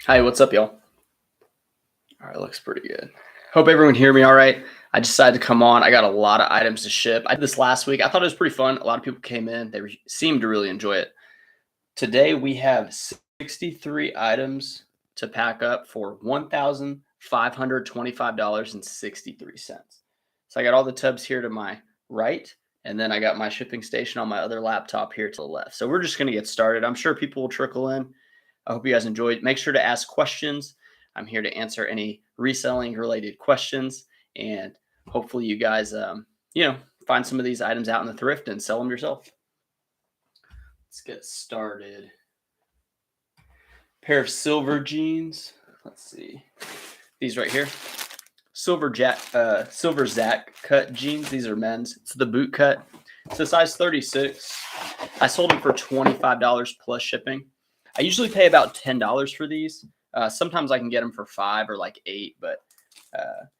Hi, what's up, y'all? All right, looks pretty good. Hope everyone hear me all right. I decided to come on. I got a lot of items to ship. I did this last week. I thought it was pretty fun. A lot of people came in. Seemed to really enjoy it. Today we have 63 items to pack up for $1,525.63. So I got all the tubs here to my right, and then I got my shipping station on my other laptop here to the left. So we're just going to get started. I'm sure people will trickle in. I hope you guys enjoyed. Make sure to ask questions. I'm here to answer any reselling related questions, and hopefully you guys, find some of these items out in the thrift and sell them yourself. Let's get started. Pair of silver jeans. Let's see these right here. Silver Zach cut jeans. These are men's. It's the boot cut. It's a size 36. I sold them for $25 plus shipping. I usually pay about $10 for these. Sometimes I can get them for 5 or like 8, but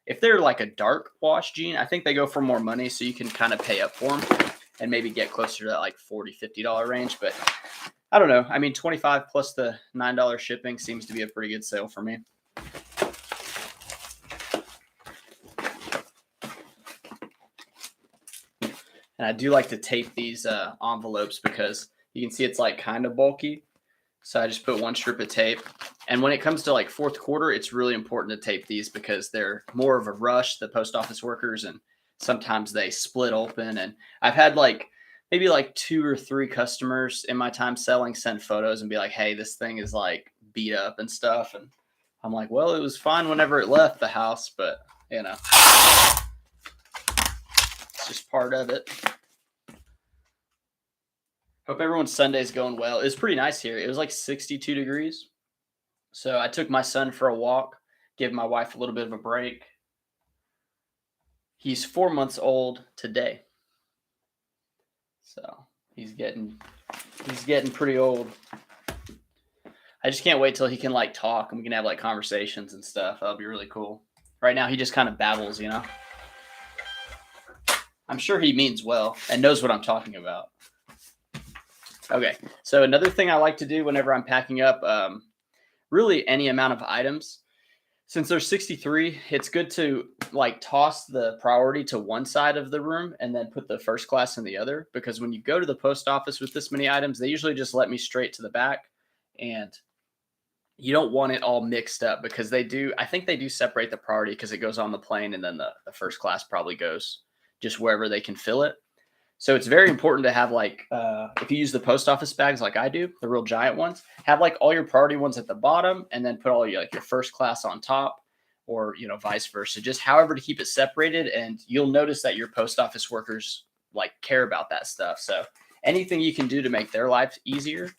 if they're like a dark wash jean, I think they go for more money, so you can kind of pay up for them and maybe get closer to that like $40, $50 range. But I don't know. I mean, 25 plus the $9 shipping seems to be a pretty good sale for me. And I do like to tape these envelopes because you can see it's like kind of bulky. So I just put one strip of tape. And when it comes to like fourth quarter, it's really important to tape these because they're more of a rush, the post office workers, and sometimes they split open. And I've had like maybe like 2 or 3 customers in my time selling send photos and be like, hey, this thing is like beat up and stuff. And I'm like, well, it was fine whenever it left the house, but it's just part of it. Hope everyone's Sunday's going well. It was pretty nice here. It was like 62 degrees. So I took my son for a walk, gave my wife a little bit of a break. He's 4 months old today. So he's getting pretty old. I just can't wait till he can like talk and we can have like conversations and stuff. That'll be really cool. Right now he just kind of babbles, I'm sure he means well and knows what I'm talking about. Okay, so another thing I like to do whenever I'm packing up really any amount of items, since there's 63, it's good to like toss the priority to one side of the room and then put the first class in the other, because when you go to the post office with this many items, they usually just let me straight to the back, and you don't want it all mixed up because I think they do separate the priority because it goes on the plane and then the first class probably goes just wherever they can fill it. So it's very important to have like, if you use the post office bags like I do, the real giant ones, have like all your priority ones at the bottom and then put all your like your first class on top, or vice versa. Just however to keep it separated, and you'll notice that your post office workers like care about that stuff. So anything you can do to make their life easier,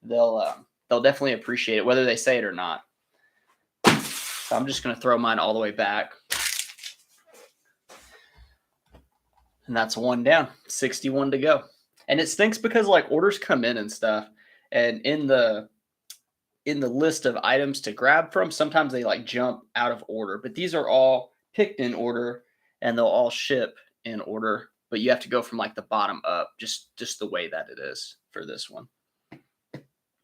they'll definitely appreciate it, whether they say it or not. So I'm just gonna throw mine all the way back. And that's one down, 61 to go. And it stinks because like orders come in and stuff, and in the list of items to grab from, sometimes they like jump out of order, but these are all picked in order and they'll all ship in order, but you have to go from like the bottom up, just the way that it is for this one.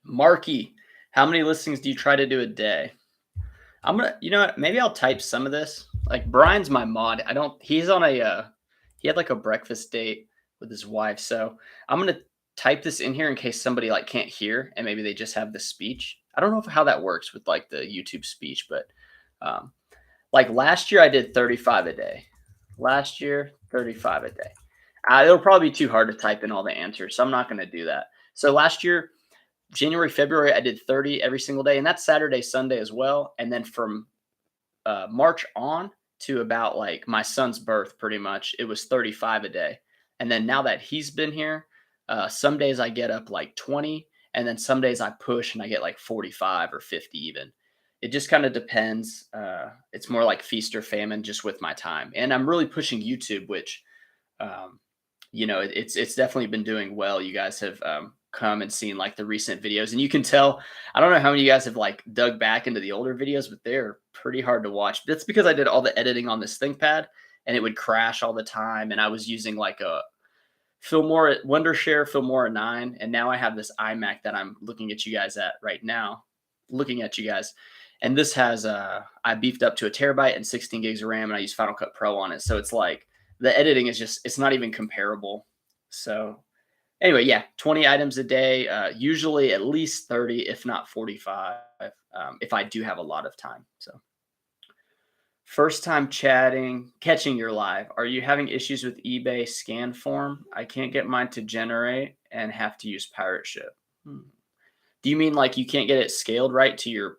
Marky, how many listings do you try to do a day? I'm gonna, maybe I'll type some of this. Like Brian's my mod. He's on he had like a breakfast date with his wife. So I'm going to type this in here in case somebody like can't hear and maybe they just have the speech. I don't know how that works with like the YouTube speech, but like last year I did 35 a day. Last year, 35 a day. It'll probably be too hard to type in all the answers, so I'm not going to do that. So last year, January, February, I did 30 every single day, and that's Saturday, Sunday as well. And then from March on to about like my son's birth, pretty much, it was 35 a day. And then now that he's been here, some days I get up like 20, and then some days I push and I get like 45 or 50 even. It just kind of depends. It's more like feast or famine just with my time. And I'm really pushing YouTube, which, it's definitely been doing well. You guys have come and seen like the recent videos, and you can tell, I don't know how many of you guys have like dug back into the older videos, but they're pretty hard to watch. That's because I did all the editing on this ThinkPad and it would crash all the time, and I was using like a Wondershare Filmora 9, and now I have this iMac that I'm looking at you guys at right now, looking at you guys, and this has I beefed up to a terabyte and 16 gigs of RAM, and I use Final Cut Pro on it. So it's like the editing is just it's not even comparable. So anyway, yeah, 20 items a day, usually at least 30, if not 45, if I do have a lot of time. So first time chatting, catching your live. Are you having issues with eBay scan form? I can't get mine to generate and have to use pirate ship. Do you mean like you can't get it scaled right to your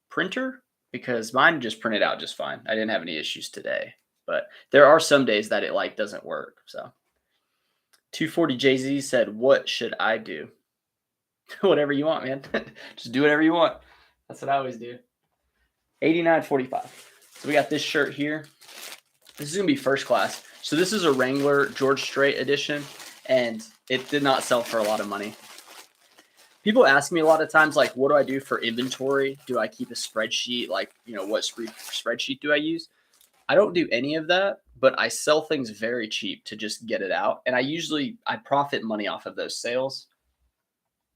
printer? Because mine just printed out just fine. I didn't have any issues today, but there are some days that it like doesn't work. So 240 JZ said, "What should I do?" Whatever you want, man. Just do whatever you want. That's what I always do. 89.45. So we got this shirt here. This is gonna be first class. So this is a Wrangler George Strait edition, and it did not sell for a lot of money. People ask me a lot of times, like, what do I do for inventory? Do I keep a spreadsheet? Like, you know, what spreadsheet do I use? I don't do any of that, but I sell things very cheap to just get it out. And I profit money off of those sales.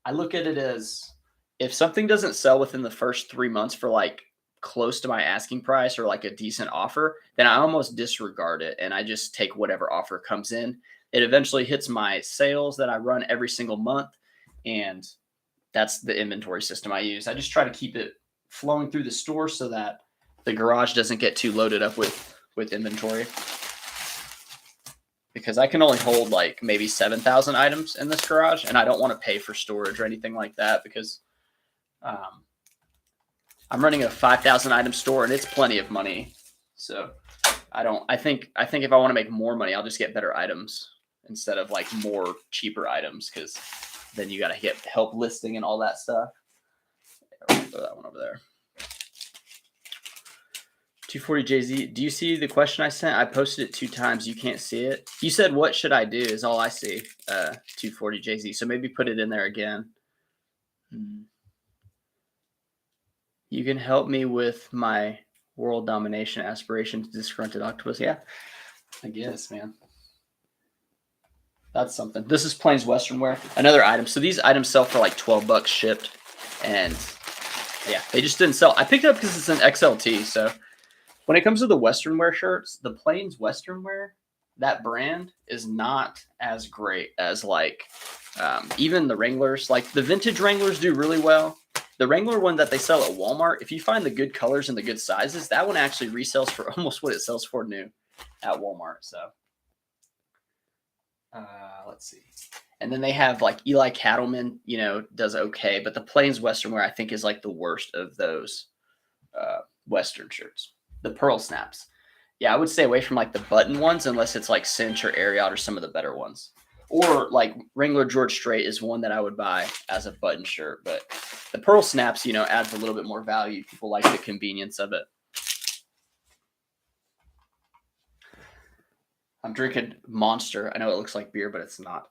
I look at it as if something doesn't sell within the first 3 months for like close to my asking price or like a decent offer, then I almost disregard it and I just take whatever offer comes in. It eventually hits my sales that I run every single month, and that's the inventory system I use. I just try to keep it flowing through the store so that the garage doesn't get too loaded up with inventory, because I can only hold like maybe 7,000 items in this garage, and I don't want to pay for storage or anything like that because I'm running a 5,000 item store and it's plenty of money. So I think if I want to make more money, I'll just get better items instead of like more cheaper items, because then you got to get help listing and all that stuff. I'll throw that one over there. 240 JZ, do you see the question I sent? I posted it 2 times. You can't see it. You said, what should I do? Is all I see. 240 JZ. So maybe put it in there again. You can help me with my world domination aspirations, disgruntled octopus. Yeah, I guess, man. That's something. This is Plains Western wear. Another item. So these items sell for like $12 shipped. And yeah, they just didn't sell. I picked it up because it's an XLT. So when it comes to the Western wear shirts, the Plains Western wear, that brand is not as great as like even the Wranglers. Like the vintage Wranglers do really well. The Wrangler one that they sell at Walmart, if you find the good colors and the good sizes, that one actually resells for almost what it sells for new at Walmart. So let's see. And then they have like Eli Cattleman, you know, does okay, but the Plains Western wear I think is like the worst of those Western shirts. The pearl snaps. Yeah, I would stay away from like the button ones unless it's like Cinch or Ariat or some of the better ones. Or like Wrangler George Strait is one that I would buy as a button shirt. But the pearl snaps, you know, adds a little bit more value. People like the convenience of it. I'm drinking Monster. I know it looks like beer, but it's not.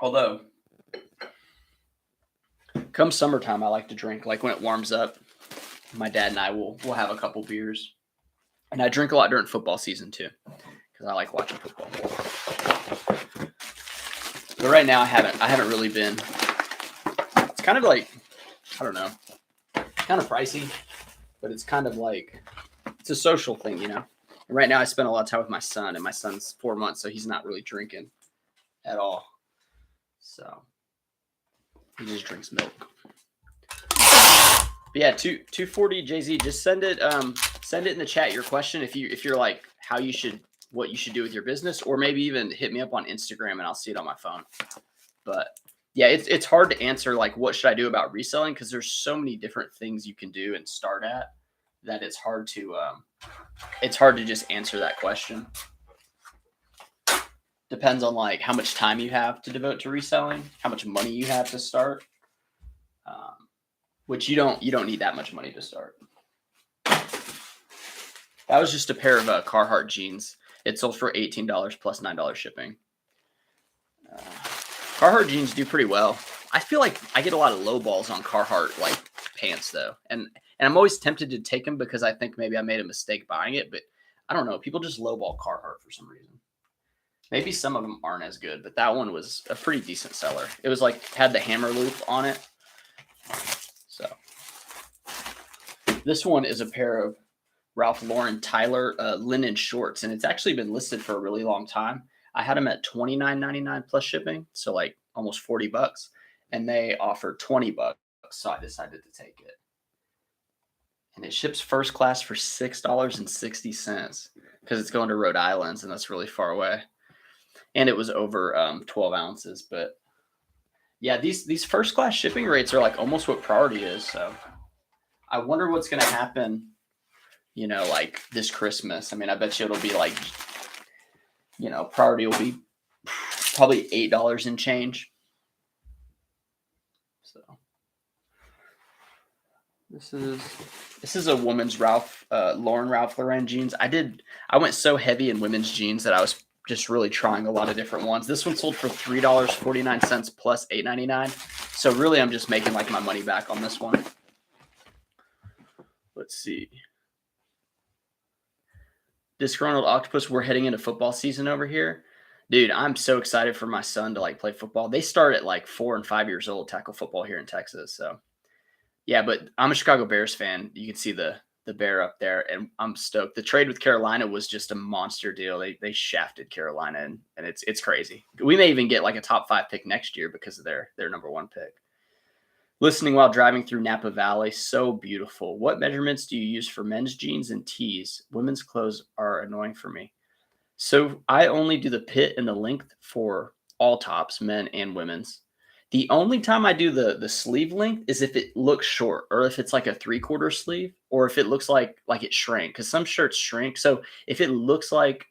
Although, come summertime, I like to drink. Like when it warms up, my dad and I will have a couple beers. And I drink a lot during football season too, because I like watching football. But right now I haven't really been. It's kind of like, I don't know, kind of pricey, but it's kind of like, it's a social thing, you know. And right now I spend a lot of time with my son, and my son's 4 months, so he's not really drinking at all. So he just drinks milk. But yeah, 240 JZ, just send it in the chat your question if you're like what you should do with your business, or maybe even hit me up on Instagram and I'll see it on my phone. But yeah, it's hard to answer like what should I do about reselling, because there's so many different things you can do and start at that it's hard to just answer that question. Depends on like how much time you have to devote to reselling, how much money you have to start. Which you don't need that much money to start. That was just a pair of Carhartt jeans. It sold for $18 plus $9 shipping. Carhartt jeans do pretty well. I feel like I get a lot of low balls on Carhartt like pants though, and I'm always tempted to take them because I think maybe I made a mistake buying it, but I don't know. People just lowball Carhartt for some reason. Maybe some of them aren't as good, but that one was a pretty decent seller. It was like had the hammer loop on it. This one is a pair of Ralph Lauren Tyler linen shorts, and it's actually been listed for a really long time. I had them at $29.99 plus shipping, so like almost $40, and they offered $20, so I decided to take it. And it ships first class for $6.60 because it's going to Rhode Island, and that's really far away. And it was over 12 ounces, but yeah, these first class shipping rates are like almost what priority is. So I wonder what's going to happen, like this Christmas. I mean, I bet you it'll be like, priority will be probably $8 and change. So this is a woman's Lauren Ralph Lauren jeans. I went so heavy in women's jeans that I was just really trying a lot of different ones. This one sold for $3.49 plus $8.99. So really, I'm just making like my money back on this one. Let's see. Disgruntled Octopus, we're heading into football season over here. Dude, I'm so excited for my son to like play football. They start at like 4 and 5 years old, tackle football here in Texas. So yeah, but I'm a Chicago Bears fan. You can see the bear up there, and I'm stoked. The trade with Carolina was just a monster deal. They shafted Carolina, and it's crazy. We may even get like a top 5 pick next year because of their number 1 pick. Listening while driving through Napa Valley, so beautiful. What measurements do you use for men's jeans and tees? Women's clothes are annoying for me. So I only do the pit and the length for all tops, men and women's. The only time I do the sleeve length is if it looks short, or if it's like a 3/4 sleeve, or if it looks like it shrank, because some shirts shrink. So if it looks like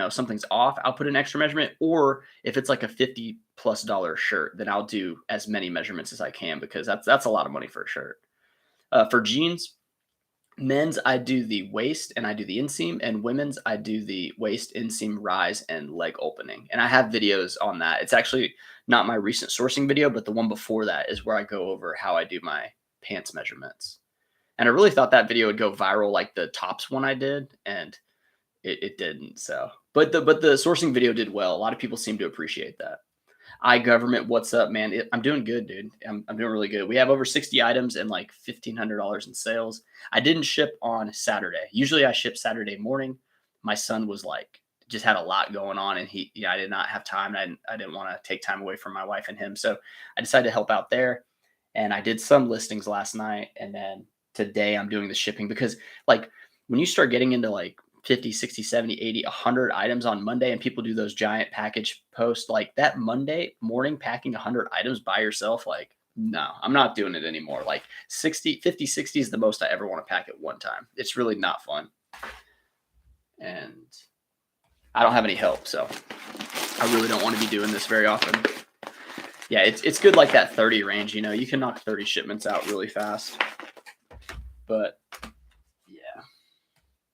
something's off, I'll put an extra measurement. Or if it's like a $50+ shirt, then I'll do as many measurements as I can, because that's a lot of money for a shirt. For jeans, men's I do the waist and I do the inseam, and women's I do the waist, inseam, rise, and leg opening. And I have videos on that. It's actually not my recent sourcing video, but the one before that is where I go over how I do my pants measurements. And I really thought that video would go viral like the tops one I did, and it didn't. So, but the sourcing video did well. A lot of people seem to appreciate that. iGovernment, what's up, man? I'm doing good, dude. I'm doing really good. We have over 60 items and like $1,500 in sales. I didn't ship on Saturday. Usually I ship Saturday morning. My son was like, just had a lot going on, and I did not have time. I didn't want to take time away from my wife and him. So I decided to help out there, and I did some listings last night. And then today I'm doing the shipping, because like when you start getting into like 50, 60, 70, 80, 100 items on Monday, and people do those giant package posts, like that Monday morning packing 100 items by yourself, like, no, I'm not doing it anymore. Like 50, 60 is the most I ever want to pack at one time. It's really not fun. And I don't have any help, so I really don't want to be doing this very often. Yeah, it's good like that 30 range, you can knock 30 shipments out really fast. But yeah,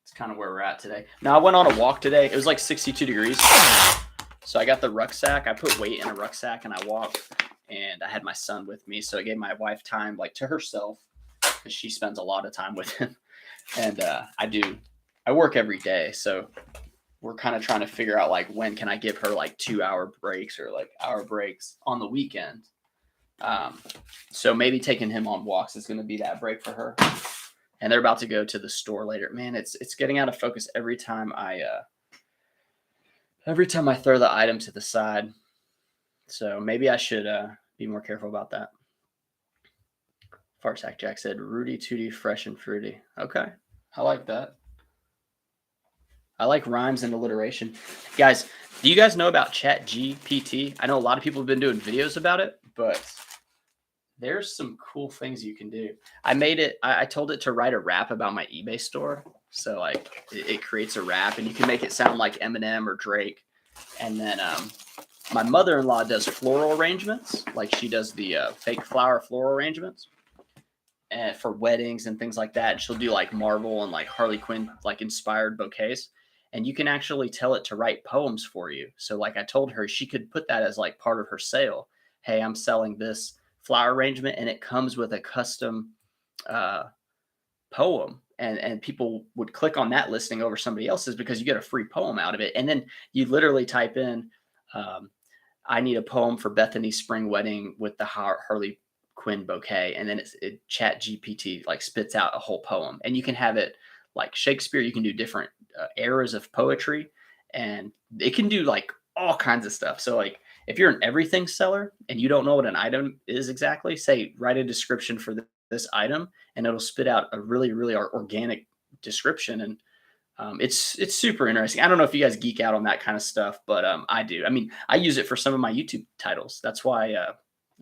it's kind of where we're at today. Now, I went on a walk today. It was like 62 degrees. So I got the rucksack. I put weight in a rucksack and I walked, and I had my son with me. So it gave my wife time like to herself, because she spends a lot of time with him. And I work every day. So we're kind of trying to figure out like when can I give her like 2-hour breaks or like hour breaks on the weekend. So maybe taking him on walks is going to be that break for her. And they're about to go to the store later. Man, it's getting out of focus every time I throw the item to the side. So maybe I should be more careful about that. Farsack Jack said, Rudy Tooty, fresh and fruity. Okay, I like that. I like rhymes and alliteration. Guys, do you guys know about ChatGPT? I know a lot of people have been doing videos about it, but there's some cool things you can do. I told it to write a rap about my eBay store. So like it creates a rap, and you can make it sound like Eminem or Drake. And then my mother-in-law does floral arrangements. Like she does the fake flower floral arrangements and for weddings and things like that. And she'll do like Marvel and like Harley Quinn, like inspired bouquets. And you can actually tell it to write poems for you. So like I told her, she could put that as like part of her sale. Hey, I'm selling this flower arrangement, and it comes with a custom poem. And people would click on that listing over somebody else's because you get a free poem out of it. And then you literally type in, I need a poem for Bethany's spring wedding with the Harley sequin bouquet, and then it chat GPT like spits out a whole poem, and you can have it like Shakespeare. You can do different eras of poetry, and it can do like all kinds of stuff. So like if you're an everything seller and you don't know what an item is exactly, say write a description for this item, and it'll spit out a really organic description. And it's super interesting. I don't know if you guys geek out on that kind of stuff, but I do. I mean, I use it for some of my YouTube titles. That's why.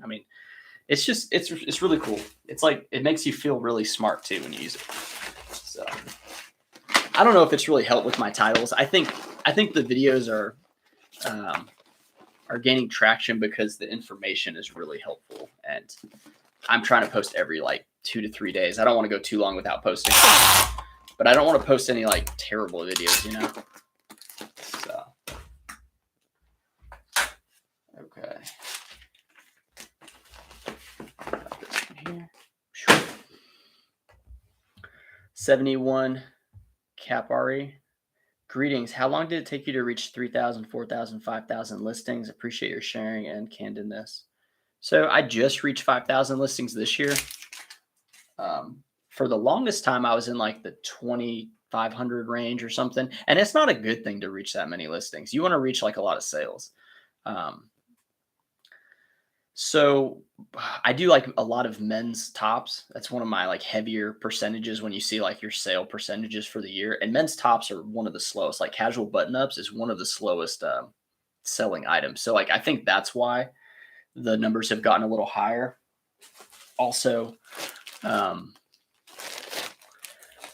I mean, it's really cool. It's like it makes you feel really smart too when you use it. So I don't know if it's really helped with my titles. I think the videos are gaining traction because the information is really helpful, and I'm trying to post every like 2 to 3 days. I don't want to go too long without posting. But I don't want to post any like terrible videos, you know? So, okay. Got this one here. 71 Capari. Greetings. How long did it take you to reach 3,000, 4,000, 5,000 listings? Appreciate your sharing and candidness. So I just reached 5,000 listings this year. For the longest time, I was in like the 2,500 range or something. And it's not a good thing to reach that many listings. You want to reach like a lot of sales. So I do like a lot of men's tops. That's one of my like heavier percentages when you see like your sale percentages for the year. And men's tops are one of the slowest. Like casual button ups is one of the slowest selling items. So like I think that's why the numbers have gotten a little higher. Also,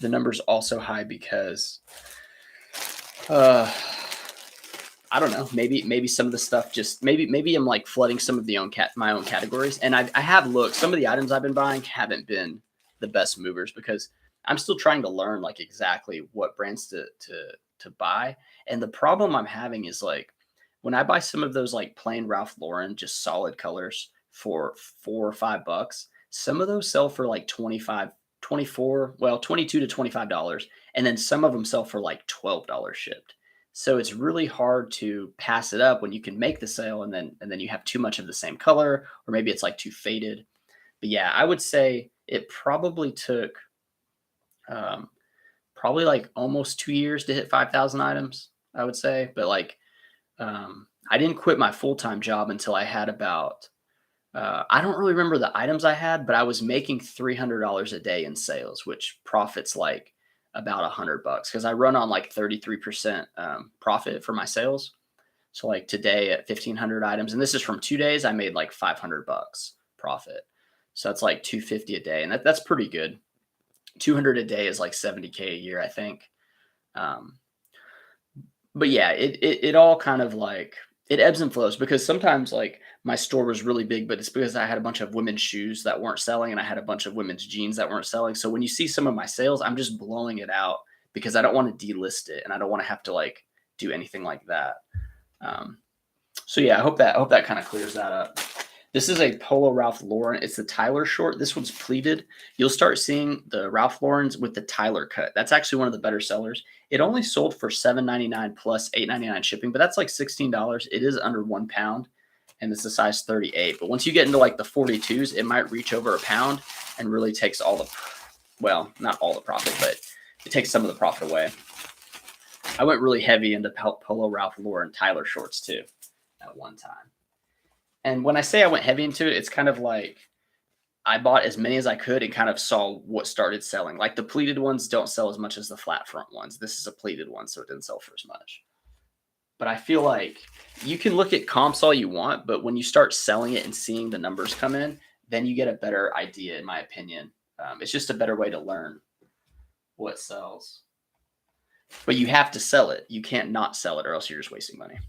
the number's also high because I don't know, maybe some of the stuff just maybe I'm like flooding some of my own categories. And I have looked, some of the items I've been buying haven't been the best movers because I'm still trying to learn like exactly what brands to buy. And the problem I'm having is like when I buy some of those like plain Ralph Lauren, just solid colors for $4 or $5, some of those sell for like 22 to $25. And then some of them sell for like $12 shipped. So it's really hard to pass it up when you can make the sale and then you have too much of the same color, or maybe it's like too faded. But yeah, I would say it probably took probably like almost 2 years to hit 5,000 items, I would say. But like I didn't quit my full-time job until I had about I don't really remember the items I had, but I was making $300 a day in sales, which profits like about $100 because I run on like 33% profit for my sales. So like today at 1,500 items, and this is from 2 days, I made like $500 profit. So that's like 250 a day, and that's pretty good. 200 a day is like 70K a year, I think. But yeah, it all kind of like it ebbs and flows because sometimes like my store was really big, but it's because I had a bunch of women's shoes that weren't selling and I had a bunch of women's jeans that weren't selling. So when you see some of my sales, I'm just blowing it out because I don't want to delist it and I don't want to have to like do anything like that. So yeah, I hope that kind of clears that up. This is a Polo Ralph Lauren. It's the Tyler short. This one's pleated. You'll start seeing the Ralph Laurens with the Tyler cut. That's actually one of the better sellers. It only sold for $7.99 plus $8.99 shipping, but that's like $16. It is under 1 pound, and it's a size 38. But once you get into like the 42s, it might reach over a pound and really takes all the, well, not all the profit, but it takes some of the profit away. I went really heavy into Polo Ralph Lauren Tyler shorts too at one time. And when I say I went heavy into it, it's kind of like I bought as many as I could and kind of saw what started selling. Like the pleated ones don't sell as much as the flat front ones. This is a pleated one, so it didn't sell for as much. But I feel like you can look at comps all you want, but when you start selling it and seeing the numbers come in, then you get a better idea, in my opinion. It's just a better way to learn what sells. But you have to sell it. You can't not sell it or else you're just wasting money.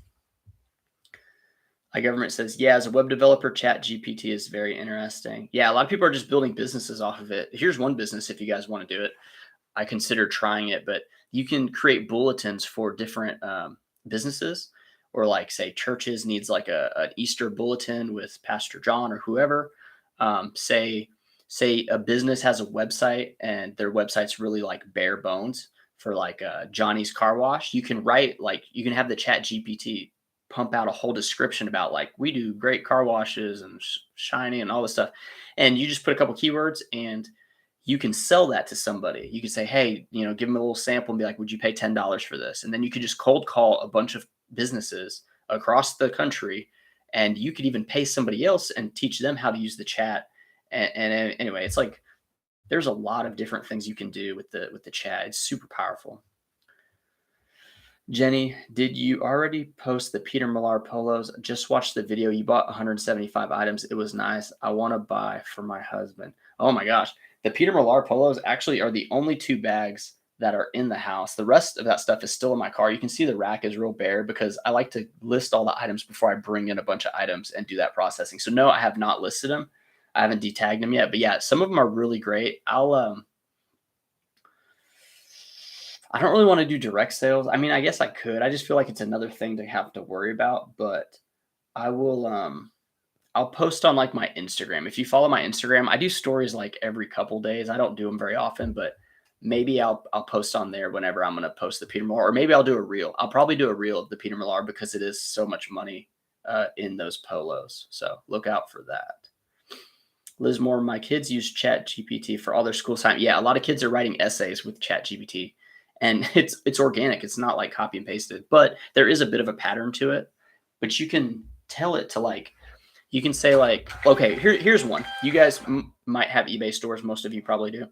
My government says, yeah, as a web developer, Chat GPT is very interesting. Yeah, a lot of people are just building businesses off of it. Here's one business if you guys want to do it. I consider trying it, but you can create bulletins for different businesses, or like say churches needs like an Easter bulletin with Pastor John or whoever. Say a business has a website and their website's really like bare bones for like Johnny's Car Wash. You can write like you can have the Chat GPT pump out a whole description about like we do great car washes and shiny and all this stuff. And you just put a couple keywords and you can sell that to somebody. You can say, hey, give them a little sample and be like, would you pay $10 for this? And then you could just cold call a bunch of businesses across the country, and you could even pay somebody else and teach them how to use the chat. And anyway, it's like there's a lot of different things you can do with the chat. It's super powerful. Jenny, did you already post the Peter Millar polos? Just watched the video. You bought 175 items. It was nice. I want to buy for my husband. Oh my gosh. The Peter Millar polos actually are the only 2 bags that are in the house. The rest of that stuff is still in my car. You can see the rack is real bare because I like to list all the items before I bring in a bunch of items and do that processing. So no, I have not listed them. I haven't detagged them yet, but yeah, some of them are really great. I don't really want to do direct sales. I mean, I guess I could. I just feel like it's another thing to have to worry about, but I will I'll post on like my Instagram. If you follow my Instagram, I do stories like every couple days. I don't do them very often, but maybe I'll post on there whenever I'm going to post the Peter Millar, or maybe I'll do a reel. I'll probably do a reel of the Peter Millar because it is so much money in those polos. So look out for that. Liz Moore, my kids use Chat GPT for all their school assignments. Yeah, a lot of kids are writing essays with Chat GPT. And it's organic. It's not like copy and pasted, but there is a bit of a pattern to it. But you can tell it to like, you can say like, okay, here's one. You guys might have eBay stores. Most of you probably do.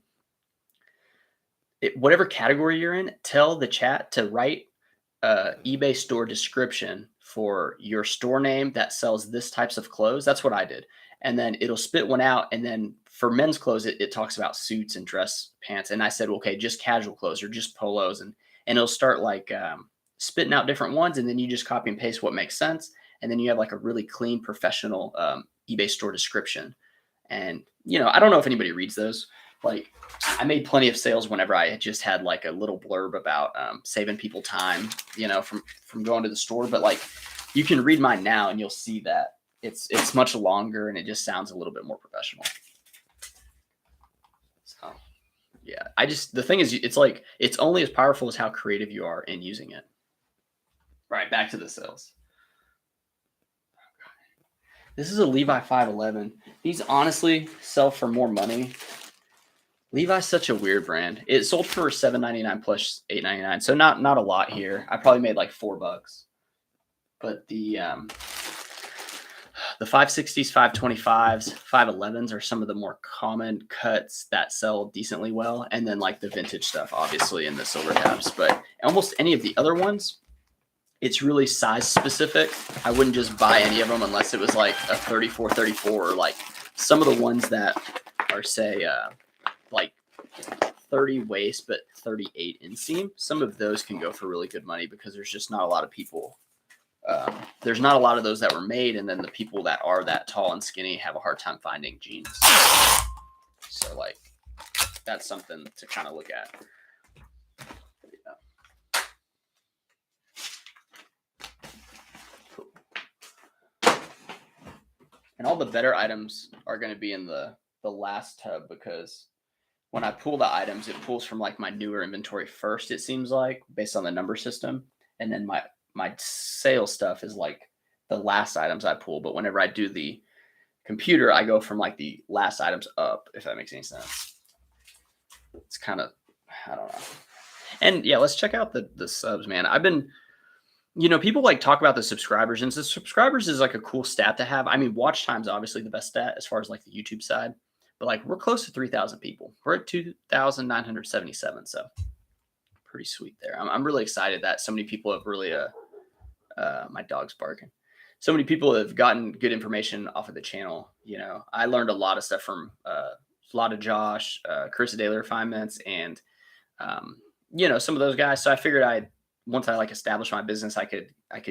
Whatever category you're in, tell the chat to write eBay store description for your store name that sells this types of clothes. That's what I did. And then it'll spit one out. And then for men's clothes, it talks about suits and dress pants. And I said, okay, just casual clothes or just polos. And it'll start like spitting out different ones. And then you just copy and paste what makes sense. And then you have like a really clean, professional eBay store description. And, I don't know if anybody reads those. Like I made plenty of sales whenever I just had like a little blurb about saving people time, from going to the store. But like you can read mine now and you'll see that it's much longer and it just sounds a little bit more professional. So yeah, the thing is, it's like, it's only as powerful as how creative you are in using it. Right. Back to the sales. This is a Levi 511. These honestly sell for more money. Levi's such a weird brand. It sold for $7.99 plus $8.99. So not a lot here. I probably made like $4. But the 560s, 525s, 511s are some of the more common cuts that sell decently well. And then like the vintage stuff, obviously, in the silver caps. But almost any of the other ones, it's really size specific. I wouldn't just buy any of them unless it was like a 34, 34, or like some of the ones that are, say, like 30 waist, but 38 inseam. Some of those can go for really good money because there's just not a lot of people. There's not a lot of those that were made. And then the people that are that tall and skinny have a hard time finding jeans. So like, that's something to kind of look at. And all the better items are going to be in the last tub, because when I pull the items, it pulls from like my newer inventory first, it seems like, based on the number system. And then my sales stuff is like the last items I pull. But whenever I do the computer, I go from like the last items up, if that makes any sense. It's kind of, I don't know. And yeah, let's check out the subs, man. I've been... people like talk about the subscribers, and so subscribers is like a cool stat to have. I mean, watch time's obviously the best stat as far as like the YouTube side, but like we're close to 3,000 people. We're at 2,977. So pretty sweet there. I'm really excited that so many people have really, my dog's barking. So many people have gotten good information off of the channel. I learned a lot of stuff from a lot of Josh, Chris Daily Refinements, and, some of those guys. So I figured once I like established my business, I could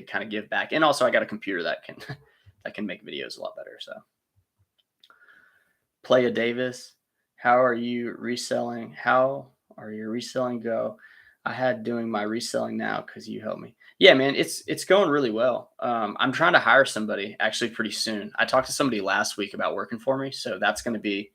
kind of give back. And also I got a computer that can make videos a lot better. So Playa Davis, how are you reselling? How are your reselling go? I had doing my reselling now because you helped me. Yeah, man, it's going really well. I'm trying to hire somebody actually pretty soon. I talked to somebody last week about working for me. So that's going to be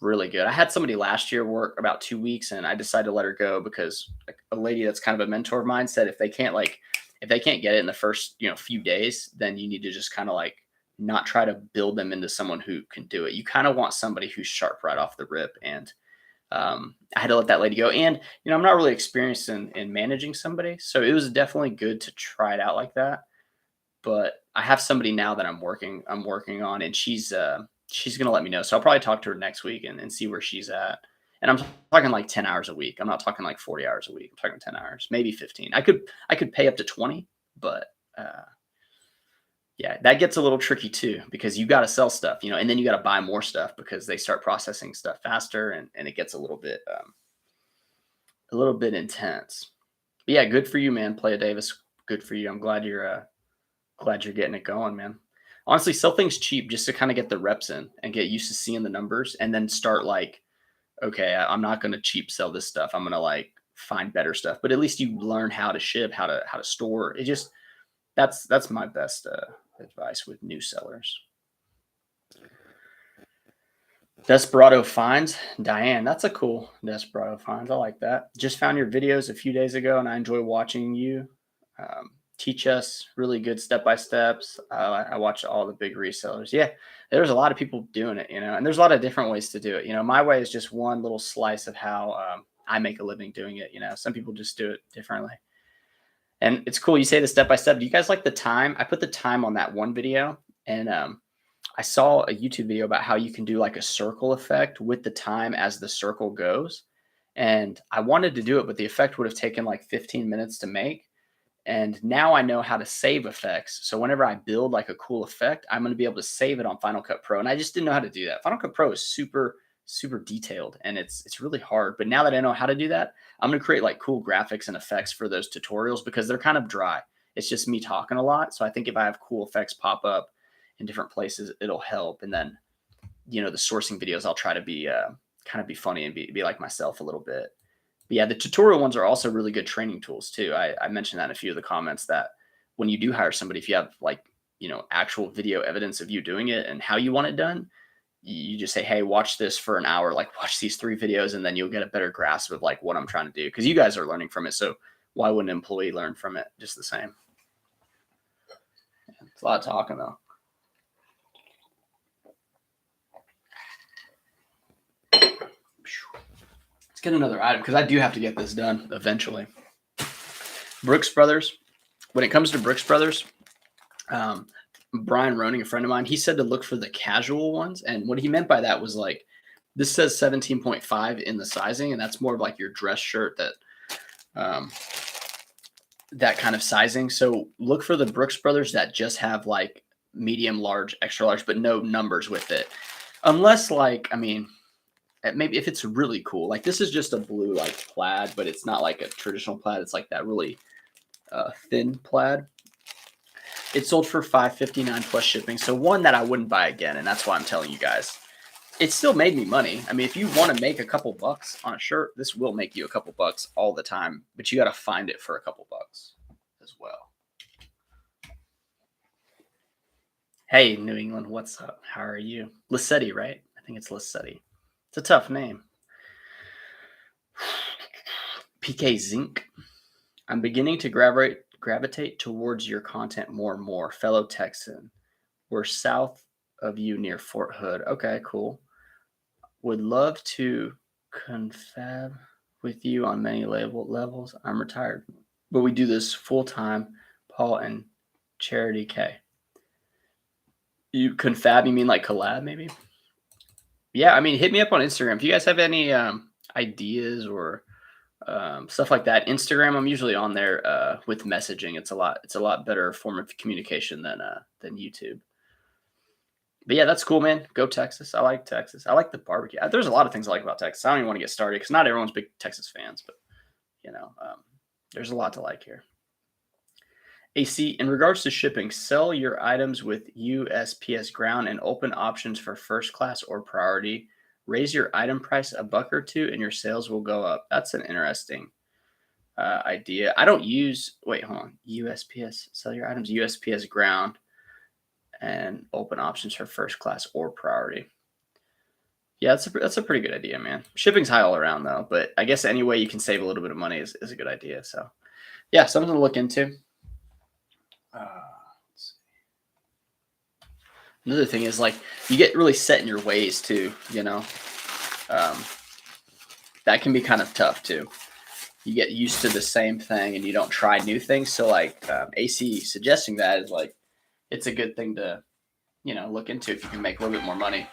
really good. I had somebody last year work about 2 weeks, and I decided to let her go because a lady that's kind of a mentor of mine said if they can't like if they can't get it in the first, few days, then you need to just kind of like not try to build them into someone who can do it. You kind of want somebody who's sharp right off the rip. And I had to let that lady go. And, I'm not really experienced in managing somebody. So it was definitely good to try it out like that. But I have somebody now that I'm working on, and she's gonna let me know. So I'll probably talk to her next week and see where she's at. And I'm talking like 10 hours a week. I'm not talking like 40 hours a week. I'm talking 10 hours, maybe 15. I could pay up to 20, but yeah, that gets a little tricky too because you got to sell stuff, and then you got to buy more stuff because they start processing stuff faster, and it gets a little bit intense. But yeah, good for you, man. Playa Davis, good for you. I'm glad you're getting it going, man. Honestly, sell things cheap just to kind of get the reps in and get used to seeing the numbers, and then start like, okay, I'm not going to cheap sell this stuff. I'm going to like find better stuff. But at least you learn how to ship, how to store. It just that's my best advice with new sellers. Desperado finds Diane. That's a cool Desperado finds. I like that. Just found your videos a few days ago, and I enjoy watching you um, teach us really good step by steps. I watch all the big resellers. Yeah, there's a lot of people doing it, and there's a lot of different ways to do it. My way is just one little slice of how I make a living doing it. Some people just do it differently. And it's cool. You say the step by step. Do you guys like the time? I put the time on that one video, and I saw a YouTube video about how you can do like a circle effect with the time as the circle goes. And I wanted to do it, but the effect would have taken like 15 minutes to make. And now I know how to save effects. So whenever I build like a cool effect, I'm going to be able to save it on Final Cut Pro. And I just didn't know how to do that. Final Cut Pro is super, super detailed, and it's really hard. But now that I know how to do that, I'm going to create like cool graphics and effects for those tutorials because they're kind of dry. It's just me talking a lot. So I think if I have cool effects pop up in different places, it'll help. And then, the sourcing videos, I'll try to be kind of be funny and be like myself a little bit. But yeah, the tutorial ones are also really good training tools too. I mentioned that in a few of the comments that when you do hire somebody, if you have like, actual video evidence of you doing it and how you want it done, you just say, hey, watch this for an hour, like watch these 3 videos, and then you'll get a better grasp of like what I'm trying to do. Cause you guys are learning from it. So why wouldn't an employee learn from it just the same? Yeah, it's a lot of talking though. Let's get another item because I do have to get this done eventually. Brooks Brothers. When it comes to Brooks Brothers, Brian Roning, a friend of mine, he said to look for the casual ones. And what he meant by that was like, this says 17.5 in the sizing, and that's more of like your dress shirt that kind of sizing. So look for the Brooks Brothers that just have like medium, large, extra large, but no numbers with it. Unless like, maybe if it's really cool, like this is just a blue like plaid, but it's not like a traditional plaid. It's like that really thin plaid. It sold for $5.59 plus shipping. So one that I wouldn't buy again, and that's why I'm telling you guys. It still made me money. If you want to make a couple bucks on a shirt, this will make you a couple bucks all the time, but you got to find it for a couple bucks as well. Hey, New England, what's up? How are you? Lissetti, right? I think it's Lissetti. It's a tough name. PK Zinc. I'm beginning to gravitate towards your content more and more, fellow Texan. We're south of you near Fort Hood. Okay, cool. Would love to confab with you on many levels. I'm retired, but we do this full time. Paul and Charity K. You confab? You mean like collab, maybe? Yeah, hit me up on Instagram if you guys have any ideas or stuff like that. Instagram, I'm usually on there with messaging. It's a lot better form of communication than YouTube. But yeah, that's cool, man. Go Texas. I like Texas. I like the barbecue. There's a lot of things I like about Texas. I don't even want to get started because not everyone's big Texas fans, but there's a lot to like here. AC, in regards to shipping, sell your items with USPS ground and open options for first class or priority. Raise your item price a buck or two and your sales will go up. That's an interesting idea. I don't use, wait, hold on. USPS, sell your items, USPS ground and open options for first class or priority. Yeah, that's a pretty good idea, man. Shipping's high all around though, but I guess any way you can save a little bit of money is a good idea. So yeah, something to look into. Let's see. Another thing is like you get really set in your ways too, you know. Um, that can be kind of tough too. You get used to the same thing and you don't try new things. So like AC suggesting that is like it's a good thing to, you know, look into if you can make a little bit more money.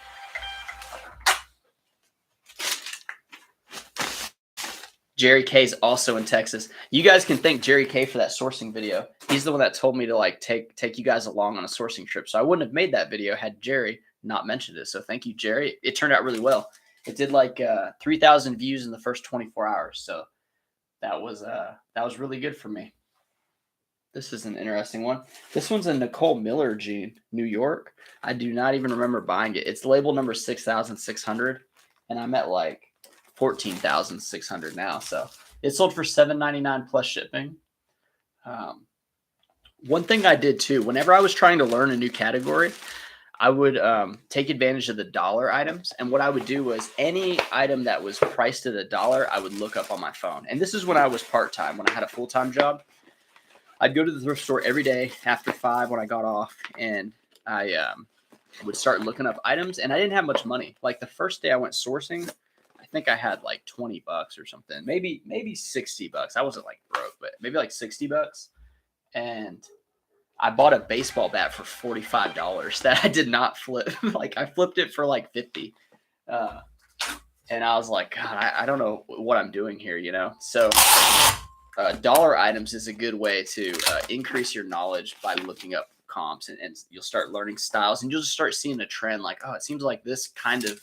Jerry K's also in Texas. You guys can thank Jerry K for that sourcing video. He's the one that told me to like take you guys along on a sourcing trip. So I wouldn't have made that video had Jerry not mentioned it. So thank you, Jerry. It turned out really well. It did like 3,000 views in the first 24 hours. So that was really good for me. This is an interesting one. This one's a Nicole Miller jean, New York. I do not even remember buying it. It's label number 6,600, and I'm at like 14,600 now. So it sold for $7.99 plus shipping. One thing I did too, whenever I was trying to learn a new category, I would take advantage of the dollar items. And what I would do was any item that was priced at $1, I would look up on my phone. And this is when I was part-time, when I had a full-time job. I'd go to the thrift store every day after 5 when I got off, and I would start looking up items. And I didn't have much money. Like the first day I went sourcing, I think I had like $20 or something, maybe $60. I wasn't like broke, but maybe like $60. And I bought a baseball bat for $45 that I did not flip. Like I flipped it for like 50. And I was like, God, I don't know what I'm doing here, you know? So dollar items is a good way to increase your knowledge by looking up comps, and you'll start learning styles, and you'll just start seeing a trend like, oh, it seems like this kind of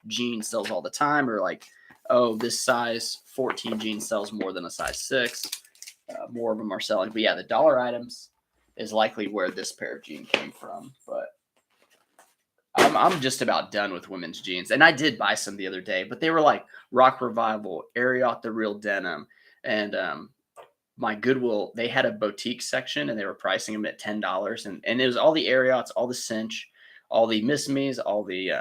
jean sells all the time, or like, oh, this size 14 jean sells more than a size 6. More of them are selling. But yeah, the dollar items is likely where this pair of jeans came from. But I'm just about done with women's jeans. And I did buy some the other day, but they were like Rock Revival, Ariat the Real Denim, and my Goodwill, they had a boutique section and they were pricing them at $10. And it was all the Ariats, all the Cinch, all the Miss Me's, all the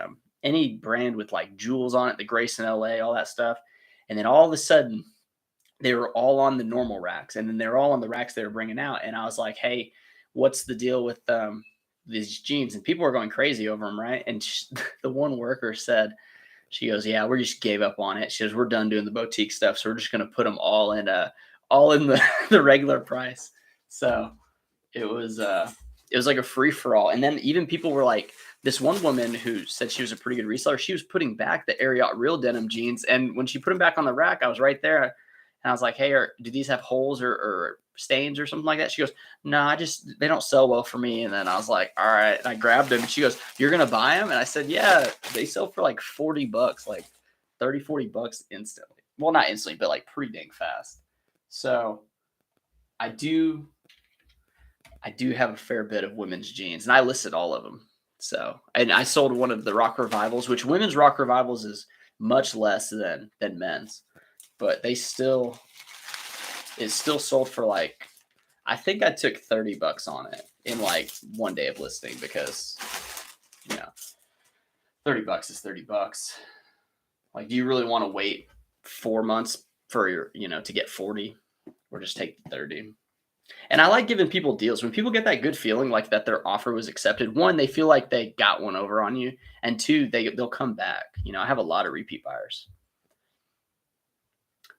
any brand with like jewels on it, the Grayson LA, all that stuff. And then all of a sudden, they were all on the normal racks, and then they're all on the racks they were bringing out. And I was like, hey, what's the deal with these jeans? And people were going crazy over them, right? And the one worker said, she goes, yeah, we just gave up on it. She goes, we're done doing the boutique stuff, so we're just going to put them all in the regular price. So it was like a free for all. And then even people were like, this one woman who said she was a pretty good reseller, she was putting back the Ariat Real Denim jeans. And when she put them back on the rack, I was right there. And I was like, hey, do these have holes or stains or something like that? She goes, no, they don't sell well for me. And then I was like, all right. And I grabbed them. And she goes, you're going to buy them? And I said, yeah, they sell for like $40, like $30-$40 instantly. Well, not instantly, but like pretty dang fast. So I do have a fair bit of women's jeans, and I listed all of them. So, and I sold one of the Rock Revivals, which women's Rock Revivals is much less than men's. But it still sold for like, I think I took $30 on it in like one day of listing, because, you know, $30 is $30. Like, do you really want to wait 4 months for your, to get 40, or just take the 30? And I like giving people deals. When people get that good feeling like that their offer was accepted, one, they feel like they got one over on you, and two, they'll come back. I have a lot of repeat buyers.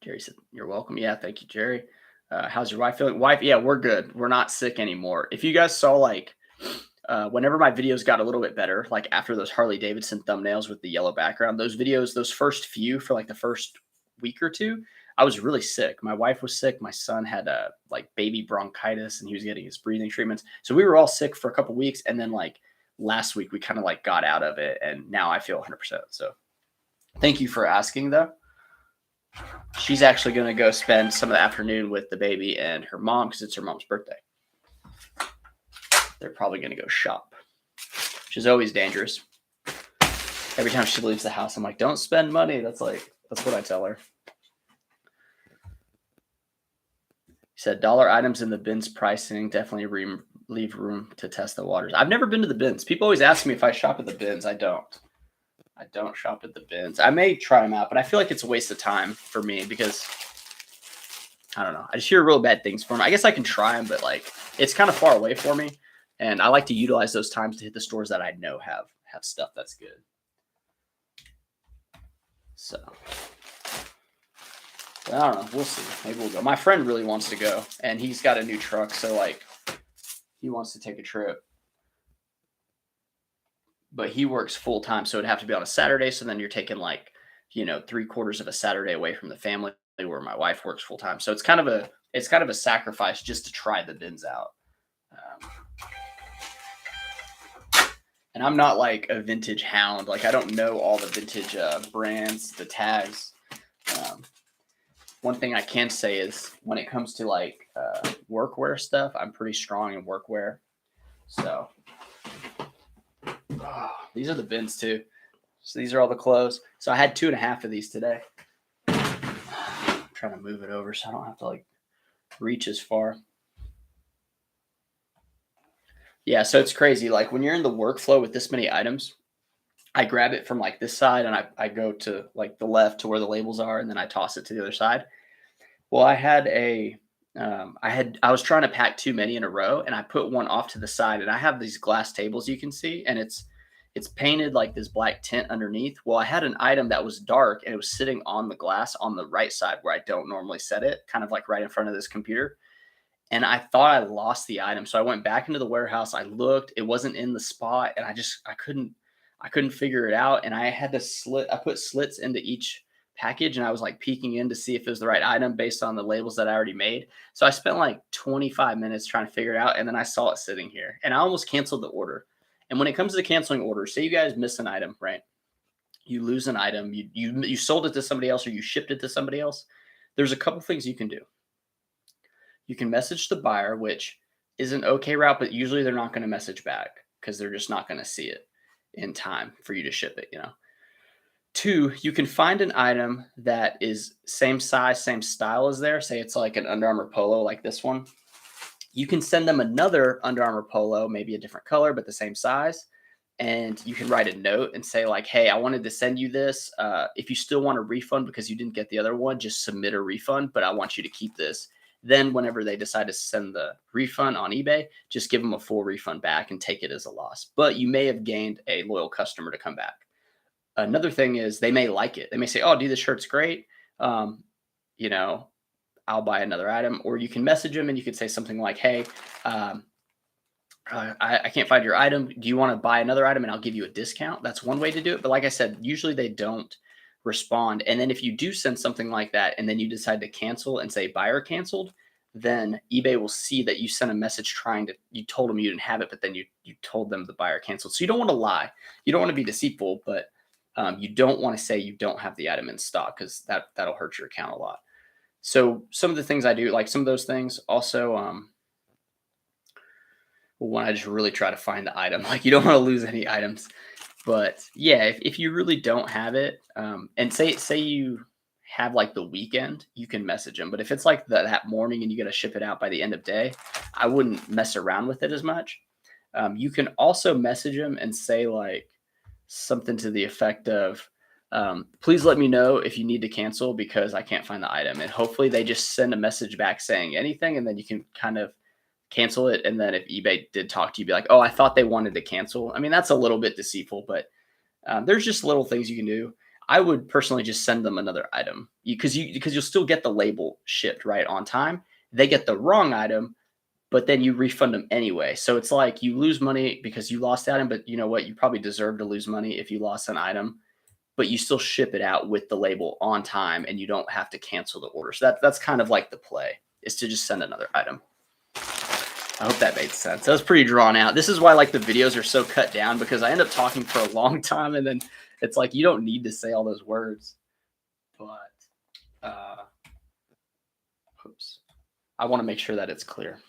Jerry said, you're welcome. Yeah, thank you, Jerry. How's your wife feeling? Wife, yeah, we're good. We're not sick anymore. If you guys saw, like, whenever my videos got a little bit better, like after those Harley Davidson thumbnails with the yellow background, those videos, those first few for like the first week or two, I was really sick. My wife was sick. My son had like baby bronchitis, and he was getting his breathing treatments. So we were all sick for a couple weeks. And then like last week, we kind of like got out of it. And now I feel 100%. So thank you for asking, though. She's actually going to go spend some of the afternoon with the baby and her mom, because it's her mom's birthday. They're probably going to go shop, which is always dangerous. Every time she leaves the house, I'm like, don't spend money. That's what I tell her. He said, dollar items in the bins pricing definitely leave room to test the waters. I've never been to the bins. People always ask me if I shop at the bins. I don't shop at the bins. I may try them out, but I feel like it's a waste of time for me, because I don't know. I just hear real bad things from them. I guess I can try them, but like it's kind of far away for me, and I like to utilize those times to hit the stores that I know have stuff that's good. So I don't know. We'll see. Maybe we'll go. My friend really wants to go, and he's got a new truck, so like he wants to take a trip. But he works full time, so it'd have to be on a Saturday. So then you're taking like, 3/4 of a Saturday away from the family where my wife works full time. So it's kind of a sacrifice just to try the bins out. Um, and I'm not like a vintage hound. Like I don't know all the vintage brands, the tags. Um, One thing I can say is when it comes to like workwear stuff, I'm pretty strong in workwear. So these are the bins too. So these are all the clothes. So I had 2.5 of these today. I'm trying to move it over so I don't have to like reach as far. Yeah, so it's crazy. Like when you're in the workflow with this many items, I grab it from like this side and I go to like the left to where the labels are, and then I toss it to the other side. Well, I was trying to pack too many in a row, and I put one off to the side, and I have these glass tables you can see, and it's painted like this black tint underneath. Well, I had an item that was dark, and it was sitting on the glass on the right side where I don't normally set it, kind of like right in front of this computer. And I thought I lost the item, so I went back into the warehouse. I looked, it wasn't in the spot, and I couldn't figure it out. And I had to slit. I put slits into each package, and I was like peeking in to see if it was the right item based on the labels that I already made. So I spent like 25 minutes trying to figure it out, and then I saw it sitting here, and I almost canceled the order. And when it comes to canceling orders, say you guys miss an item, right? You lose an item, you sold it to somebody else or you shipped it to somebody else. There's a couple things you can do. You can message the buyer, which is an okay route, but usually they're not going to message back because they're just not going to see it in time for you to ship it. Two, you can find an item that is same size, same style as theirs. Say it's like an Under Armour polo like this one. You can send them another Under Armour polo, maybe a different color, but the same size. And you can write a note and say like, hey, I wanted to send you this. If you still want a refund because you didn't get the other one, just submit a refund, but I want you to keep this. Then whenever they decide to send the refund on eBay, just give them a full refund back and take it as a loss. But you may have gained a loyal customer to come back. Another thing is they may like it. They may say, oh, dude, this shirt's great. You know, I'll buy another item. Or you can message them and you could say something like, hey, I can't find your item. Do you want to buy another item and I'll give you a discount? That's one way to do it. But like I said, usually they don't respond. And then if you do send something like that and then you decide to cancel and say buyer canceled, then eBay will see that you sent a message you told them you didn't have it, but then you told them the buyer canceled. So you don't want to lie. You don't want to be deceitful, but you don't want to say you don't have the item in stock because that'll hurt your account a lot. So some of the things I do, like some of those things also, when I just really try to find the item, like you don't want to lose any items. But yeah, if you really don't have it, and say you have like the weekend, you can message them. But if it's like that morning and you got to ship it out by the end of day, I wouldn't mess around with it as much. You can also message them and say like something to the effect of, please let me know if you need to cancel because I can't find the item. And hopefully they just send a message back saying anything, and then you can kind of cancel it. And then if eBay did talk to you, be like, oh, I thought they wanted to cancel. I mean, that's a little bit deceitful, but there's just little things you can do. I would personally just send them another item because you'll still get the label shipped right on time. They get the wrong item, but then you refund them anyway. So it's like you lose money because you lost the item, but you know what? You probably deserve to lose money if you lost an item, but you still ship it out with the label on time and you don't have to cancel the order. So that's kind of like the play, is to just send another item. I hope that made sense. That was pretty drawn out. This is why like the videos are so cut down, because I end up talking for a long time and then it's like you don't need to say all those words. But oops. I want to make sure that it's clear.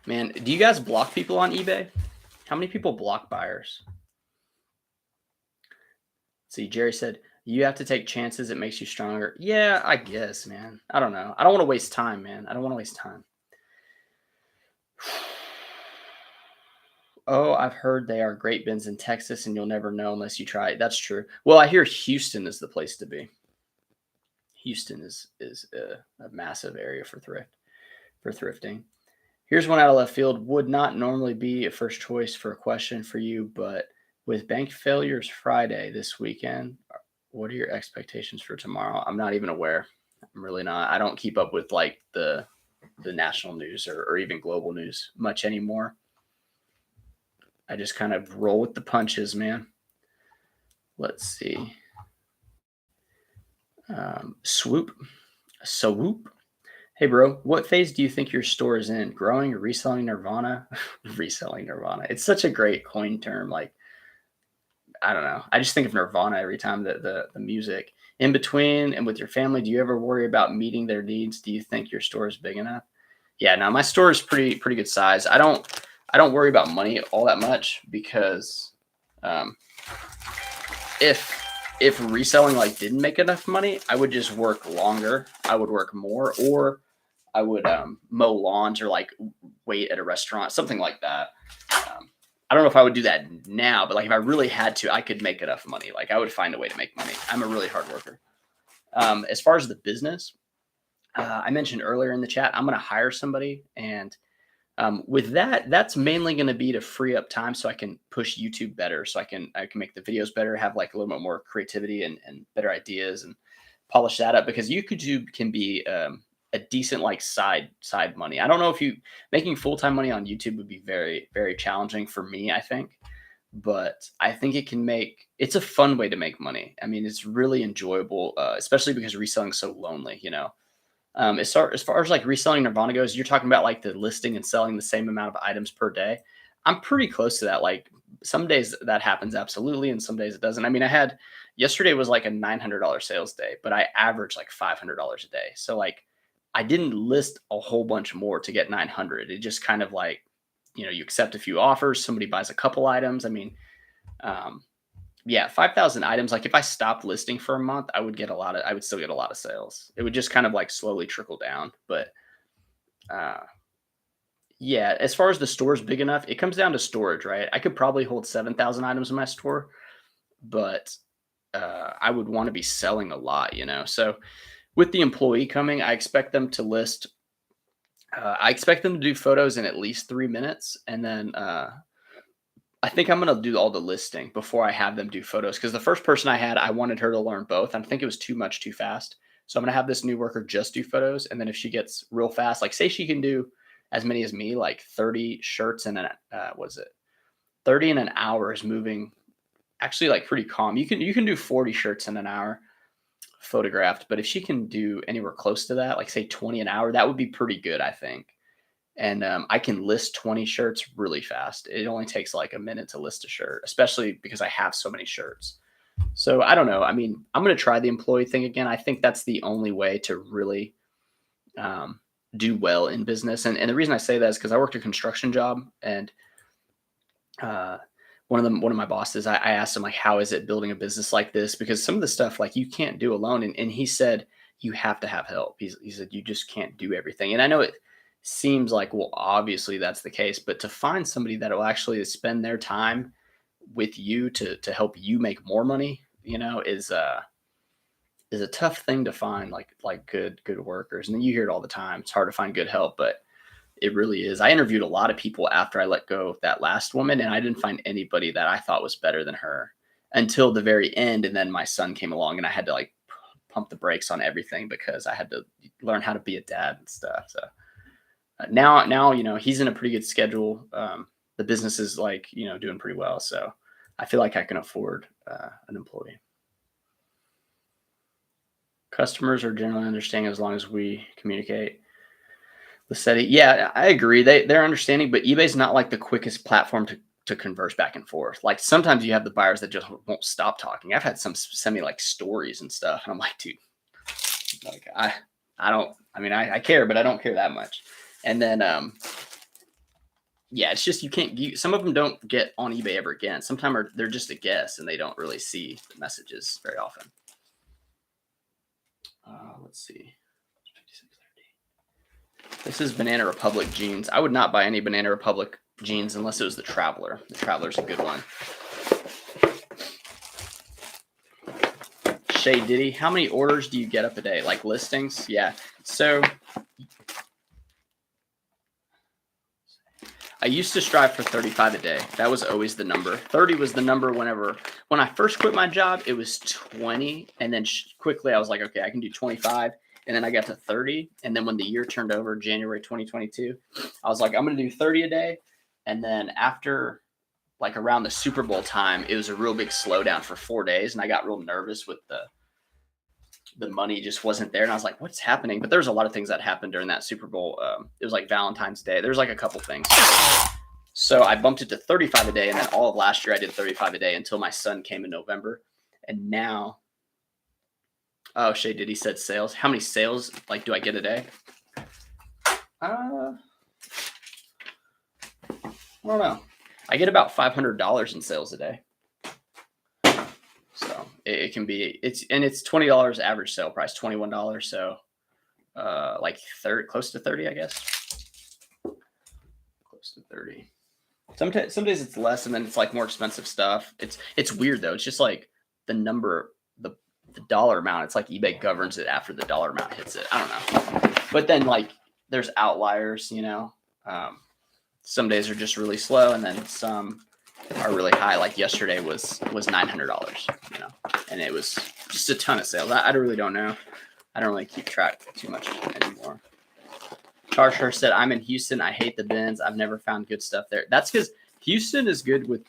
Man, do you guys block people on eBay? How many people block buyers? See, Jerry said, you have to take chances. It makes you stronger. Yeah, I guess, man. I don't know. I don't want to waste time, man. I don't want to waste time. Oh, I've heard they are great bins in Texas and you'll never know unless you try it. That's true. Well, I hear Houston is the place to be. Houston is a massive area for thrifting. Here's one out of left field. Would not normally be a first choice for a question for you, but with bank failures Friday this weekend, what are your expectations for tomorrow? I'm not even aware. I'm really not. I don't keep up with like the national news or even global news much anymore. I just kind of roll with the punches, man. Let's see. Swoop. Hey, bro, what phase do you think your store is in? Growing or reselling Nirvana? Reselling Nirvana. It's such a great coin term. Like, I don't know. I just think of Nirvana every time the music. In between and with your family, do you ever worry about meeting their needs? Do you think your store is big enough? Yeah, no, my store is pretty good size. I don't worry about money all that much because um, if reselling like didn't make enough money, I would just work longer. I would work more, or I would mow lawns or like wait at a restaurant, something like that. I don't know if I would do that now, but like if I really had to, I could make enough money. Like I would find a way to make money. I'm a really hard worker. As far as the business, I mentioned earlier in the chat, I'm going to hire somebody, and with that, that's mainly going to be to free up time so I can push YouTube better, so I can make the videos better, have like a little bit more creativity and better ideas, and polish that up, because YouTube can be a decent like side money. I don't know if you making full-time money on YouTube would be very, very challenging for me, I think. But I think it's a fun way to make money. I mean, it's really enjoyable, especially because reselling is so lonely, you know. As far as like reselling Nirvana goes, you're talking about like the listing and selling the same amount of items per day. I'm pretty close to that. Like some days that happens absolutely, and some days it doesn't. I mean, I had yesterday was like a $900 sales day, but I averaged like $500 a day. So like I didn't list a whole bunch more to get 900. It just kind of like, you accept a few offers, somebody buys a couple items. I mean, um, yeah, 5,000 items. Like if I stopped listing for a month, I would still get a lot of sales. It would just kind of like slowly trickle down. But uh, yeah, as far as the store's big enough, it comes down to storage, right? I could probably hold 7,000 items in my store, but I would want to be selling a lot. So with the employee coming, I expect them to list. I expect them to do photos in at least 3 minutes, and then I think I'm gonna do all the listing before I have them do photos, because the first person I had, I wanted her to learn both. I think it was too much too fast. So I'm gonna have this new worker just do photos, and then if she gets real fast, like say she can do as many as me, like 30 shirts in an was it 30 in an hour is moving actually like pretty calm. You can do 40 shirts in an hour photographed, but if she can do anywhere close to that, like say 20 an hour, that would be pretty good, I think. And I can list 20 shirts really fast. It only takes like a minute to list a shirt, especially because I have so many shirts. So I don't know. I mean, I'm going to try the employee thing again. I think that's the only way to really um, do well in business. And the reason I say that is because I worked a construction job, and uh, one of my bosses, I asked him like, how is it building a business like this? Because some of the stuff like you can't do alone. And he said, you have to have help. He said, you just can't do everything. And I know it seems like, well, obviously that's the case, but to find somebody that will actually spend their time with you to help you make more money, is a tough thing to find, like good workers. And then you hear it all the time. It's hard to find good help, but it really is. I interviewed a lot of people after I let go of that last woman, and I didn't find anybody that I thought was better than her until the very end. And then my son came along, and I had to like pump the brakes on everything because I had to learn how to be a dad and stuff. So now he's in a pretty good schedule. The business is like doing pretty well, so I feel like I can afford an employee. Customers are generally understanding as long as we communicate. Lissetti, yeah, I agree. They're understanding, but eBay's not like the quickest platform to converse back and forth. Like sometimes you have the buyers that just won't stop talking. I've had some send me like stories and stuff, and I'm like, dude, like I don't. I mean, I care, but I don't care that much. And then yeah, it's just you can't. Some of them don't get on eBay ever again. Sometimes they're just a guess, and they don't really see the messages very often. Let's see. This is Banana Republic jeans. I would not buy any Banana Republic jeans unless it was the Traveler. The Traveler's a good one. Shay Diddy, how many orders do you get up a day? Like listings? Yeah. So I used to strive for 35 a day. That was always the number. 30 was the number when I first quit my job, it was 20. And then quickly I was like, okay, I can do 25. And then I got to 30. And then when the year turned over, January 2022, I was like, I'm going to do 30 a day. And then after like around the Super Bowl time, it was a real big slowdown for 4 days. And I got real nervous with the money just wasn't there. And I was like, what's happening? But there was a lot of things that happened during that Super Bowl. It was like Valentine's Day. There's like a couple things. So I bumped it to 35 a day. And then all of last year I did 35 a day until my son came in November. And now, oh, Shay Diddy said sales. How many sales like do I get a day? I don't know. I get about $500 in sales a day. So it can be, it's $20 average sale price, $21. So like 30, close to 30, I guess. Close to 30. Some days it's less, and then it's like more expensive stuff. It's weird though. It's just like the number, the dollar amount. It's like eBay governs it after the dollar amount hits it. I don't know. But then like there's outliers, you know. Some days are just really slow, and then some are really high. Like yesterday was $900, you know, and it was just a ton of sales. I really don't know. I don't really keep track too much anymore. Charger said, I'm in Houston. I hate the bins. I've never found good stuff there. That's because Houston is good with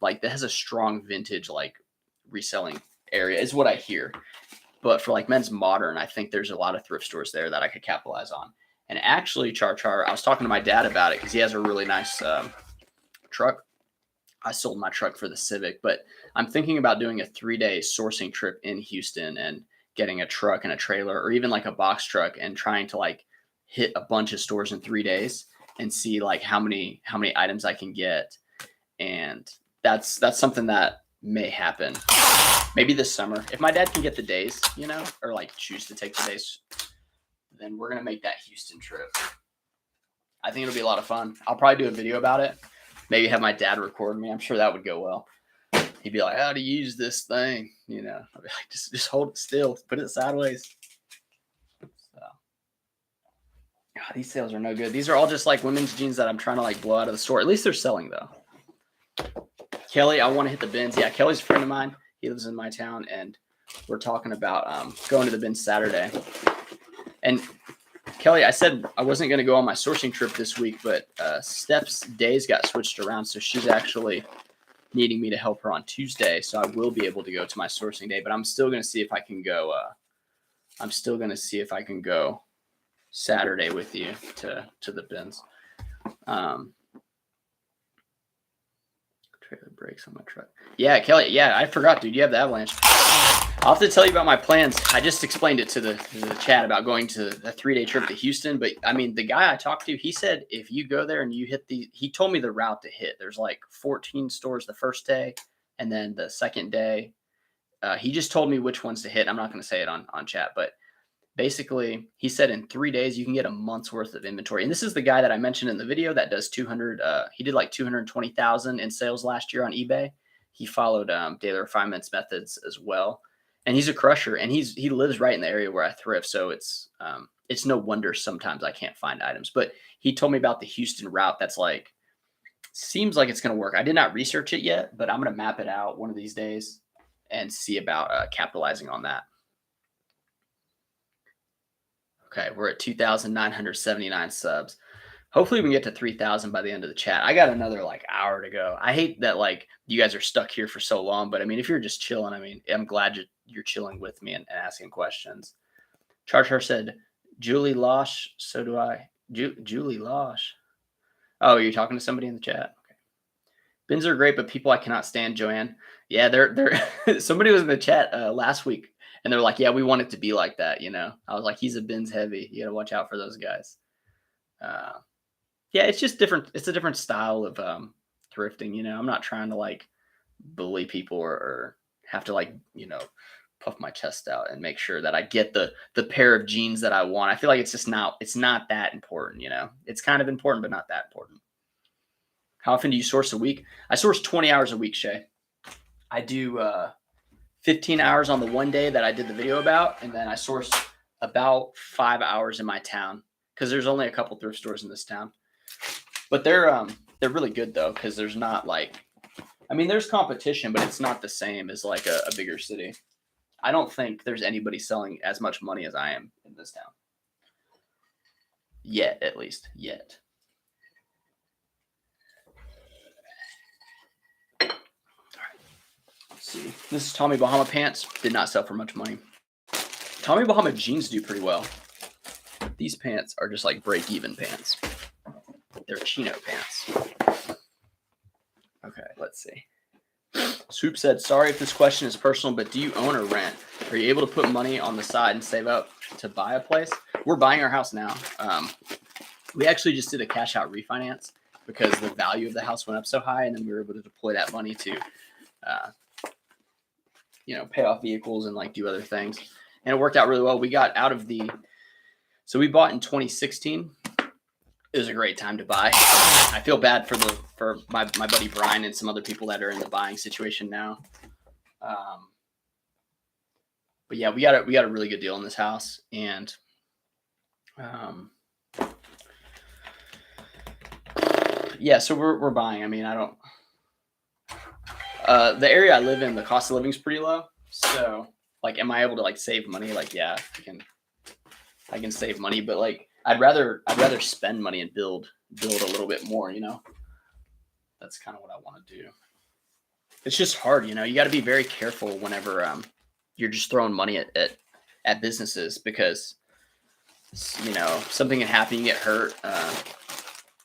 like that has a strong vintage like reselling area is what I hear. But for like men's modern, I think there's a lot of thrift stores there that I could capitalize on. And actually, Char, I was talking to my dad about it because he has a really nice truck. I sold my truck for the Civic, but I'm thinking about doing a 3-day sourcing trip in Houston and getting a truck and a trailer or even like a box truck and trying to like hit a bunch of stores in 3 days and see like how many items I can get. And that's something that may happen maybe this summer. If my dad can get the days, you know, or like choose to take the days, then we're going to make that Houston trip. I think it'll be a lot of fun. I'll probably do a video about it. Maybe have my dad record me. I'm sure that would go well. He'd be like, how to use this thing? You know, I'd be like, just hold it still, put it sideways. So, God, these sales are no good. These are all just like women's jeans that I'm trying to like blow out of the store. At least they're selling though. Kelly, I want to hit the bins. Yeah, Kelly's a friend of mine. He lives in my town, and we're talking about going to the bins Saturday. And Kelly, I said I wasn't going to go on my sourcing trip this week, but Steph's days got switched around. So she's actually needing me to help her on Tuesday. So I will be able to go to my sourcing day, but I'm still going to see if I can go. I'm still going to see if I can go Saturday with you to the bins. Trailer brakes on my truck. Yeah, Kelly. Yeah, I forgot, dude. You have the Avalanche. I'll have to tell you about my plans. I just explained it to the chat about going to a 3-day trip to Houston. But I mean, the guy I talked to, he said if you go there and you hit he told me the route to hit. There's like 14 stores the first day, and then the second day, he just told me which ones to hit. I'm not going to say it on chat, but basically, he said in 3 days you can get a month's worth of inventory. And this is the guy that I mentioned in the video that does 200. He did like 220,000 in sales last year on eBay. He followed Daily Refinement's methods as well. And he's a crusher, and he lives right in the area where I thrift. So it's no wonder sometimes I can't find items. But he told me about the Houston route. That's like, seems like it's going to work. I did not research it yet, but I'm going to map it out one of these days and see about capitalizing on that. Okay, we're at 2,979 subs. Hopefully we can get to 3,000 by the end of the chat. I got another like hour to go. I hate that like you guys are stuck here for so long, but I mean, if you're just chilling, I mean, I'm glad you're chilling with me and asking questions. Charger said, Julie Losh, so do I. Julie Losh. Oh, you're talking to somebody in the chat? Okay. Bins are great, but people I cannot stand, Joanne. Yeah, they're somebody was in the chat last week, and they're like, yeah, we want it to be like that, you know. I was like, he's a bins heavy. You got to watch out for those guys. Yeah, it's just different. It's a different style of thrifting, you know. I'm not trying to like bully people or have to like, you know, puff my chest out and make sure that I get the pair of jeans that I want. I feel like it's not that important, you know. It's kind of important, but not that important. How often do you source a week? I source 20 hours a week, Shay. I do 15 hours on the one day that I did the video about, and then I sourced about 5 hours in my town because there's only a couple thrift stores in this town. But they're really good though, because there's not like, I mean, there's competition, but it's not the same as like a bigger city. I don't think there's anybody selling as much money as I am in this town. Yet, at least. Yet. All right. Let's see. This is Tommy Bahama pants. Did not sell for much money. Tommy Bahama jeans do pretty well. These pants are just like break-even pants. They're chino pants. Okay, let's see. Swoop said, sorry if this question is personal, but do you own or rent? Are you able to put money on the side and save up to buy a place? We're buying our house now. We actually just did a cash out refinance because the value of the house went up so high, and then we were able to deploy that money to, pay off vehicles and like do other things. And it worked out really well. We got out of so we bought in 2016. It was a great time to buy. I feel bad for my buddy Brian and some other people that are in the buying situation now. But yeah, we got a really good deal in this house, and yeah, so we're buying. I mean, I don't. The area I live in, the cost of living is pretty low. So, like, am I able to like save money? Like, yeah, I can save money, but like, I'd rather spend money and build a little bit more. That's kind of what I want to do. It's just hard, You got to be very careful whenever you're just throwing money at businesses, because something can happen, you get hurt,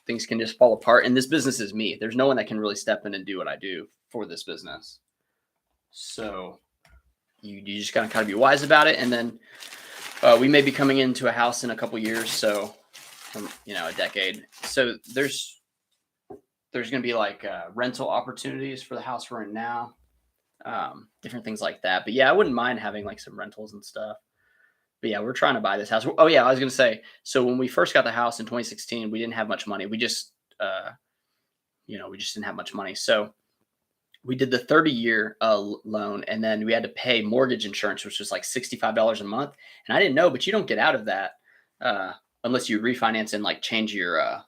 things can just fall apart. And this business is me. There's no one that can really step in and do what I do for this business. So you just gotta kind of be wise about it. And then we may be coming into a house in a couple years, so a decade. So there's going to be like rental opportunities for the house we're in now, different things like that. But yeah, I wouldn't mind having like some rentals and stuff. But yeah, we're trying to buy this house. Oh yeah, I was going to say, so when we first got the house in 2016, we didn't have much money. We just didn't have much money. So we did the 30-year loan, and then we had to pay mortgage insurance, which was like $65 a month. And I didn't know, but you don't get out of that unless you refinance and like change your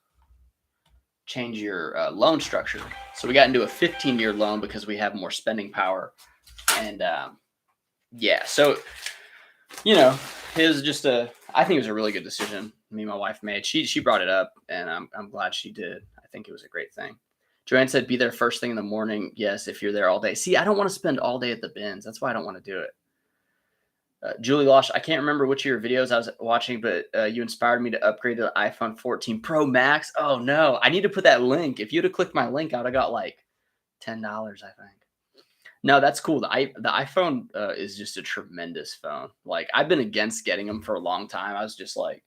loan structure. So we got into a 15-year loan because we have more spending power. And yeah, so it was just I think it was a really good decision me and my wife made. She brought it up, and I'm glad she did. I think it was a great thing. Joanne said, be there first thing in the morning. Yes, if you're there all day. See, I don't want to spend all day at the bins. That's why I don't want to do it. Julie Losh, I can't remember which of your videos I was watching, but you inspired me to upgrade to the iPhone 14 Pro Max. Oh, no. I need to put that link. If you'd have clicked my link, I would have got like $10, I think. No, that's cool. The iPhone is just a tremendous phone. Like, I've been against getting them for a long time. I was just like,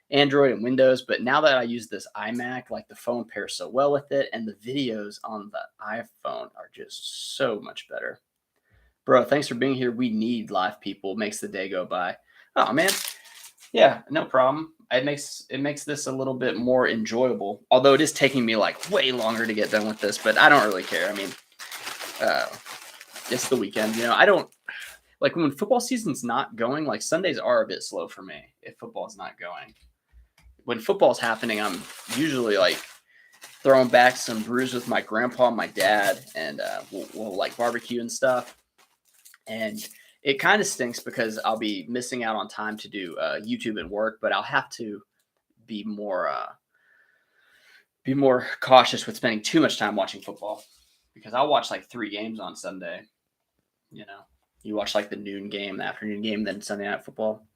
Android and Windows, but now that I use this iMac, like the phone pairs so well with it, and the videos on the iPhone are just so much better. Bro, thanks for being here. We need live people. Makes the day go by. Oh man, yeah, no problem. It makes this a little bit more enjoyable. Although it is taking me like way longer to get done with this, but I don't really care. I mean, it's the weekend, I don't like when football season's not going. Like Sundays are a bit slow for me if football's not going. When football's happening, I'm usually like throwing back some brews with my grandpa and my dad, and we'll like barbecue and stuff. And it kind of stinks because I'll be missing out on time to do YouTube and work, but I'll have to be more cautious with spending too much time watching football, because I'll watch like 3 games on Sunday. You watch like the noon game, the afternoon game, then Sunday Night Football.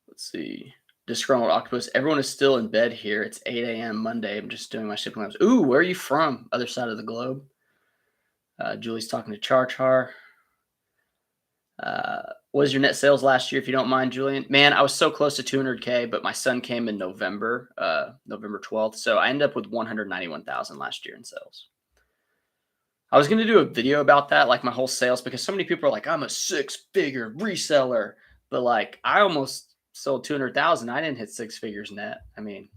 Let's see. Disgruntled Octopus. Everyone is still in bed here. It's 8 a.m. Monday. I'm just doing my shipping labs. Ooh, where are you from? Other side of the globe. Julie's talking to Char. What was your net sales last year, if you don't mind, Julian? Man, I was so close to 200K, but my son came in November 12th. So I ended up with 191,000 last year in sales. I was going to do a video about that, like my whole sales, because so many people are like, I'm a 6-figure reseller, but like I almost sold 200,000. I didn't hit 6 figures net. I mean,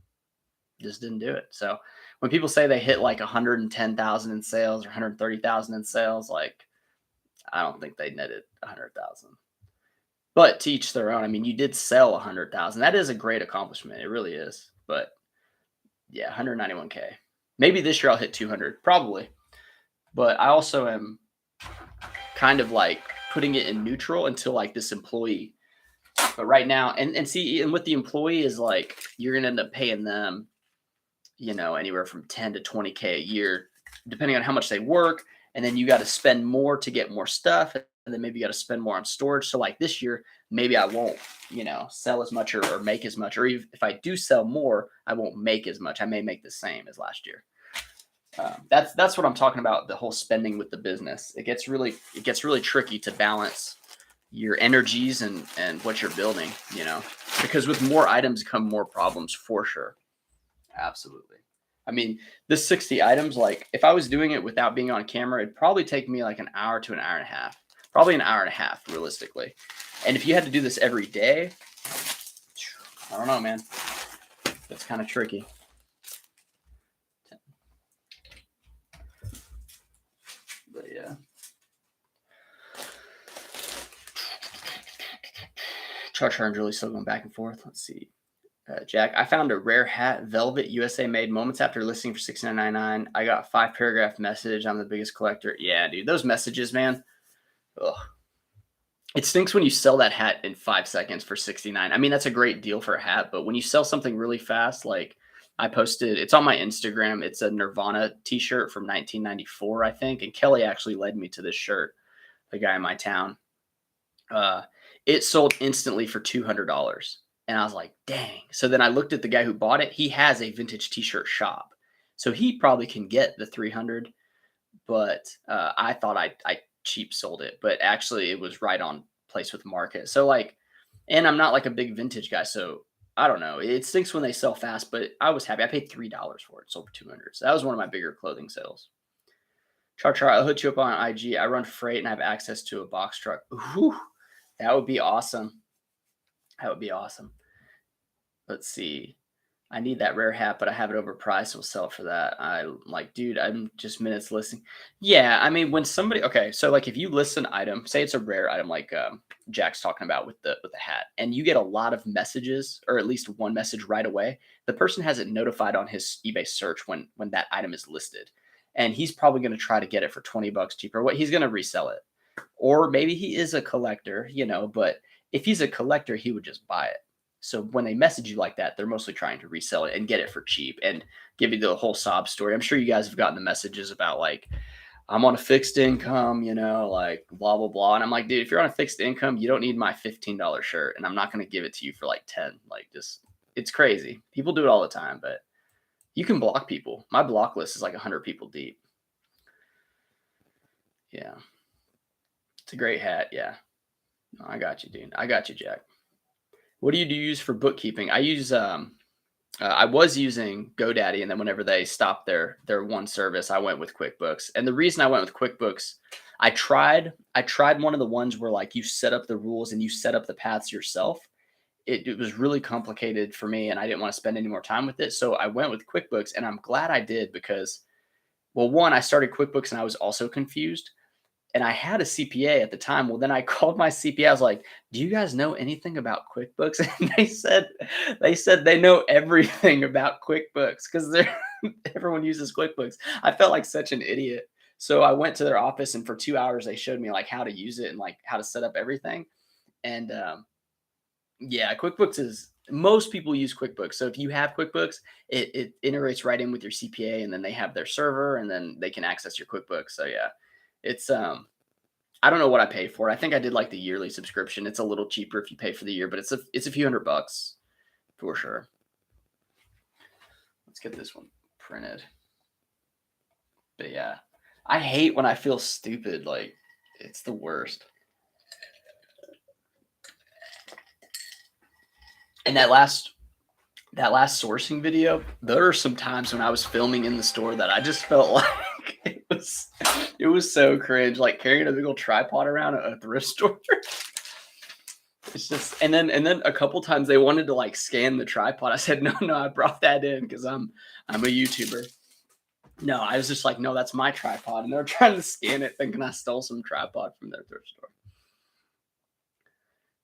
just didn't do it. So when people say they hit like 110,000 in sales or 130,000 in sales, like I don't think they netted 100,000. But to each their own. I mean, you did sell 100,000. That is a great accomplishment. It really is. But yeah, 191K. Maybe this year I'll hit 200, probably. But I also am kind of like putting it in neutral until like this employee. But right now, and see, and with the employee is like you're gonna end up paying them, anywhere from 10 to 20K a year, depending on how much they work. And then you got to spend more to get more stuff. And then maybe you got to spend more on storage. So like this year, maybe I won't, sell as much or make as much. Or if I do sell more, I won't make as much. I may make the same as last year. That's what I'm talking about. The whole spending with the business. It gets really tricky to balance your energies and what you're building, because with more items come more problems for sure. Absolutely. I mean, this 60 items, like if I was doing it without being on camera, it'd probably take me like an hour to an hour and a half, probably an hour and a half realistically. And if you had to do this every day, I don't know, man, that's kind of tricky. But yeah. Char and Julie still going back and forth. Let's see. Jack, I found a rare hat, velvet, USA made. Moments after listing for $69.99, I got a 5-paragraph message. I'm the biggest collector. Yeah, dude, those messages, man. Ugh. It stinks when you sell that hat in 5 seconds for $69. I mean, that's a great deal for a hat, but when you sell something really fast, like I posted, it's on my Instagram. It's a Nirvana t-shirt from 1994, I think. And Kelly actually led me to this shirt, the guy in my town. It sold instantly for $200. And I was like, dang. So then I looked at the guy who bought it. He has a vintage t-shirt shop. So he probably can get the 300, but I thought I cheap sold it, but actually it was right on place with market. So like, and I'm not like a big vintage guy. So I don't know. It stinks when they sell fast, but I was happy. I paid $3 for it. Sold for 200. So that was one of my bigger clothing sales. Char, I'll hit you up on IG. I run freight and I have access to a box truck. Ooh, that would be awesome. That would be awesome. Let's see. I need that rare hat, but I have it overpriced. We'll sell it for that. I'm like, dude, I'm just minutes listing. Yeah, I mean, when somebody, okay, so like if you list an item, say it's a rare item, like Jack's talking about with the hat, and you get a lot of messages, or at least one message right away, the person has it notified on his eBay search when that item is listed, and he's probably going to try to get it for $20 cheaper. What he's going to resell it, or maybe he is a collector, but if he's a collector, he would just buy it. So when they message you like that, they're mostly trying to resell it and get it for cheap and give you the whole sob story. I'm sure you guys have gotten the messages about like, I'm on a fixed income, like blah, blah, blah. And I'm like, dude, if you're on a fixed income, you don't need my $15 shirt. And I'm not going to give it to you for like 10. Like it's crazy. People do it all the time, but you can block people. My block list is like 100 people deep. Yeah. It's a great hat. Yeah. No, I got you, dude. I got you, Jack. What do you use for bookkeeping? I use I was using GoDaddy, and then whenever they stopped their one service, I went with QuickBooks. And the reason I went with QuickBooks, I tried one of the ones where like you set up the rules and you set up the paths yourself. It was really complicated for me, and I didn't want to spend any more time with it. So I went with QuickBooks, and I'm glad I did because, well, one, I started QuickBooks and I was also confused. And I had a CPA at the time. Well, then I called my CPA. I was like, do you guys know anything about QuickBooks? And they said they know everything about QuickBooks because everyone uses QuickBooks. I felt like such an idiot. So I went to their office, and for 2 hours, they showed me like how to use it and like how to set up everything. And yeah, QuickBooks is, most people use QuickBooks. So if you have QuickBooks, it integrates right in with your CPA, and then they have their server, and then they can access your QuickBooks. So yeah. It's I don't know what I pay for it. I think I did like the yearly subscription. It's a little cheaper if you pay for the year, but it's a few $100 for sure. Let's get this one printed. But yeah, I hate when I feel stupid. Like it's the worst. And that last sourcing video, there are some times when I was filming in the store that I just felt like it was so cringe, like carrying a big old tripod around a thrift store. It's just, and then a couple times they wanted to like scan the tripod. I said, no, I brought that in because I'm a YouTuber. No, I was just like, no, that's my tripod. And they're trying to scan it, thinking I stole some tripod from their thrift store.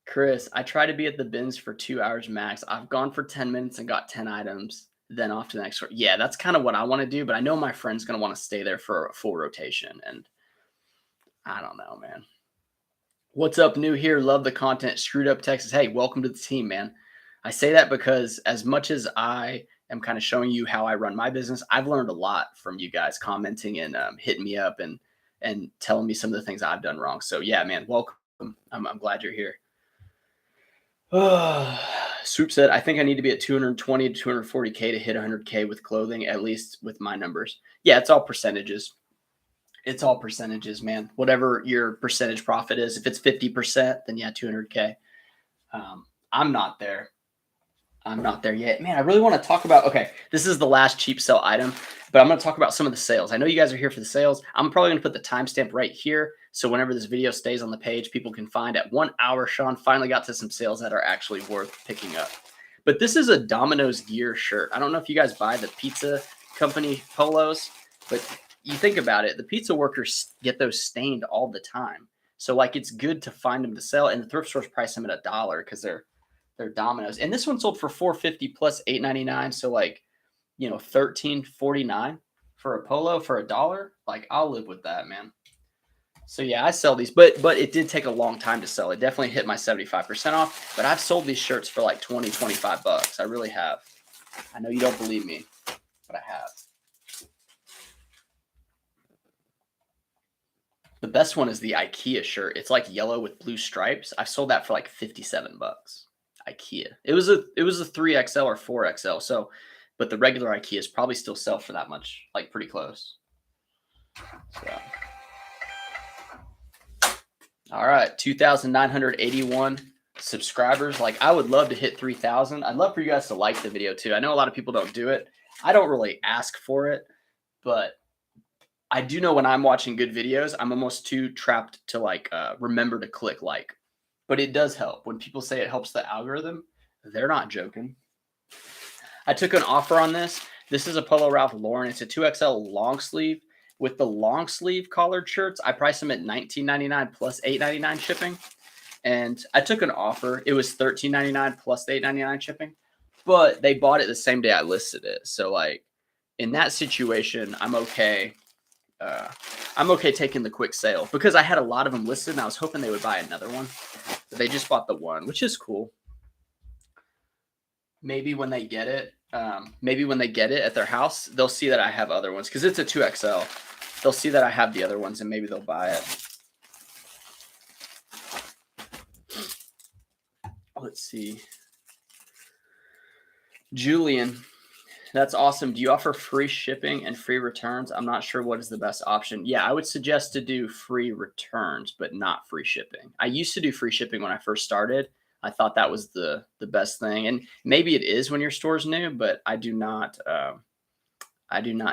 Chris, I try to be at the bins for 2 hours max. I've gone for 10 minutes and got 10 items, then off to the next store. Yeah, that's kind of what I want to do, but I know my friend's going to want to stay there for a full rotation. And I don't know, man. What's up, new here? Love the content. Screwed up Texas. Hey, welcome to the team, man. I say that because as much as I am kind of showing you how I run my business, I've learned a lot from you guys commenting and hitting me up and telling me some of the things I've done wrong. So yeah, man, welcome. I'm glad you're here. Swoop said, I think I need to be at 220 to 240K to hit 100K with clothing, at least with my numbers. Yeah, it's all percentages. It's all percentages, man. Whatever your percentage profit is. If it's 50%, then yeah, 200K. I'm not there. I'm not there yet. Man, I really want to talk about, okay, this is the last cheap sell item, but I'm going to talk about some of the sales. I know you guys are here for the sales. I'm probably going to put the timestamp right here. So whenever this video stays on the page, people can find at 1 hour, Sean finally got to some sales that are actually worth picking up. But this is a Domino's gear shirt. I don't know if you guys buy the pizza company polos, but you think about it, the pizza workers get those stained all the time. So like it's good to find them to sell, and the thrift stores price them at $1 because they're Domino's. And this one sold for $4.50 plus $8.99. So like, you know, $13.49 for a polo for $1. Like I'll live with that, man. So yeah, I sell these, but it did take a long time to sell. It definitely hit my 75% off, but I've sold these shirts for like 20, 25 bucks. I really have. I know you don't believe me, but I have. The best one is the IKEA shirt. It's like yellow with blue stripes. I sold that for like 57 bucks. IKEA. It was a 3XL or 4XL. So, but the regular IKEAs probably still sell for that much, like pretty close. So. All right, 2,981 subscribers. Like I would love to hit 3,000. I'd love for you guys to like the video too. I know a lot of people don't do it. I don't really ask for it, but I do know when I'm watching good videos, I'm almost too trapped to like remember to click like. But it does help. When people say it helps the algorithm, they're not joking. I took an offer on this. This is a Polo Ralph Lauren. It's a 2XL long sleeve. With the long sleeve collared shirts, I priced them at $19.99 plus $8.99 shipping. And I took an offer. It was $13.99 plus $8.99 shipping. But they bought it the same day I listed it. So like in that situation, I'm okay. I'm okay taking the quick sale because I had a lot of them listed and I was hoping they would buy another one. But they just bought the one, which is cool. Maybe when they get it, at their house, they'll see that I have other ones because it's a 2XL. They'll see that I have the other ones and maybe they'll buy it. Let's see. Julian, that's awesome. Do you offer free shipping and free returns? I'm not sure what is the best option. Yeah, I would suggest to do free returns, but not free shipping. I used to do free shipping when I first started. I thought that was the best thing. And maybe it is when your store's new, but I do not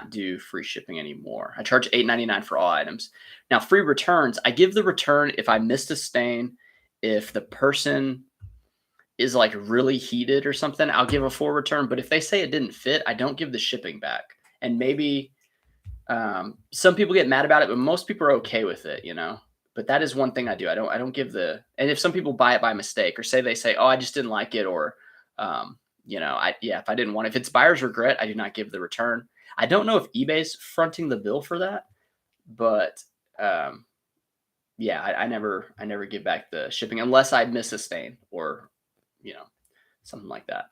do free shipping anymore. I charge $8.99 for all items. Now, free returns, I give the return if I missed a stain, if the person is like really heated or something, I'll give a full return. But if they say it didn't fit, I don't give the shipping back. And maybe some people get mad about it, but most people are okay with it, you know. But that is one thing I do. I don't give the, and if some people buy it by mistake or they say, oh, I just didn't like it, or you know, if I didn't want it, if it's buyer's regret, I do not give the return. I don't know if eBay's fronting the bill for that, but yeah, I never give back the shipping unless I miss a stain or, you know, something like that.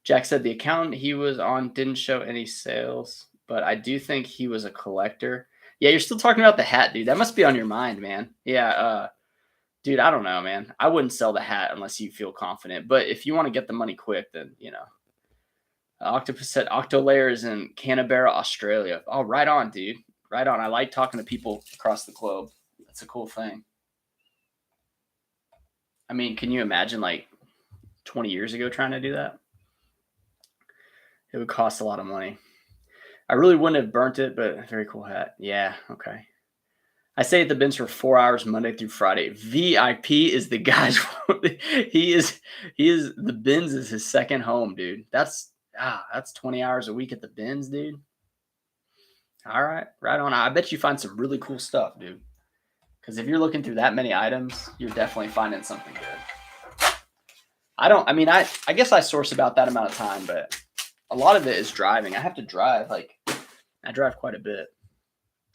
Jack said the account he was on didn't show any sales, but I do think he was a collector. Yeah, you're still talking about the hat, dude. That must be on your mind, man. Yeah, dude, I don't know, man. I wouldn't sell the hat unless you feel confident. But if you want to get the money quick, then, you know. Octopus said Octolayer is in Canberra, Australia. Oh, right on, dude. Right on. I like talking to people across the globe. That's a cool thing. I mean, can you imagine like 20 years ago trying to do that? It would cost a lot of money. I really wouldn't have burnt it, but very cool hat. Yeah, okay. I stay at the bins for 4 hours Monday through Friday. VIP is the guy's. he is the bins is his second home, dude. That's 20 hours a week at the bins, dude. All right, right on. I bet you find some really cool stuff, dude. Because if you're looking through that many items, you're definitely finding something good. I mean, I guess I source about that amount of time, but a lot of it is driving. I have to drive, like, I drive quite a bit.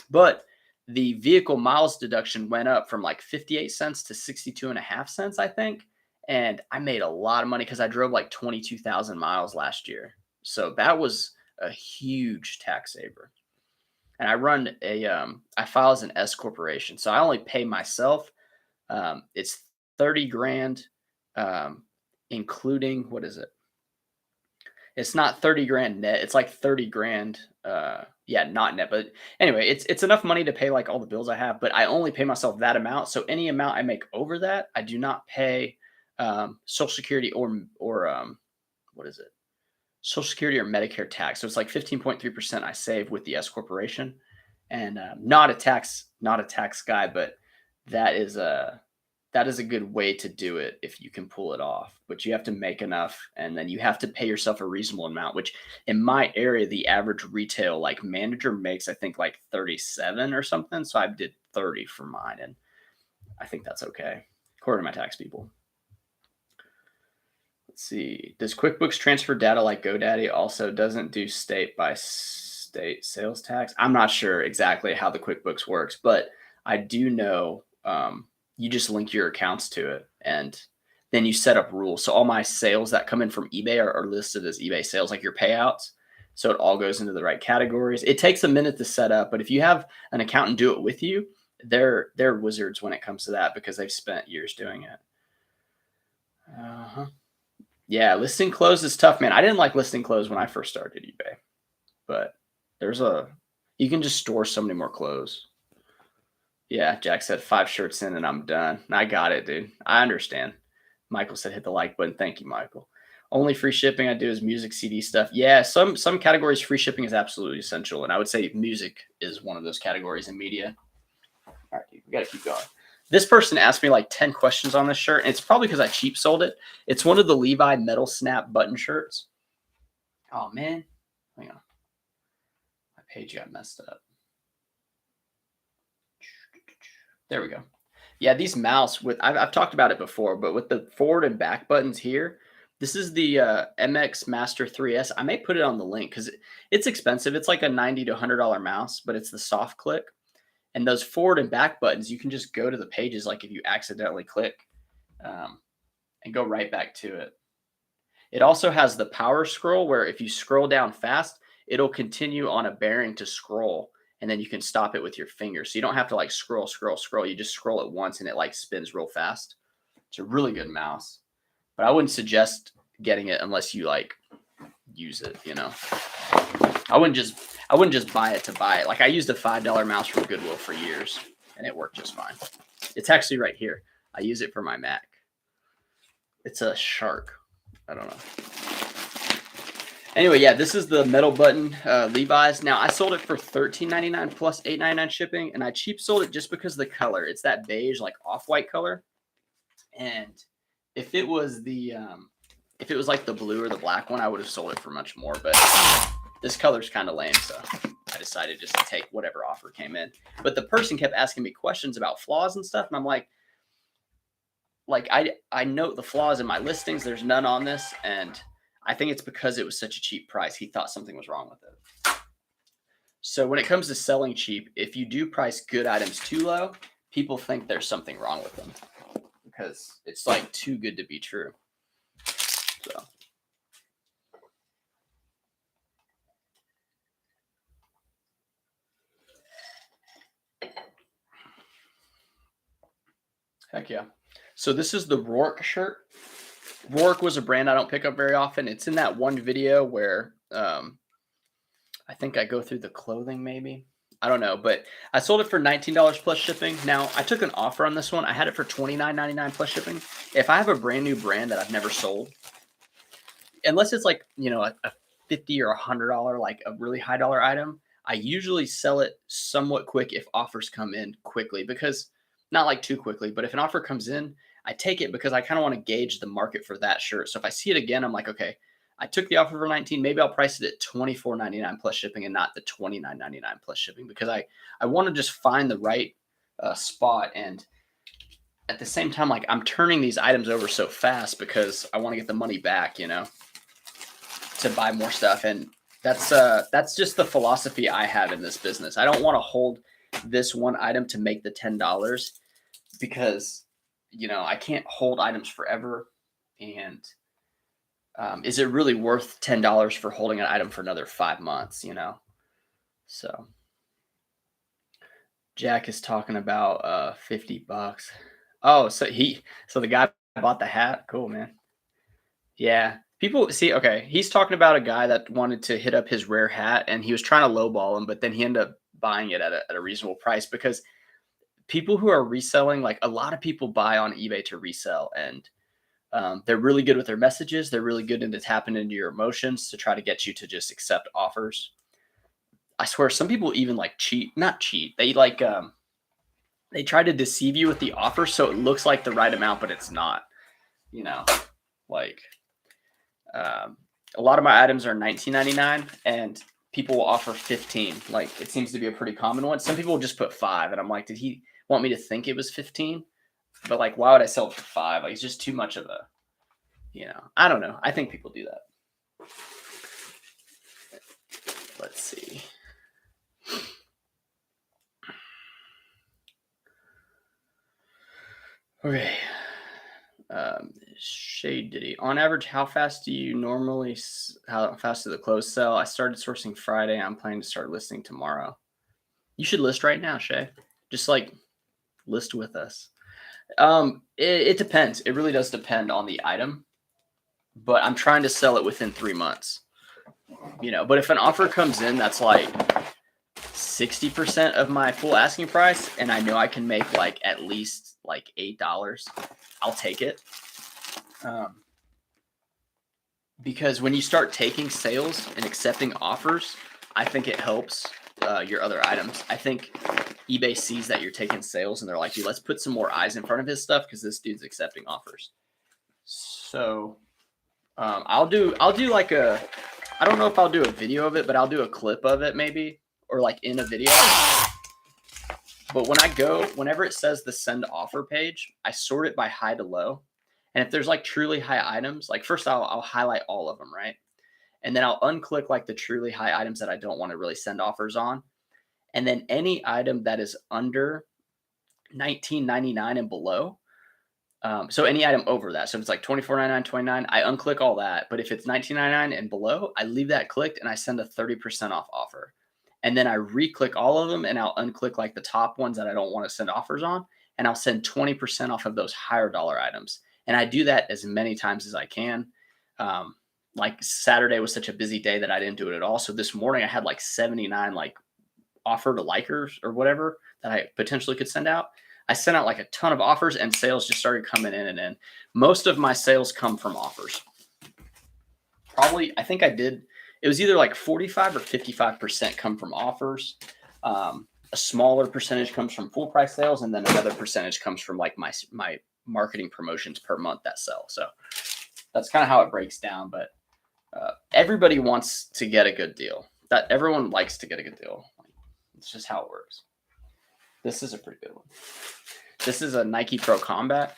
But the vehicle miles deduction went up from like 58 cents to 62 and a half cents, I think. And I made a lot of money because I drove like 22,000 miles last year. So that was a huge tax saver. And I file as an S corporation. So I only pay myself. It's 30 grand, including, what is it? It's not 30 grand net. It's like 30 grand. Yeah, not net. But anyway, it's enough money to pay like all the bills I have, but I only pay myself that amount. So any amount I make over that, I do not pay Social Security or what is it? Social Security or Medicare tax. So it's like 15.3% I save with the S corporation, and not a tax guy, but that is a good way to do it if you can pull it off. But you have to make enough, and then you have to pay yourself a reasonable amount. Which in my area, the average retail like manager makes I think like 37 or something. So I did 30 for mine, and I think that's okay according to my tax people. Let's see. Does QuickBooks transfer data like GoDaddy? Also, doesn't do state by state sales tax. I'm not sure exactly how the QuickBooks works, but I do know you just link your accounts to it, and then you set up rules. So all my sales that come in from eBay are listed as eBay sales, like your payouts. So it all goes into the right categories. It takes a minute to set up, but if you have an accountant do it with you, they're wizards when it comes to that because they've spent years doing it. Uh-huh. Yeah, listing close is tough, man. I didn't like listing close when I first started eBay, but you can just store so many more clothes. Yeah, Jack said 5 shirts in and I'm done. I got it, dude. I understand. Michael said hit the like button. Thank you, Michael. Only free shipping I do is music, CD stuff. Yeah, some categories free shipping is absolutely essential, and I would say music is one of those categories in media. All right, dude, we got to keep going. This person asked me like 10 questions on this shirt, and it's probably because I cheap sold it. It's one of the Levi metal snap button shirts. Oh, man. Hang on. My page got messed up. There we go. Yeah, these mouse I've talked about it before, but with the forward and back buttons here, this is the MX Master 3S. I may put it on the link because it's expensive. It's like a $90 to $100 mouse, but it's the soft click. And those forward and back buttons, you can just go to the pages like if you accidentally click and go right back to it. It also has the power scroll where if you scroll down fast, it'll continue on a bearing to scroll, and then you can stop it with your finger. So you don't have to like scroll. You just scroll it once and it like spins real fast. It's a really good mouse, but I wouldn't suggest getting it unless you like use it, you know. I wouldn't just buy it to buy it. Like I used a $5 mouse from Goodwill for years and it worked just fine. It's actually right here. I use it for my Mac. It's a Shark. I don't know. Anyway, yeah, this is the metal button Levi's. Now I sold it for $13.99 plus $8.99 shipping, and I cheap sold it just because of the color. It's that beige, like off-white color. And if it was like the blue or the black one, I would have sold it for much more. But this color's kind of lame, so I decided just to take whatever offer came in. But the person kept asking me questions about flaws and stuff, and I'm like I note the flaws in my listings. There's none on this, and I think it's because it was such a cheap price. He thought something was wrong with it. So when it comes to selling cheap, if you do price good items too low, people think there's something wrong with them because it's like too good to be true. So. Heck yeah. So this is the Rourke shirt. Rourke was a brand I don't pick up very often. It's in that one video where I think I go through the clothing maybe. I don't know, but I sold it for $19 plus shipping. Now, I took an offer on this one. I had it for $29.99 plus shipping. If I have a brand new brand that I've never sold, unless it's like, you know, a $50 or $100, like a really high dollar item, I usually sell it somewhat quick if offers come in quickly, because not like too quickly, but if an offer comes in, I take it because I kind of want to gauge the market for that shirt. So if I see it again, I'm like, okay, I took the offer for 19. Maybe I'll price it at $24.99 plus shipping and not the $29.99 plus shipping, because I want to just find the right spot. And at the same time, like, I'm turning these items over so fast because I want to get the money back, to buy more stuff. And that's just the philosophy I have in this business. I don't want to hold this one item to make the $10, because I can't hold items forever. And is it really worth $10 for holding an item for another 5 months? So Jack is talking about $50. Oh, so the guy bought the hat. Cool, man. Yeah. People see, okay, he's talking about a guy that wanted to hit up his rare hat, and he was trying to lowball him, but then he ended up buying it at a reasonable price, because people who are reselling, like, a lot of people buy on eBay to resell, and they're really good with their messages. They're really good into tapping into your emotions to try to get you to just accept offers. I swear, some people even like not cheat. They they try to deceive you with the offer so it looks like the right amount, but it's not. Like, a lot of my items are $19.99, and people will offer 15. Like, it seems to be a pretty common one. Some people will just put 5, and I'm like, did he want me to think it was 15? But, like, why would I sell it for 5? Like, it's just too much of a, I don't know. I think people do that. Let's see. Okay. Shade Diddy. On average, how fast do you normally, how fast do the clothes sell? I started sourcing Friday. I'm planning to start listing tomorrow. You should list right now, Shay. Just like list with us. It depends. It really does depend on the item, but I'm trying to sell it within 3 months. But if an offer comes in that's like 60% of my full asking price, and I know I can make like at least like $8, I'll take it. Because when you start taking sales and accepting offers, I think it helps your other items. I think eBay sees that you're taking sales, and they're like, dude, let's put some more eyes in front of his stuff because this dude's accepting offers. So I'll do like I don't know if I'll do a video of it, but I'll do a clip of it maybe, or like in a video. But whenever it says the send offer page, I sort it by high to low. And if there's like truly high items, like first I'll highlight all of them, right? And then I'll unclick like the truly high items that I don't want to really send offers on. And then any item that is under $19.99 and below, so any item over that. So if it's like $24.99, $29, I unclick all that. But if it's $19.99 and below, I leave that clicked and I send a 30% off offer. And then I re-click all of them, and I'll unclick like the top ones that I don't want to send offers on, and I'll send 20% off of those higher dollar items. And I do that as many times as I can. Like Saturday was such a busy day that I didn't do it at all. So this morning I had like 79 like offer to likers or whatever that I potentially could send out. I sent out like a ton of offers, and sales just started coming in and in. Most of my sales come from offers. Probably, I think it was either like 45 or 55% come from offers. A smaller percentage comes from full price sales, and then another percentage comes from like my marketing promotions per month that sell. So that's kind of how it breaks down. But everybody wants to get a good deal. That everyone likes to get a good deal. It's just how it works. This is a pretty good one. This is a Nike Pro Combat.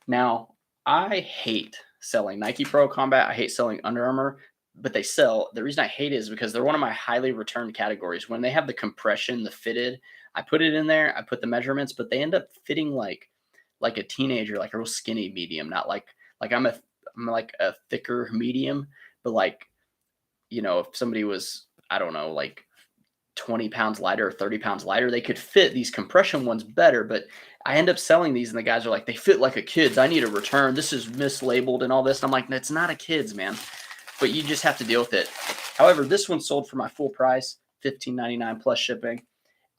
Now, I hate selling Nike Pro Combat. I hate selling Under Armour, but they sell. The reason I hate it is because they're one of my highly returned categories. When they have the compression, the fitted, I put it in there. I put the measurements, but they end up fitting like a teenager, like a real skinny medium, not like I'm like a thicker medium, but like, if somebody was, I don't know, like 20 pounds lighter or 30 pounds lighter, they could fit these compression ones better. But I end up selling these, and the guys are like, they fit like a kid's. I need a return. This is mislabeled and all this. And I'm like, that's not a kid's, man. But you just have to deal with it. However, this one sold for my full price, $15.99 plus shipping.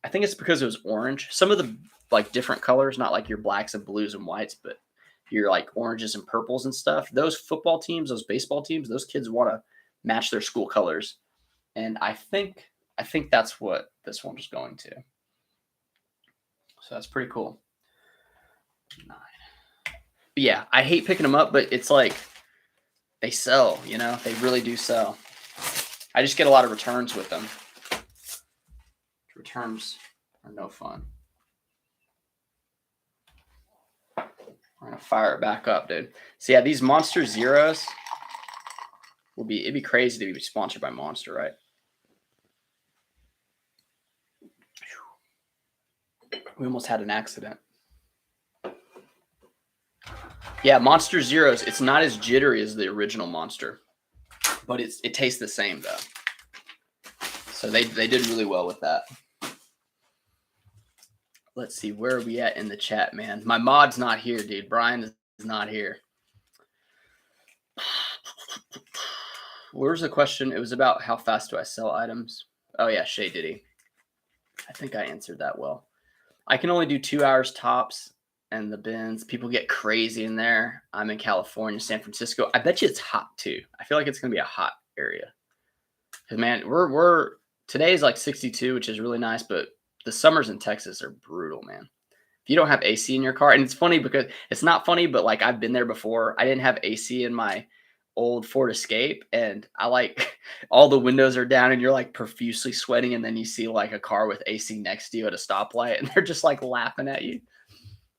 I think it's because it was orange. Some of the like different colors, not like your blacks and blues and whites, but your like oranges and purples and stuff. Those football teams, those baseball teams, those kids want to match their school colors. And I think that's what this one was going to. So that's pretty cool. 9. But yeah, I hate picking them up, but it's like they sell, they really do sell. I just get a lot of returns with them. Returns are no fun. We're gonna fire it back up, dude. So yeah, these Monster Zeros it'd be crazy to be sponsored by Monster, right? We almost had an accident. Yeah, Monster Zeros, it's not as jittery as the original Monster, but it tastes the same though. So they did really well with that. Let's see, where are we at in the chat, man? My mod's not here, dude. Brian is not here. Where's the question? It was about how fast do I sell items? Oh yeah, Shay Diddy. I think I answered that well. I can only do 2 hours tops, and the bins. People get crazy in there. I'm in California, San Francisco. I bet you it's hot too. I feel like it's gonna be a hot area. Cause man, we're today's like 62, which is really nice, but the summers in Texas are brutal, man. If you don't have AC in your car, and it's funny because it's not funny, but like I've been there before. I didn't have AC in my old Ford Escape, and I like all the windows are down and you're like profusely sweating, and then you see like a car with AC next to you at a stoplight and they're just like laughing at you.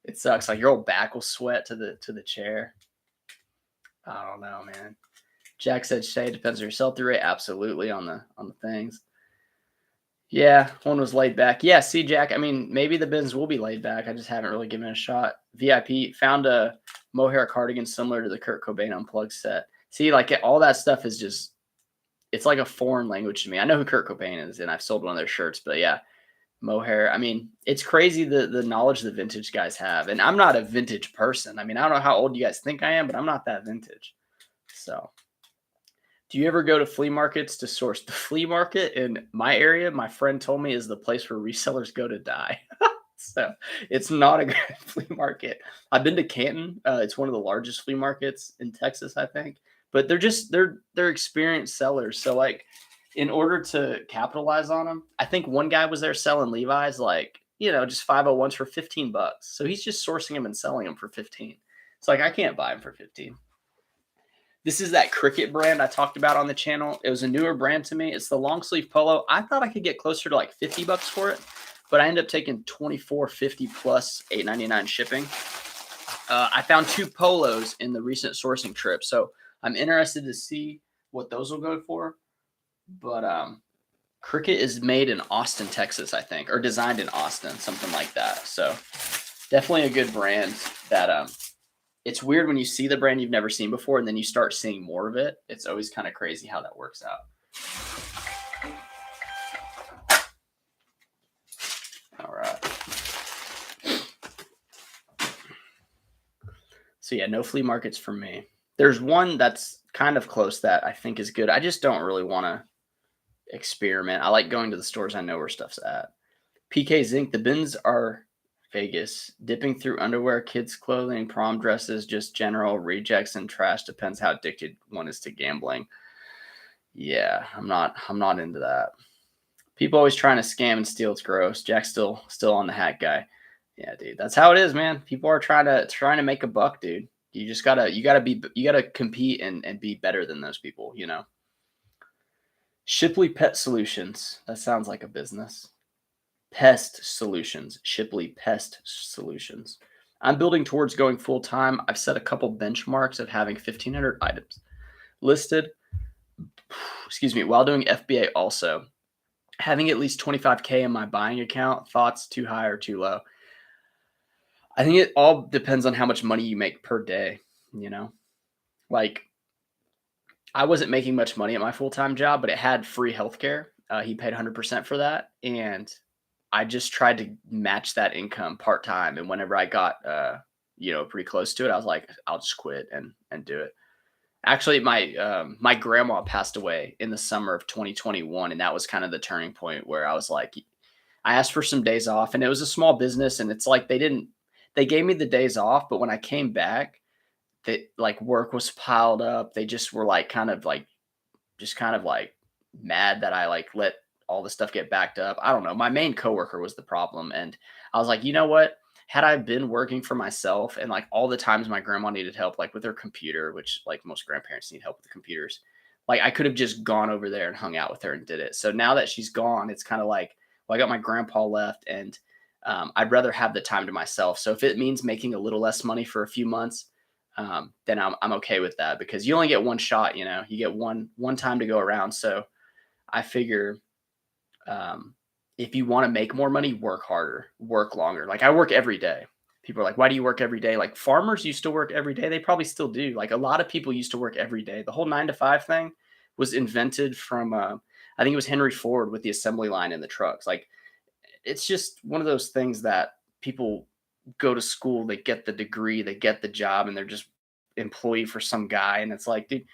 It sucks. Like your whole back will sweat to the chair. I don't know, man. Jack said Shay depends on your sell-through rate. Absolutely on the things. Yeah, one was laid back. Yeah, see, Jack, I mean, maybe the bins will be laid back. I just haven't really given it a shot. VIP found a mohair cardigan similar to the Kurt Cobain Unplugged set. See, like all that stuff is just, it's like a foreign language to me. I know who Kurt Cobain is, and I've sold one of their shirts, but yeah, mohair. I mean, it's crazy the knowledge the vintage guys have. And I'm not a vintage person. I mean, I don't know how old you guys think I am, but I'm not that vintage. So do you ever go to flea markets to source? The flea market in my area, my friend told me, is the place where resellers go to die. So it's not a good flea market. I've been to Canton. It's one of the largest flea markets in Texas, I think. But they're experienced sellers. So like, in order to capitalize on them, I think one guy was there selling Levi's like, just 501s for $15. So he's just sourcing them and selling them for 15. It's like I can't buy them for 15. This is that Cricket brand I talked about on the channel. It was a newer brand to me. It's the long sleeve polo. I thought I could get closer to like $50 for it, but I ended up taking $24.50 plus $8.99 shipping. I found 2 polos in the recent sourcing trip, so I'm interested to see what those will go for. But Cricket is made in Austin, Texas, I think, or designed in Austin, something like that. So definitely a good brand that it's weird when you see the brand you've never seen before and then you start seeing more of it. It's always kind of crazy how that works out. All right. So yeah, no flea markets for me. There's one that's kind of close that I think is good. I just don't really want to experiment. I like going to the stores I know where stuff's at. PK Zinc, the bins are Vegas. Dipping through underwear, kids' clothing, prom dresses, just general rejects and trash. Depends how addicted one is to gambling. Yeah, I'm not into that. People always trying to scam and steal. It's gross. Jack's still on the hat guy. Yeah, dude, that's how it is, man. People are trying to make a buck, dude. You gotta compete and be better than those people, Shipley Pet Solutions. That sounds like a business. Pest Solutions. Shipley Pest Solutions. I'm building towards going full time. I've set a couple benchmarks of having 1,500 items listed. Excuse me. While doing FBA also. Having at least 25K in my buying account. Thoughts too high or too low? I think it all depends on how much money you make per day, Like, I wasn't making much money at my full-time job, but it had free healthcare. He paid 100% for that. And I just tried to match that income part-time. And whenever I got, pretty close to it, I was like, I'll just quit and do it. Actually, my grandma passed away in the summer of 2021. And that was kind of the turning point where I was like, I asked for some days off, and it was a small business. And it's like, they gave me the days off, but when I came back, like work was piled up. They just were like kind of like mad that I like let all the stuff get backed up. I don't know. My main coworker was the problem. And I was like, you know what? had I been working for myself and like all the times my grandma needed help, like with her computer, which like most grandparents need help with the computers, like I could have just gone over there and hung out with her and did it. So now that she's gone, it's kind of like, well, I got my grandpa left, and I'd rather have the time to myself. So if it means making a little less money for a few months, then I'm okay with that, because you only get one shot. You get one time to go around. So I figure, um, if you want to make more money, work harder, work longer. Like I work every day. People are like, why do you work every day? Like farmers used to work every day. They probably still do. Like a lot of people used to work every day. The whole 9 to 5 thing was invented from, I think it was Henry Ford with the assembly line in the trucks. Like it's just one of those things that people go to school, they get the degree, they get the job, and they're just employee for some guy. And it's like, dude,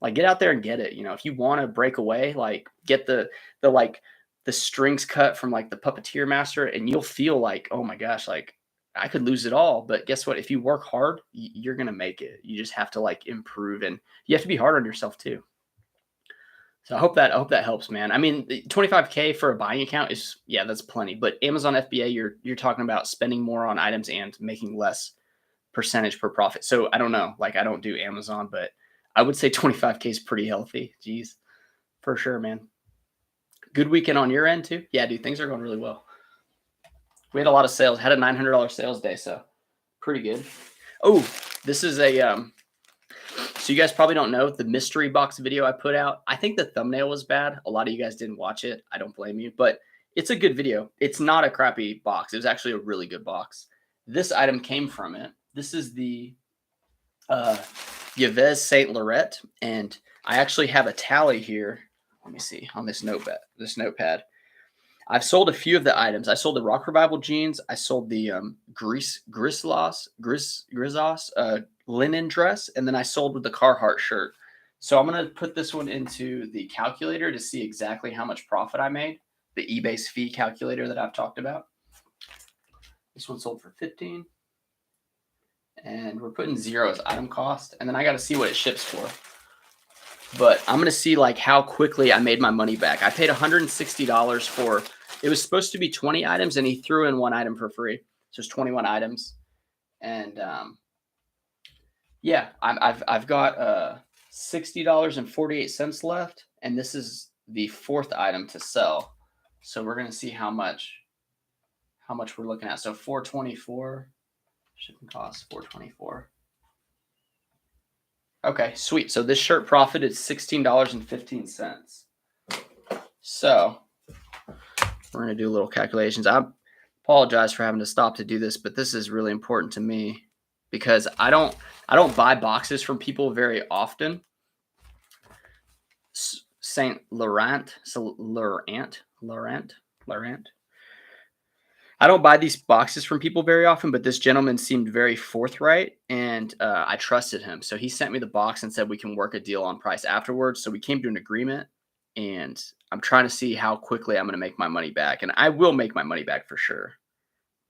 like get out there and get it. If you want to break away, like get the strings cut from like the puppeteer master, and you'll feel like, oh my gosh, like I could lose it all. But guess what? If you work hard, you're going to make it. You just have to like improve, and you have to be hard on yourself too. So I hope that helps, man. I mean, 25K for a buying account is, yeah, that's plenty. But Amazon FBA, you're talking about spending more on items and making less percentage per profit. So I don't know, like I don't do Amazon, but I would say 25K is pretty healthy. Jeez, for sure, man. Good weekend on your end too. Yeah, dude, things are going really well. We had a lot of sales. Had a $900 sales day, so pretty good. Oh, this is a so you guys probably don't know the mystery box video I put out. I think the thumbnail was bad. A lot of you guys didn't watch it. I don't blame you, but it's a good video. It's not a crappy box. It was actually a really good box. This item came from it. This is the Yves Saint Laurent, and I actually have a tally here. Let me see on this notepad. I've sold a few of the items. I sold the Rock Revival jeans. I sold the Grisos linen dress, and then I sold with the Carhartt shirt. So I'm gonna put this one into the calculator to see exactly how much profit I made. The eBay's fee calculator that I've talked about. This one sold for 15, and we're putting 0 as item cost, and then I got to see what it ships for. But I'm going to see like how quickly I made my money back. I paid $160 for, it was supposed to be 20 items, and he threw in one item for free. So it's 21 items. And yeah, I've got $60.48 left, and this is the 4th item to sell. So we're going to see how much we're looking at. So 424 shipping costs, 424. Okay, sweet. So this shirt profited $16.15. So we're going to do a little calculations. I apologize for having to stop to do this, but this is really important to me because I don't buy boxes from people very often. Saint Laurent. I don't buy these boxes from people very often, but this gentleman seemed very forthright, and I trusted him. So he sent me the box and said we can work a deal on price afterwards. So we came to an agreement, and I'm trying to see how quickly I'm going to make my money back, and I will make my money back for sure.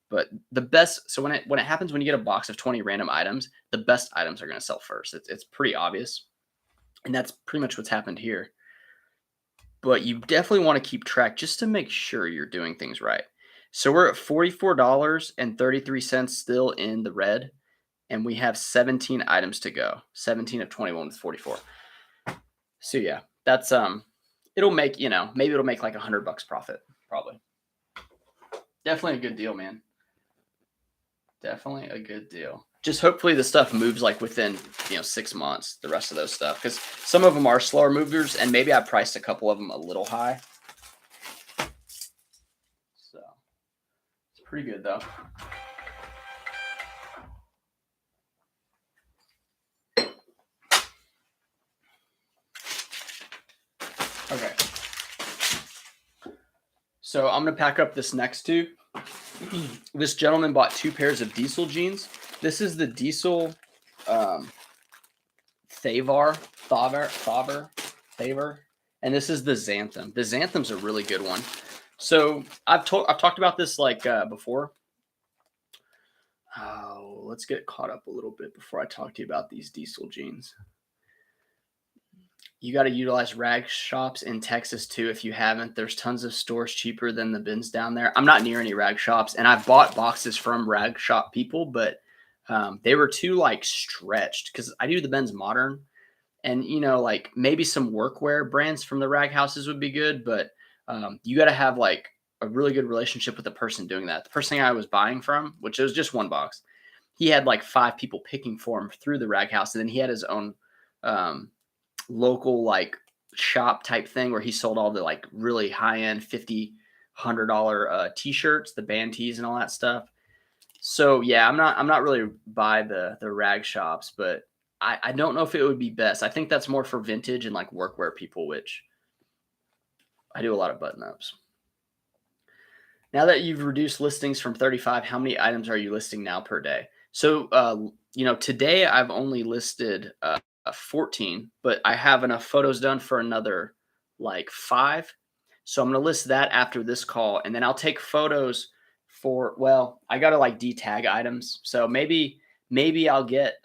But the best, so when it happens, when you get a box of 20 random items, the best items are going to sell first. It's pretty obvious, and that's pretty much what's happened here. But you definitely want to keep track just to make sure you're doing things right. So we're at $44.33 still in the red, and we have 17 items to go. 17 of 21 with 44. So yeah, that's it'll make, maybe it'll make like $100 profit, probably. Definitely a good deal, man. Definitely a good deal. Just hopefully the stuff moves like within 6 months, the rest of those stuff, because some of them are slower movers, and maybe I priced a couple of them a little high. So it's pretty good though. Okay. So I'm going to pack up this next two. This gentleman bought 2 pairs of diesel jeans. This is the diesel Thaver, and this is the Xanthem. The Xanthem's a really good one. So I've talked about this like before. Oh, let's get caught up a little bit before I talk to you about these diesel jeans. You got to utilize rag shops in Texas too. If you haven't, there's tons of stores cheaper than the bins down there. I'm not near any rag shops, and I've bought boxes from rag shop people, but they were too like stretched because I do the Ben's Modern, and like maybe some workwear brands from the rag houses would be good, but you got to have like a really good relationship with the person doing that. The person I was buying from, which was just one box, he had like 5 people picking for him through the rag house, and then he had his own local like shop type thing where he sold all the like really high end $50-$100 t-shirts, the band tees and all that stuff. So yeah, I'm not really by the rag shops, but I don't know if it would be best. I think that's more for vintage and like workwear people, which I do a lot of button ups. Now that you've reduced listings from 35, how many items are you listing now per day? So today I've only listed 14, but I have enough photos done for another like 5. So I'm going to list that after this call, and then I'll take photos for, well, I got to like detag items. So maybe I'll get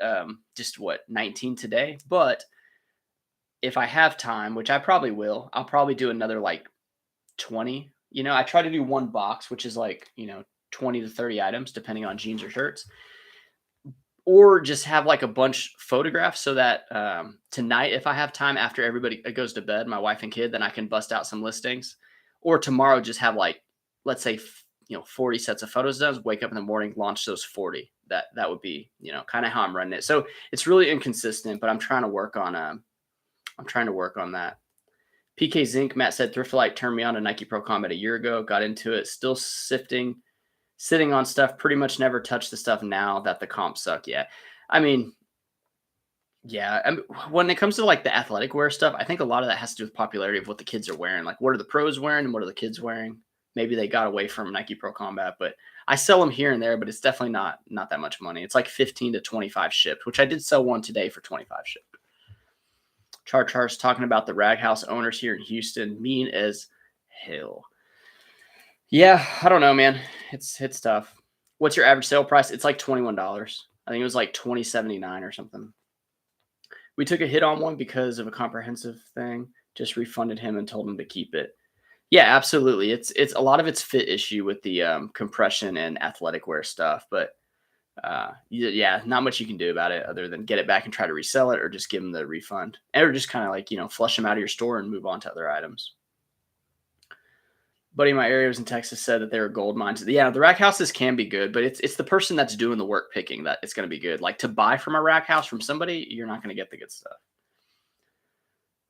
just 19 today, but if I have time, which I probably will, I'll probably do another like 20. I try to do one box, which is like, 20 to 30 items, depending on jeans or shirts. Or just have like a bunch photographs so that tonight, if I have time after everybody goes to bed, my wife and kid, then I can bust out some listings. Or tomorrow, just have like, let's say, 40 sets of photos done, wake up in the morning, launch those 40. That would be, kind of how I'm running it. So it's really inconsistent, but I'm trying to work on that. PK Zinc, Matt said Thriftlight turned me on to Nike Pro Combat a year ago, got into it, still sitting on stuff, pretty much never touched the stuff now that the comps suck. Yeah. I mean, when it comes to like the athletic wear stuff, I think a lot of that has to do with popularity of what the kids are wearing. Like, what are the pros wearing and what are the kids wearing? Maybe they got away from Nike Pro Combat, but I sell them here and there, but it's definitely not that much money. It's like 15 to 25 shipped, which I did sell one today for 25 shipped. Char's talking about the rag house owners here in Houston, mean as hell. Yeah, I don't know, man. It's tough. What's your average sale price? It's like $21. I think it was like $20.79 or something. We took a hit on one because of a comprehensive thing. Just refunded him and told him to keep it. Yeah, absolutely. It's a lot of it's fit issue with the compression and athletic wear stuff, but yeah, not much you can do about it other than get it back and try to resell it, or just give them the refund, or just kind of like flush them out of your store and move on to other items. Buddy in my area was in Texas, said that they were gold mines. Yeah, the rack houses can be good, but it's the person that's doing the work picking that it's going to be good. Like, to buy from a rack house from somebody, you're not going to get the good stuff.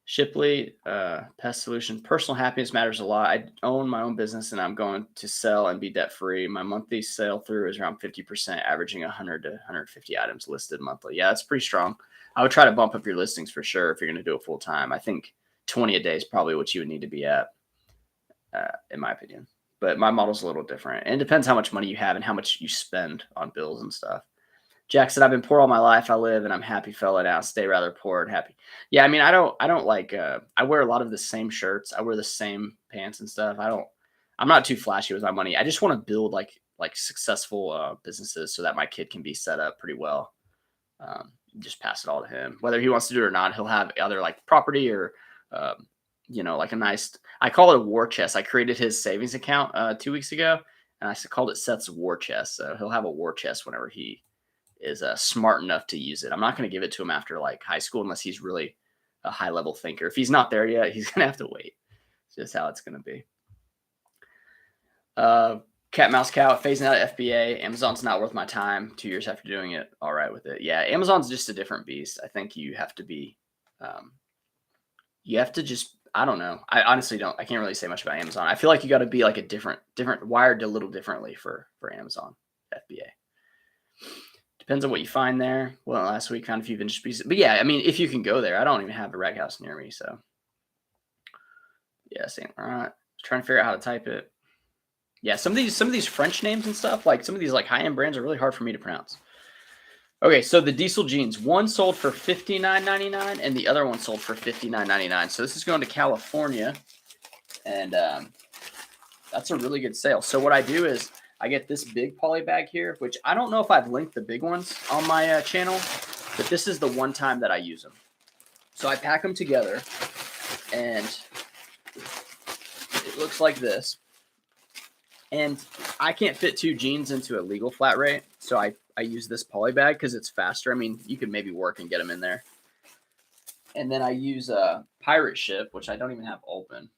Shipley, Pest Solution. Personal happiness matters a lot. I own my own business and I'm going to sell and be debt free. My monthly sale through is around 50%, averaging 100 to 150 items listed monthly. Yeah, that's pretty strong. I would try to bump up your listings for sure if you're going to do it full time. I think 20 a day is probably what you would need to be at, in my opinion. But my model's a little different. And it depends how much money you have and how much you spend on bills and stuff. Jack said, I've been poor all my life. I live and I'm happy fella now. Stay rather poor and happy. Yeah, I mean, I don't like, I wear a lot of the same shirts. I wear the same pants and stuff. I'm not too flashy with my money. I just want to build like successful businesses so that my kid can be set up pretty well. Just pass it all to him. Whether he wants to do it or not, he'll have either like property or, like a nice, I call it a war chest. I created his savings account 2 weeks ago, and I called it Seth's war chest. So he'll have a war chest whenever he is smart enough to use it. I'm not going to give it to him after like high school unless he's really a high level thinker. If he's not there yet, he's going to have to wait. It's just how it's going to be. Cat Mouse Cow, phasing out of FBA. Amazon's not worth my time. 2 years after doing it, all right with it. Yeah, Amazon's just a different beast. I think you have to be, I don't know. I honestly I can't really say much about Amazon. I feel like you got to be like a different wired a little differently for Amazon FBA. Depends on what you find there. Well, last week found a few vintage pieces, but yeah, I mean, if you can go there, I don't even have a rag house near me, so yeah, same. All right, trying to figure out how to type it. Yeah, some of these French names and stuff, like some of these like high-end brands, are really hard for me to pronounce. Okay, so the diesel jeans, one sold for $59.99 and the other one sold for $59.99. So this is going to California, and that's a really good sale. So what I do is I get this big poly bag here, which I don't know if I've linked the big ones on my channel, but this is the one time that I use them. So I pack them together, and it looks like this. And I can't fit 2 jeans into a legal flat rate, so I use this poly bag because it's faster. I mean, you could maybe work and get them in there. And then I use a pirate ship, which I don't even have open.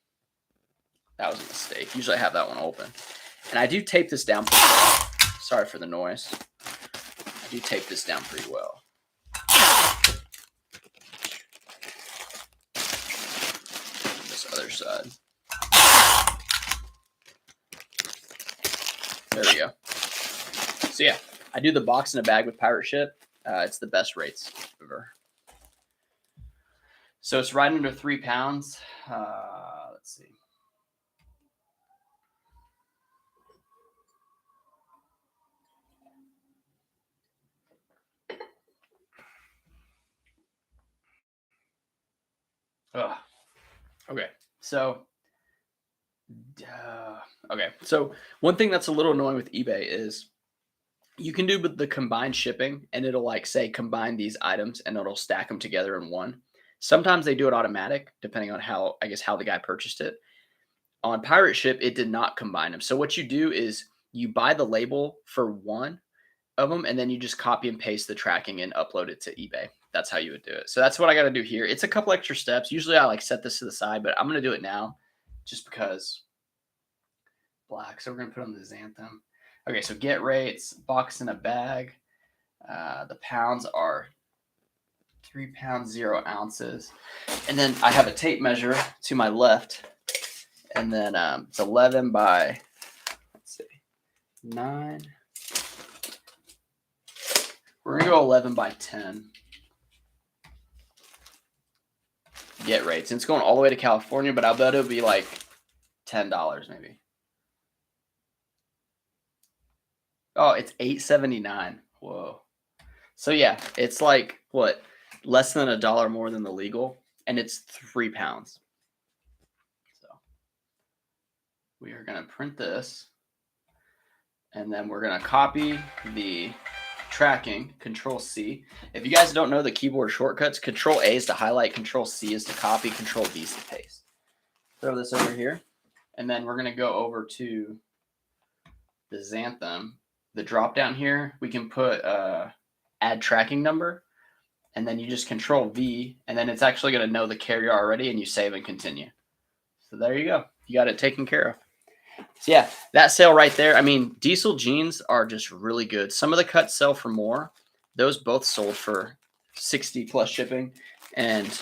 That was a mistake. Usually I have that one open. And I do tape this down pretty well. Sorry for the noise. I do tape this down pretty well. This other side. There we go. So yeah, I do the box in a bag with pirate ship. It's the best rates ever. So it's right under 3 pounds. Let's see. Okay. So, one thing that's a little annoying with eBay is you can do the combined shipping, and it'll like say combine these items, and it'll stack them together in one. Sometimes they do it automatic, depending on how the guy purchased it. On Pirate Ship, it did not combine them. So what you do is you buy the label for one of them, and then you just copy and paste the tracking and upload it to eBay. That's how you would do it. So that's what I got to do here. It's a couple extra steps. Usually I like set this to the side, but I'm going to do it now just because black. So we're going to put on the xanthan. Okay, so get rates, box in a bag. The pounds are 3 pounds, 0 ounces. And then I have a tape measure to my left. And then it's 11 by, let's see, 9. We're going to go 11 by 10. Get rates. And it's going all the way to California, but I bet it'll be like $10 maybe. Oh, it's $8.79. Whoa. So yeah, it's like what? Less than $1 more than the legal, and it's 3 pounds. So we are going to print this, and then we're going to copy the tracking, Control C. If you guys don't know the keyboard shortcuts, Control A is to highlight, Control C is to copy, Control V is to paste. Throw this over here, and then we're going to go over to the xanthan. The drop down here, we can put add tracking number, and then you just Control V, and then it's actually going to know the carrier already, and you save and continue. So there you go. You got it taken care of. So yeah, that sale right there. I mean, diesel jeans are just really good. Some of the cuts sell for more. Those both sold for 60 plus shipping, and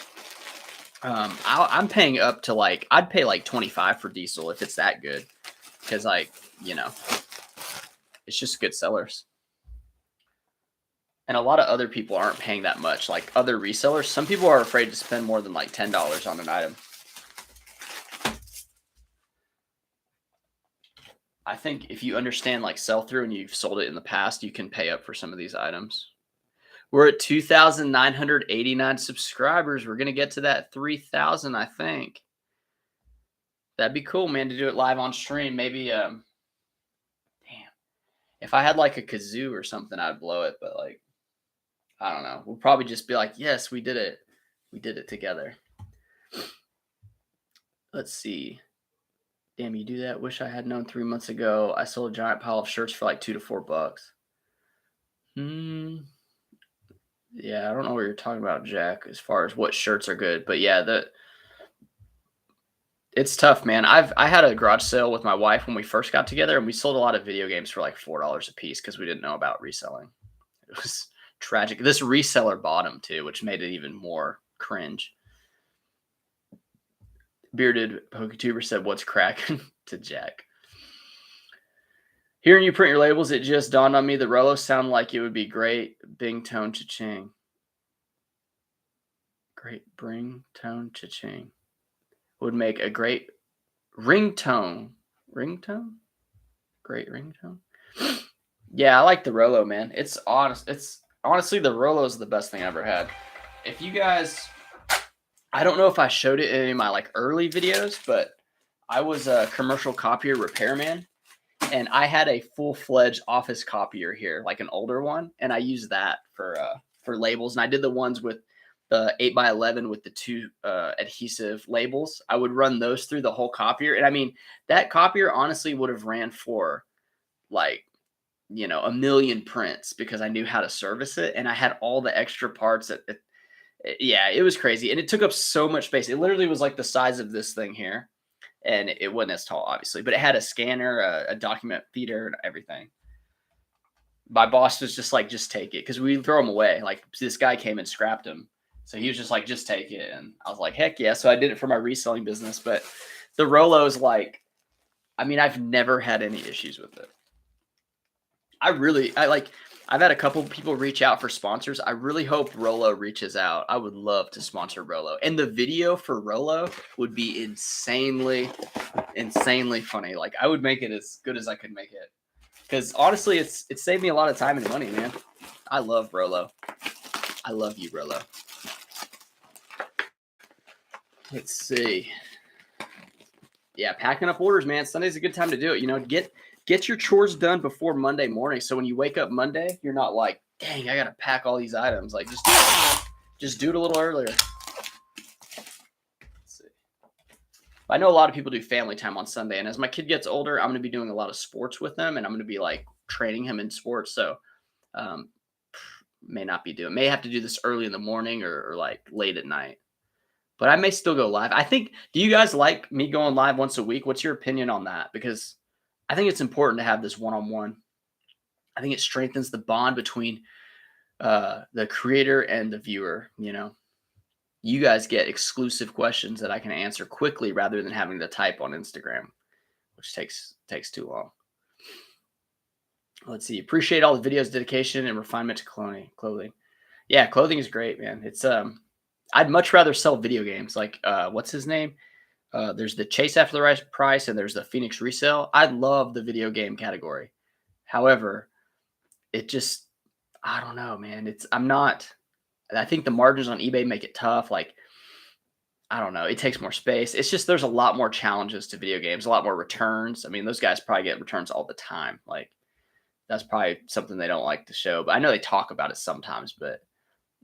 I'm paying up to like, I'd pay like 25 for diesel if it's that good, because like, you know, it's just good sellers. And a lot of other people aren't paying that much, like other resellers. Some people are afraid to spend more than like $10 on an item. I think if you understand like sell through and you've sold it in the past, you can pay up for some of these items. We're at 2,989 subscribers. We're going to get to that 3,000, I think. That'd be cool, man, to do it live on stream. Maybe, damn. If I had like a kazoo or something, I'd blow it. But like, I don't know. We'll probably just be like, yes, we did it. We did it together. Let's see. Damn, you do that? Wish I had known 3 months ago. I sold a giant pile of shirts for like $2 to $4. Yeah, I don't know what you're talking about, Jack, as far as what shirts are good. But yeah, it's tough, man. I had a garage sale with my wife when we first got together, and we sold a lot of video games for like $4 a piece because we didn't know about reselling. It was tragic. This reseller bought them too, which made it even more cringe. Bearded PokeTuber said, "What's cracking?" to Jack. Hearing you print your labels, it just dawned on me the Rolos sound like it would be great. Bing tone cha-ching. Great bring tone cha-ching. Would make a great ringtone. Ringtone? Great ringtone. Yeah, I like the Rolo, man. It's honestly the Rolo is the best thing I ever had. If you guys, I don't know if I showed it in any of my like early videos, but I was a commercial copier repairman, and I had a full-fledged office copier here, like an older one, and I used that for labels. And I did the ones with the 8x11 with the two adhesive labels. I would run those through the whole copier. And I mean, that copier honestly would have ran for like, a million prints because I knew how to service it. And I had all the extra parts yeah, it was crazy. And it took up so much space. It literally was like the size of this thing here. And it wasn't as tall, obviously, but it had a scanner, a document feeder, and everything. My boss was just like, just take it, because we throw them away. Like, this guy came and scrapped them. So he was just like, just take it. And I was like, heck yeah. So I did it for my reselling business. But the Rolo's like, I mean, I've never had any issues with it. I've had a couple people reach out for sponsors. I really hope Rolo reaches out. I would love to sponsor Rolo. And the video for Rolo would be insanely funny. Like, I would make it as good as I could make it. Because honestly, it saved me a lot of time and money, man. I love Rolo. I love you, Rolo. Let's see. Yeah, packing up orders, man. Sunday's a good time to do it. Get your chores done before Monday morning. So when you wake up Monday, you're not like, dang, I got to pack all these items. Like, just do it a little earlier. Let's see. I know a lot of people do family time on Sunday. And as my kid gets older, I'm going to be doing a lot of sports with him. And I'm going to be like training him in sports. So may have to do this early in the morning or like late at night. But I may still go live. Do you guys like me going live once a week? What's your opinion on that? Because I think it's important to have this one-on-one. I think it strengthens the bond between the creator and the viewer. You guys get exclusive questions that I can answer quickly rather than having to type on Instagram, which takes too long. Let's see. Appreciate all the videos, dedication, and refinement to clothing. Yeah, clothing is great, man. It's I'd much rather sell video games. Like what's his name? There's the Chase After the Right Price and there's the Phoenix Resale. I love the video game category. However, I don't know, man. I think the margins on eBay make it tough. Like, I don't know. It takes more space. It's just, there's a lot more challenges to video games, a lot more returns. I mean, those guys probably get returns all the time. Like, that's probably something they don't like to show, but I know they talk about it sometimes, but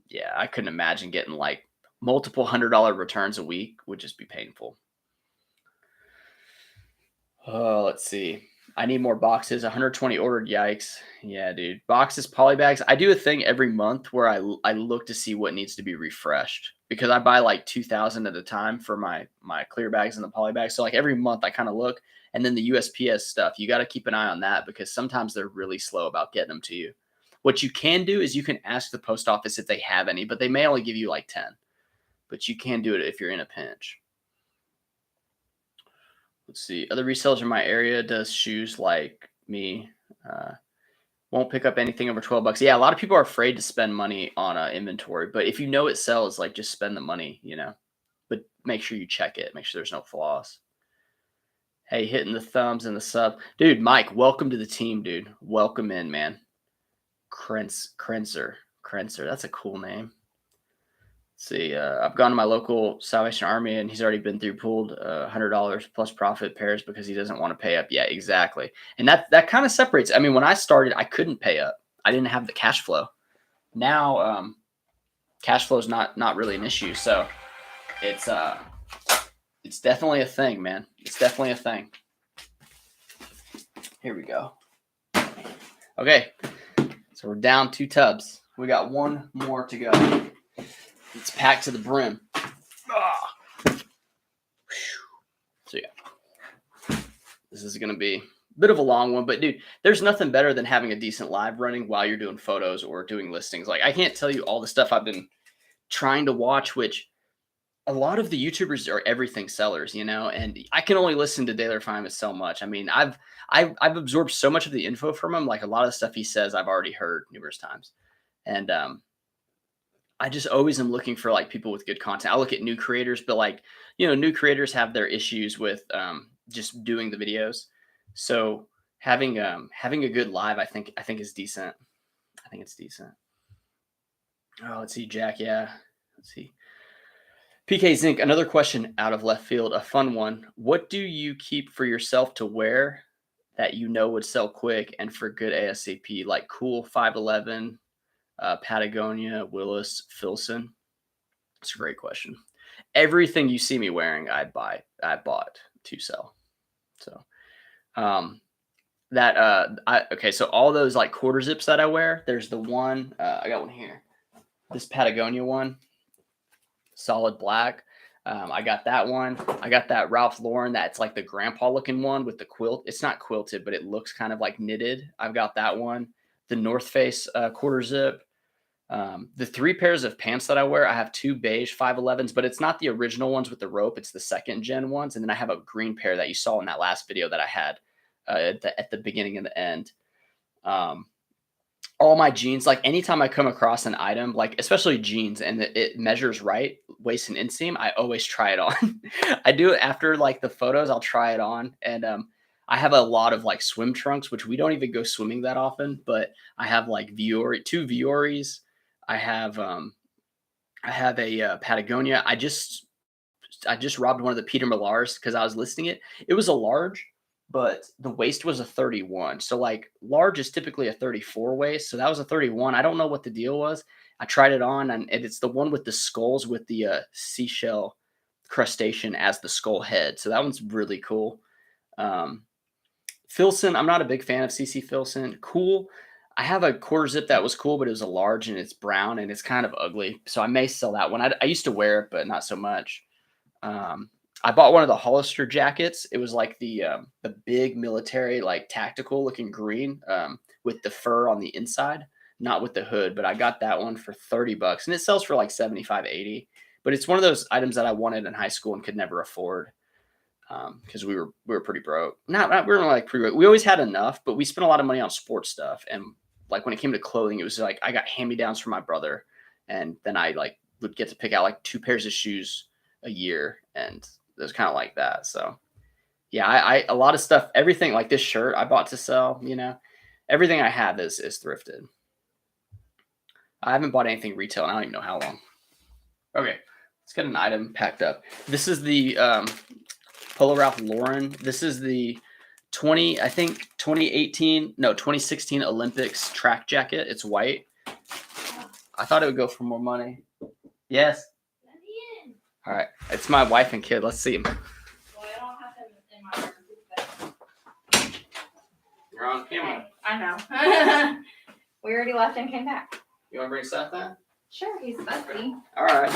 yeah, I couldn't imagine getting like multiple $100 returns a week. Would just be painful. Oh, let's see. I need more boxes. 120 ordered. Yikes. Yeah, dude. Boxes, polybags. I do a thing every month where I look to see what needs to be refreshed, because I buy like 2,000 at a time for my clear bags and the polybags. So like every month I kind of look, and then the USPS stuff, you got to keep an eye on that because sometimes they're really slow about getting them to you. What you can do is you can ask the post office if they have any, but they may only give you like 10. But you can do it if you're in a pinch. Let's see. Other resellers in my area does shoes like me. Won't pick up anything over $12. Yeah, a lot of people are afraid to spend money on inventory, but if you know it sells, like just spend the money, But make sure you check it. Make sure there's no flaws. Hey, hitting the thumbs and the sub. Dude, Mike, welcome to the team, dude. Welcome in, man. Krenzer. That's a cool name. Let's see, I've gone to my local Salvation Army and he's already been through pooled $100 plus profit pairs because he doesn't want to pay up. Yeah, exactly. And that kind of separates. I mean, when I started, I couldn't pay up. I didn't have the cash flow. Now, cash flow is not really an issue. So it's definitely a thing, man. It's definitely a thing. Here we go. Okay, so we're down 2 tubs. We got 1 more to go. It's packed to the brim. So yeah, this is going to be a bit of a long one, but dude, there's nothing better than having a decent live running while you're doing photos or doing listings. Like, I can't tell you all the stuff I've been trying to watch, which a lot of the YouTubers are everything sellers, and I can only listen to Daily Refinement so much. I mean, I've absorbed so much of the info from him. Like, a lot of the stuff he says, I've already heard numerous times. And, I just always am looking for like people with good content. I look at new creators, but like, new creators have their issues with just doing the videos. So having a good live, I think is decent. I think it's decent. Oh, let's see, Jack. Yeah. Let's see. PK Zinc, another question out of left field, a fun one. What do you keep for yourself to wear that would sell quick and for good ASAP, like cool 511, Patagonia, Willis, Filson? It's a great question. Everything you see me wearing, I bought to sell. So, um, okay, so all those like quarter zips that I wear, there's the one, I got one here, this Patagonia one, solid black. I got that one. I got that Ralph Lauren that's like the grandpa looking one with the quilt. It's not quilted, but it looks kind of like knitted. I've got that one. The North Face quarter zip. The 3 pairs of pants that I wear, I have 2 beige 511s, but it's not the original ones with the rope. It's the second gen ones. And then I have a green pair that you saw in that last video that I had at the beginning and the end. Um, all my jeans, like anytime I come across an item, like especially jeans, and it measures right, waist and inseam, I always try it on. I do it after like the photos, I'll try it on. And I have a lot of like swim trunks, which we don't even go swimming that often, but I have like two Vioris. I have a Patagonia. I just robbed one of the Peter Millars because I was listing it. It was a large, but the waist was a 31. So like large is typically a 34 waist. So that was a 31. I don't know what the deal was. I tried it on, and it's the one with the skulls with the seashell crustacean as the skull head. So that one's really cool. Um, Filson, I'm not a big fan of CC Filson. Cool. I have a quarter zip that was cool, but it was a large and it's brown and it's kind of ugly. So I may sell that one. I used to wear it, but not so much. Um, I bought one of the Hollister jackets. It was like the big military, like tactical looking green with the fur on the inside, not with the hood. But I got that one for $30, and it sells for like 75, 80. But it's one of those items that I wanted in high school and could never afford because we were pretty broke. Not we were like pretty broke. We always had enough, but we spent a lot of money on sports stuff. And like when it came to clothing, it was like I got hand me downs from my brother, and then I like would get to pick out like 2 pairs of shoes a year, and it was kind of like that. So yeah, I a lot of stuff, everything like this shirt I bought to sell, everything I have is thrifted. I haven't bought anything retail, and I don't even know how long. Okay, let's get an item packed up. This is the Polo Ralph Lauren. This is the 2016 Olympics track jacket. It's white. I thought it would go for more money. Yes. All right. It's my wife and kid. Let's see him. Well, I don't have him in my room. You're on camera. Okay, I know. We already left and came back. You want to bring Seth in? Sure, he's busy. All right.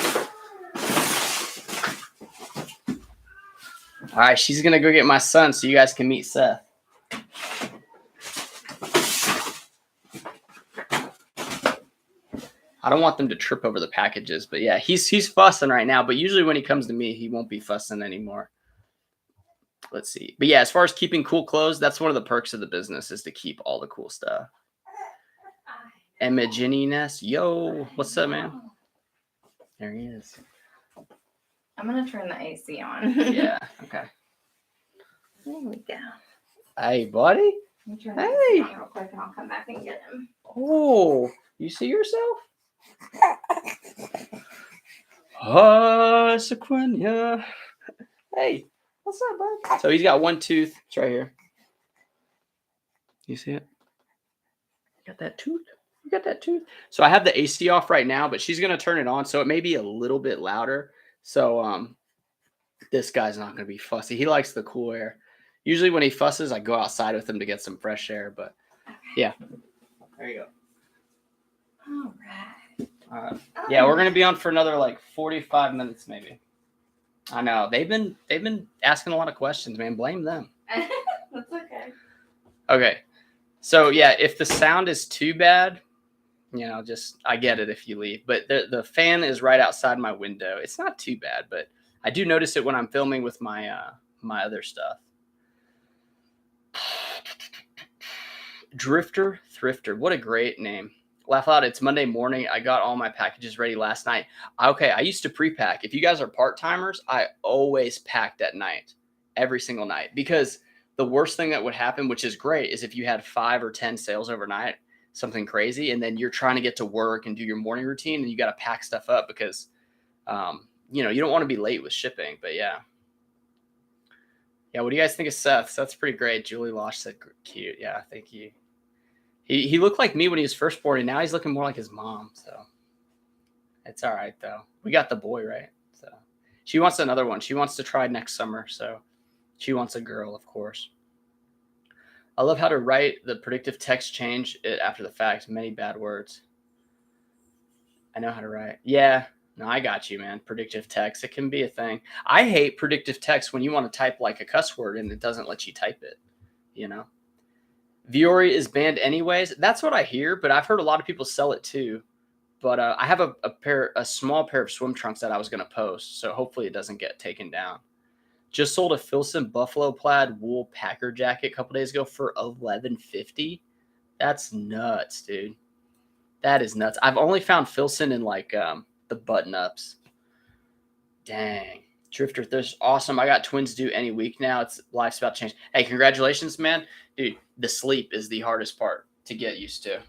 All right, she's going to go get my son so you guys can meet Seth. I don't want them to trip over the packages, but yeah, he's fussing right now. But usually when he comes to me, he won't be fussing anymore. Let's see. But yeah, as far as keeping cool clothes, that's one of the perks of the business is to keep all the cool stuff. Imogeniness. Yo, what's up, man? There he is. I'm going to turn the AC on. Yeah, okay. There we go. Hey, buddy. Let me turn the AC on real quick and I'll come back and get him. Oh, you see yourself? Sequania. Hey, what's up, bud? So he's got one tooth. It's right here. You see it? You got that tooth? You got that tooth? So I have the AC off right now, but she's going to turn it on, so it may be a little bit louder. So this guy's not going to be fussy. He likes the cool air. Usually when he fusses, I go outside with him to get some fresh air, but yeah. There you go. All right. All right. Yeah, we're gonna be on for another like 45 minutes, maybe. I know they've been asking a lot of questions, man. Blame them. That's okay. Okay, so yeah, if the sound is too bad, just I get it if you leave. But the fan is right outside my window. It's not too bad, but I do notice it when I'm filming with my my other stuff. Drifter Thrifter, what a great name. Laugh out. It's Monday morning. I got all my packages ready last night. Okay, I used to pre-pack. If you guys are part-timers, I always packed at night, every single night, because the worst thing that would happen, which is great, is if you had 5 or 10 sales overnight, something crazy, and then you're trying to get to work and do your morning routine, and you got to pack stuff up because, you don't want to be late with shipping. But yeah. Yeah, what do you guys think of Seth? Seth's pretty great. Julie Losh said cute. Yeah, thank you. He looked like me when he was first born, and now he's looking more like his mom. So It's all right though. We got the boy right. So she wants another one. She wants to try next summer. So she wants a girl, of course. I love how to write the predictive text change it after the fact. Many bad words. I know how to write. Yeah. No, I got you, man. Predictive text. It can be a thing. I hate predictive text when you want to type like a cuss word and it doesn't let you type it, you know? Viore is banned anyways. That's what I hear, but I've heard a lot of people sell it too. But I have a small pair of swim trunks that I was going to post, so hopefully it doesn't get taken down. Just sold a Filson Buffalo plaid wool Packer jacket a couple days ago for $11.50. That's nuts, dude. That is nuts. I've only found Filson in like the button ups. Dang. Drifter, this awesome. I got twins due any week now. It's life's about to change. Hey, congratulations, man. Dude, the sleep is the hardest part to get used to.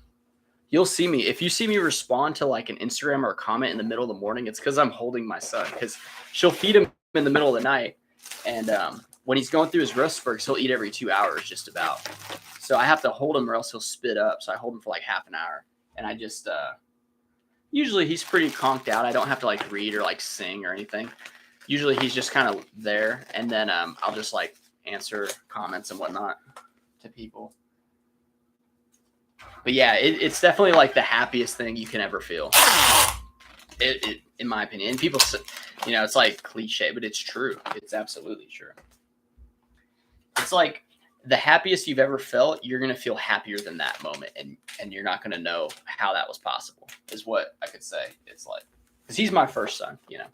You'll see me. If you see me respond to like an Instagram or a comment in the middle of the morning, it's because I'm holding my son. Because she'll feed him in the middle of the night. And when he's going through his Rustbergs, he'll eat every 2 hours just about. So I have to hold him or else he'll spit up. So I hold him for like half an hour. And I just, usually he's pretty conked out. I don't have to like read or like sing or anything. Usually he's just kind of there. And then I'll just like answer comments and whatnot to people. But yeah, it's definitely like the happiest thing you can ever feel. It in my opinion. And people, you know, it's like cliche, but it's true. It's absolutely true. It's like the happiest you've ever felt, you're going to feel happier than that moment. And you're not going to know how that was possible, is what I could say. It's like, because he's my first son, you know.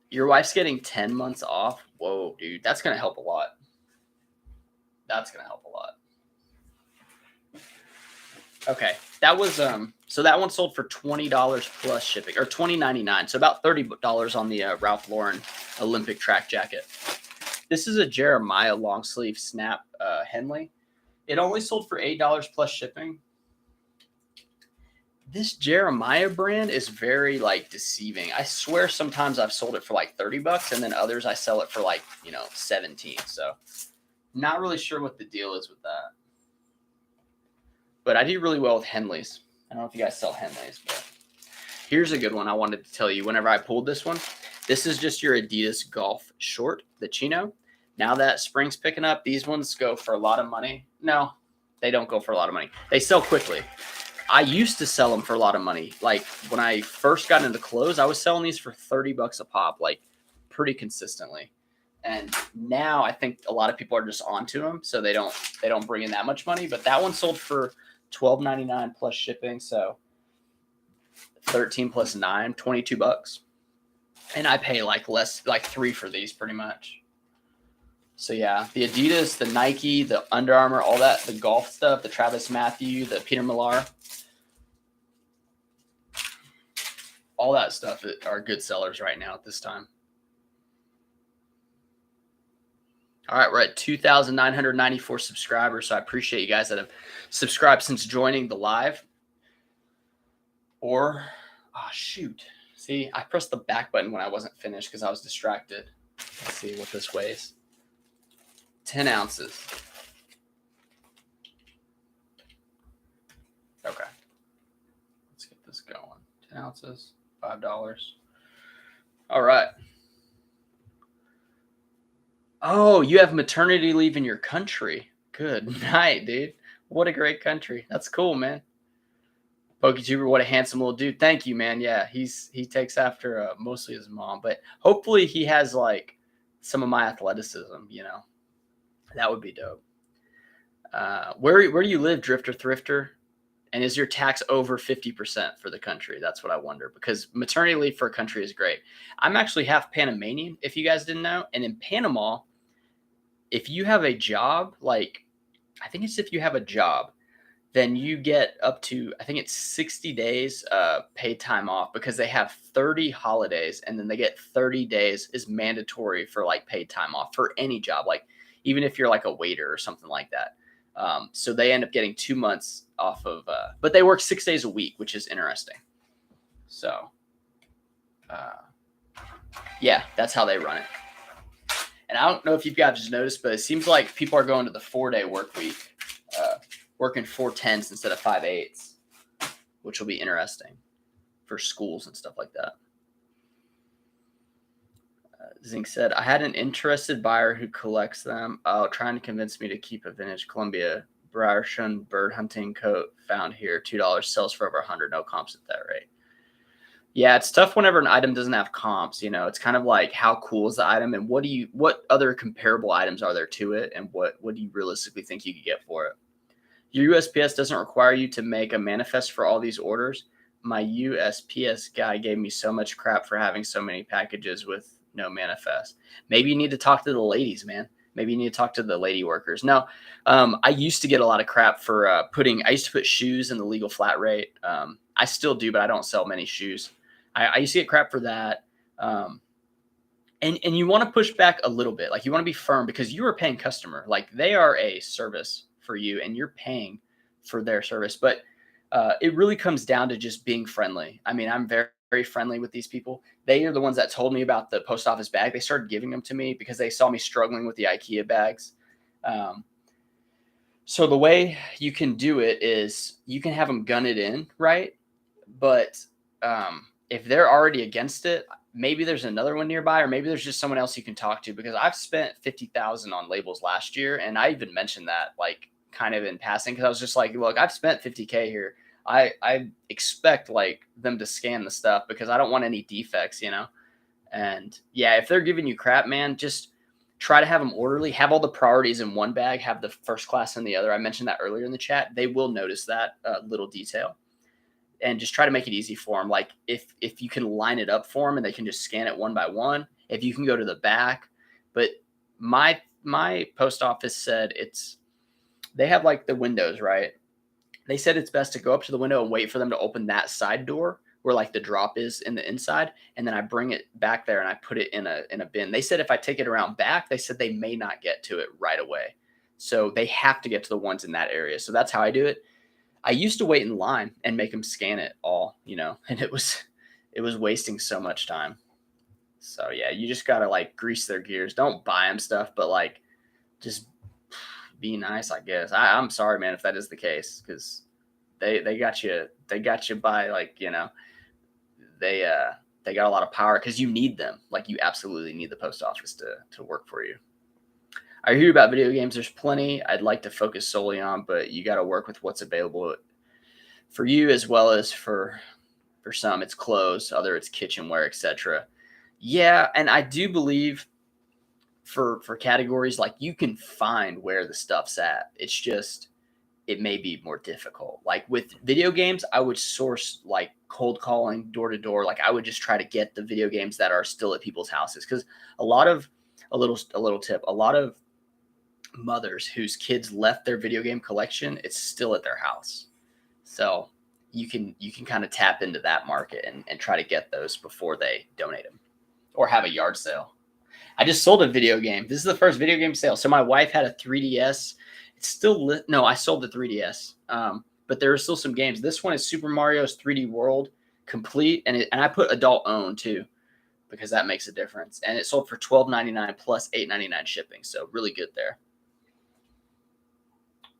Your wife's getting 10 months off. Whoa, dude, that's going to help a lot. That's going to help a lot. Okay, that was so that one sold for $20 plus shipping, or $20.99, so about $30 on the Ralph Lauren Olympic track jacket. This is a Jeremiah long sleeve snap Henley. It only sold for $8 plus shipping. This Jeremiah brand is very like deceiving. I swear sometimes I've sold it for like $30 and then others I sell it for like, 17. So not really sure what the deal is with that. But I do really well with Henleys. I don't know if you guys sell Henleys, but here's a good one I wanted to tell you whenever I pulled this one. This is just your Adidas golf short, the chino. Now that spring's picking up, these ones go for a lot of money. No, they don't go for a lot of money. They sell quickly. I used to sell them for a lot of money. Like when I first got into clothes, I was selling these for $30 a pop, like pretty consistently. And now I think a lot of people are just onto them, so they don't bring in that much money. But that one sold for $12.99 plus shipping, so 13 plus 9, $22. And I pay like less, like $3 for these pretty much. So yeah, the Adidas, the Nike, the Under Armour, all that, the golf stuff, the Travis Matthew, the Peter Millar, all that stuff are good sellers right now at this time. All right, we're at 2,994 subscribers, so I appreciate you guys that have subscribed since joining the live. Or, oh, shoot. See, I pressed the back button when I wasn't finished because I was distracted. Let's see what this weighs. 10 ounces. Okay. Let's get this going. 10 ounces, $5. All right. Oh, you have maternity leave in your country. Good night, dude. What a great country. That's cool, man. PokeTuber, what a handsome little dude. Thank you, man. Yeah, he takes after mostly his mom, but hopefully he has like some of my athleticism, That would be dope. Where do you live, Drifter Thrifter? And is your tax over 50% for the country? That's what I wonder, because maternity leave for a country is great. I'm actually half Panamanian, if you guys didn't know. And in Panama, if you have a job, I think it's if you have a job, then you get up to, I think it's 60 days paid time off, because they have 30 holidays, and then they get 30 days is mandatory for like paid time off for any job, like even if you're like a waiter or something like that. So they end up getting 2 months off of, but they work 6 days a week, which is interesting. So, yeah, that's how they run it. And I don't know if you guys noticed, but it seems like people are going to the 4-day work week working 410s instead of 5/8s, which will be interesting for schools and stuff like that. Zink said, I had an interested buyer who collects them, trying to convince me to keep a vintage Columbia Briershun bird hunting coat found here. $2 sells for over 100. No comps at that rate. Yeah, it's tough whenever an item doesn't have comps. You know, it's kind of like how cool is the item, and what other comparable items are there to it, and what do you realistically think you could get for it? Your USPS doesn't require you to make a manifest for all these orders. My USPS guy gave me so much crap for having so many packages with no manifest. Maybe you need to talk to the ladies, man. Maybe you need to talk to the lady workers. No, I used to get a lot of crap for I used to put shoes in the legal flat rate. I still do, but I don't sell many shoes. I used to get crap for that. And you want to push back a little bit. Like, you want to be firm because you're a paying customer. Like, they are a service for you and you're paying for their service. But it really comes down to just being friendly. I mean, I'm very, very friendly with these people. They are the ones that told me about the post office bag. They started giving them to me because they saw me struggling with the IKEA bags. So the way you can do it is you can have them gun it in, right? But if they're already against it, maybe there's another one nearby, or maybe there's just someone else you can talk to, because I've spent $50,000 on labels last year. And I even mentioned that, like, kind of in passing, because I was just like, look, I've spent $50K here. I expect like them to scan the stuff because I don't want any defects, you know? And yeah, if they're giving you crap, man, just try to have them orderly, have all the priorities in one bag, have the first class in the other. I mentioned that earlier in the chat. They will notice that little detail, and just try to make it easy for them. Like, if you can line it up for them and they can just scan it one by one, if you can go to the back. But my post office said they have like the windows, right? They said it's best to go up to the window and wait for them to open that side door where like the drop is in the inside. And then I bring it back there and I put it in a bin. They said if I take it around back, they said they may not get to it right away. So they have to get to the ones in that area. So that's how I do it. I used to wait in line and make them scan it all, you know, and it was wasting so much time. So yeah, you just got to like grease their gears. Don't buy them stuff, but like just be nice, I guess. I'm sorry, man, if that is the case, because they got you by, like, you know, they got a lot of power because you need them. Like, you absolutely need the post office to work for you. I hear about video games. There's plenty I'd like to focus solely on, but you got to work with what's available for you, as well as for some it's clothes, other it's kitchenware, etc. Yeah, and I do believe for categories, like, you can find where the stuff's at. It's just, it may be more difficult. Like with video games, I would source like cold calling door to door. Like, I would just try to get the video games that are still at people's houses. Because a little tip, a lot of mothers whose kids left their video game collection, it's still at their house. So you can kind of tap into that market and try to get those before they donate them or have a yard sale. I just sold a video game. This is the first video game sale. So my wife had a 3DS. It's still lit. No, I sold the 3DS. But there are still some games. This one is Super Mario's 3D World complete, and I put adult owned too, because that makes a difference. And it sold for $12.99 plus $8.99 shipping. So really good there.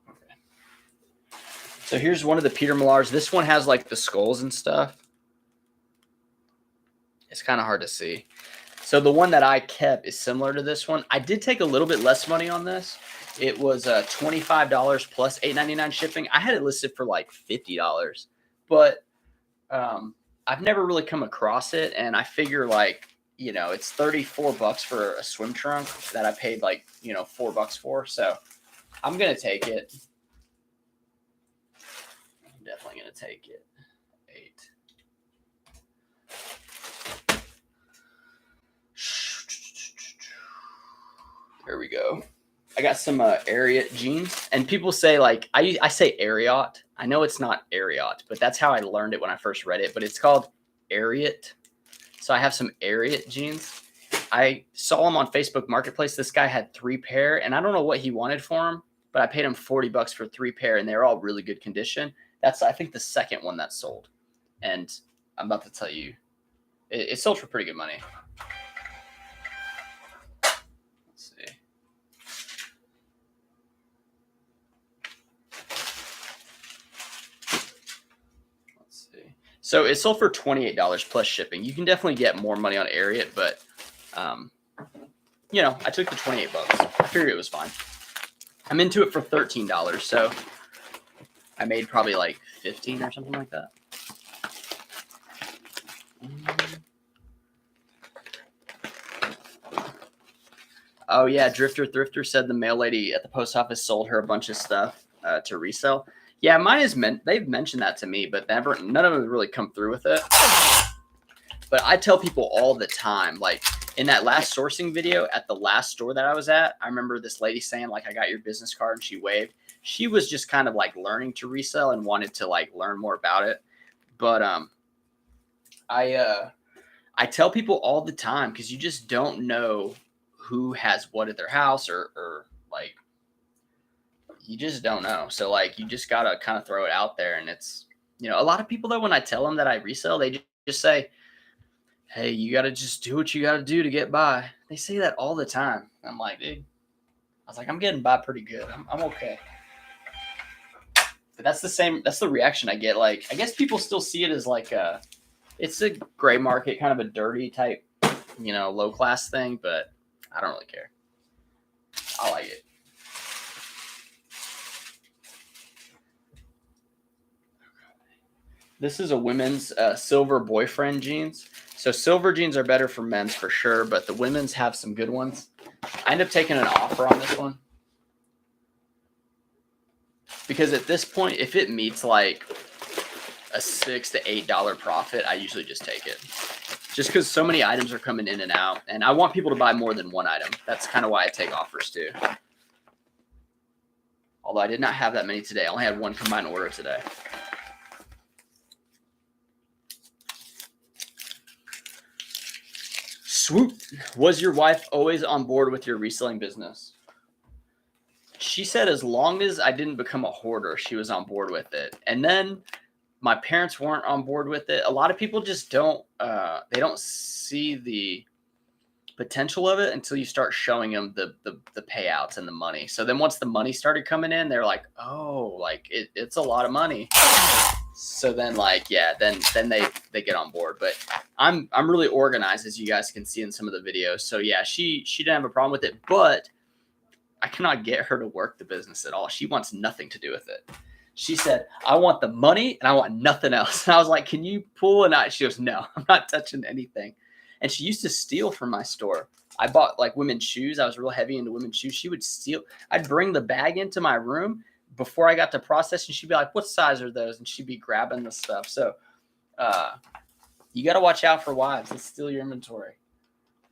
Okay. So here's one of the Peter Millars. This one has like the skulls and stuff. It's kind of hard to see. So the one that I kept is similar to this one. I did take a little bit less money on this. It was $25 plus $8.99 shipping. I had it listed for like $50, but I've never really come across it. And I figure, like, you know, it's $34 for a swim trunk that I paid like, you know, $4 for. So I'm going to take it. I'm definitely going to take it. 8. There we go. I got some Ariat jeans, and people say, like, I say Ariat. I know it's not Ariat, but that's how I learned it when I first read it. But it's called Ariat. So I have some Ariat jeans. I saw them on Facebook Marketplace. This guy had 3 pair, and I don't know what he wanted for them, but I paid him $40 for 3 pair, and they're all really good condition. That's, I think, the second one that sold, and I'm about to tell you, it sold for pretty good money. So it sold for $28 plus shipping. You can definitely get more money on Ariat, but I took the $28. I figured it was fine. I'm into it for $13, so I made probably like 15 or something like that. Oh yeah, Drifter Thrifter said the mail lady at the post office sold her a bunch of stuff to resell. Yeah, mine is they've mentioned that to me, but none of them really come through with it. But I tell people all the time, like in that last sourcing video at the last store that I was at, I remember this lady saying like, I got your business card, and she waved. She was just kind of like learning to resell and wanted to like learn more about it. But I tell people all the time, because you just don't know who has what at their house or like, you just don't know. So like, you just gotta kind of throw it out there. And it's, a lot of people though, when I tell them that I resell, they just say, hey, you got to just do what you got to do to get by. They say that all the time. I'm like, dude, I was like, I'm getting by pretty good. I'm okay. But that's the reaction I get. Like, I guess people still see it as like it's a gray market, kind of a dirty type, low class thing, but I don't really care. I like it. This is a women's silver boyfriend jeans. So silver jeans are better for men's for sure, but the women's have some good ones. I end up taking an offer on this one, because at this point, if it meets like a $6 to $8 profit, I usually just take it. Just because so many items are coming in and out, and I want people to buy more than one item. That's kind of why I take offers too. Although I did not have that many today. I only had one combined order today. Swoop. Was your wife always on board with your reselling business? She said as long as I didn't become a hoarder, she was on board with it. And then my parents weren't on board with it. A lot of people just don't see the potential of it until you start showing them the payouts and the money. So then once the money started coming in, they're like, oh, like it's a lot of money. So then like, yeah, then they get on board. But I'm really organized, as you guys can see in some of the videos. So yeah, she didn't have a problem with it, but I cannot get her to work the business at all. She wants nothing to do with it. She said, I want the money and I want nothing else. And I was like, can you pull an eye? She goes, no, I'm not touching anything. And she used to steal from my store. I bought like women's shoes. I was real heavy into women's shoes. She would steal. I'd bring the bag into my room before I got to process, and she'd be like, what size are those? And she'd be grabbing the stuff. So you got to watch out for wives that steal your inventory.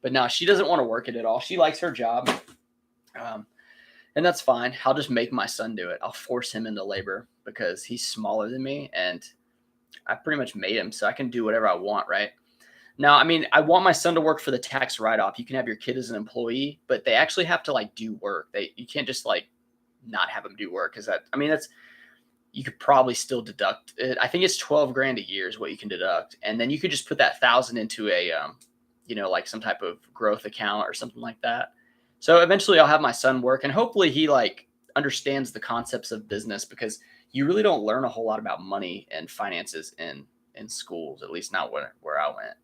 But no, she doesn't want to work it at all. She likes her job. And that's fine. I'll just make my son do it. I'll force him into labor because he's smaller than me, and I pretty much made him, so I can do whatever I want, right? Now, I mean, I want my son to work for the tax write-off. You can have your kid as an employee, but they actually have to like do work. You can't just like not have them do work, because you could probably still deduct it. I think it's 12 grand a year is what you can deduct, and then you could just put that 1,000 into a like some type of growth account or something like that. So eventually I'll have my son work, and hopefully he like understands the concepts of business, because you really don't learn a whole lot about money and finances in schools, at least not where I went.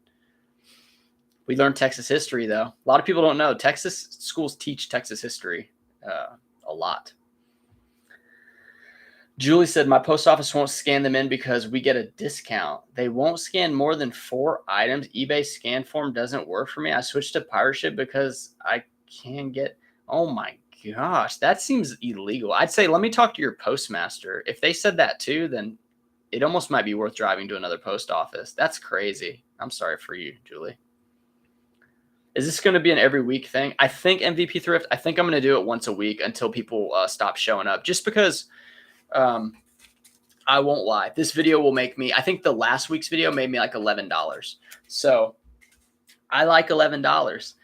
We learned Texas history though. A lot of people don't know Texas schools teach Texas history a lot. Julie said, my post office won't scan them in because we get a discount. They won't scan more than 4 items. eBay scan form doesn't work for me. I switched to pirate ship because I can get, oh my gosh, that seems illegal. I'd say, let me talk to your postmaster. If they said that too, then it almost might be worth driving to another post office. That's crazy. I'm sorry for you, Julie. Is this going to be an every week thing? I think MVP Thrift, I think I'm going to do it once a week until people stop showing up, just because I won't lie. This video will make me, I think the last week's video made me like $11. So I like $11.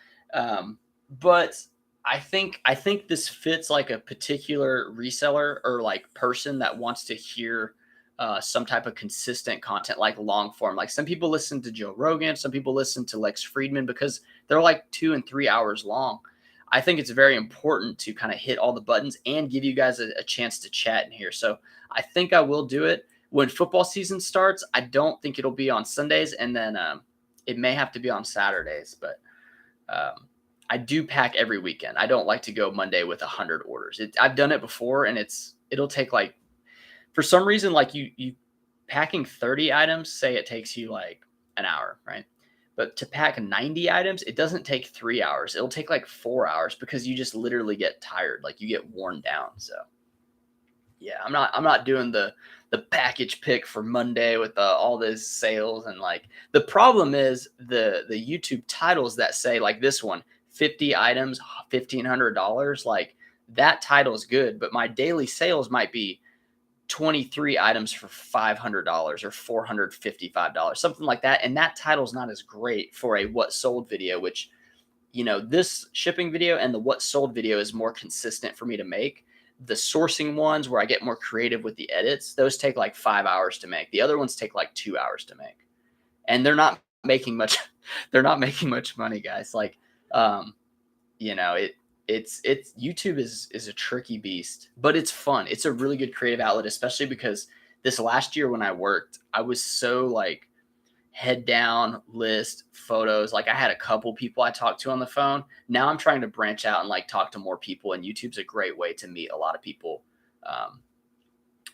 But I think this fits like a particular reseller or like person that wants to hear some type of consistent content, like long form. Like some people listen to Joe Rogan, some people listen to Lex Friedman because they're like 2 and 3 hours long. I think it's very important to kind of hit all the buttons and give you guys a chance to chat in here. So I think I will do it. when football season starts, I don't think it'll be on Sundays, and then it may have to be on Saturdays. But I do pack every weekend. I don't like to go Monday with 100 orders. I've done it before, and it'll take like, for some reason, like you packing 30 items, say it takes you like an hour, right? But to pack 90 items, it doesn't take 3 hours. It'll take like 4 hours because you just literally get tired, like you get worn down. So yeah, I'm not doing the package pick for Monday with all this sales. And like the problem is the YouTube titles that say like this one, 50 items, $1,500, like that title is good, but my daily sales might be 23 items for $500 or $455, something like that. And that title's not as great for a what sold video, which, this shipping video and the what sold video is more consistent for me to make. The sourcing ones where I get more creative with the edits, those take like 5 hours to make. The other ones take like 2 hours to make. And they're not making much money, guys. Like, it's YouTube is a tricky beast, but it's fun. It's a really good creative outlet, especially because this last year when I worked, I was so like head down, list photos. Like I had a couple people I talked to on the phone. Now I'm trying to branch out and like talk to more people, and YouTube's a great way to meet a lot of people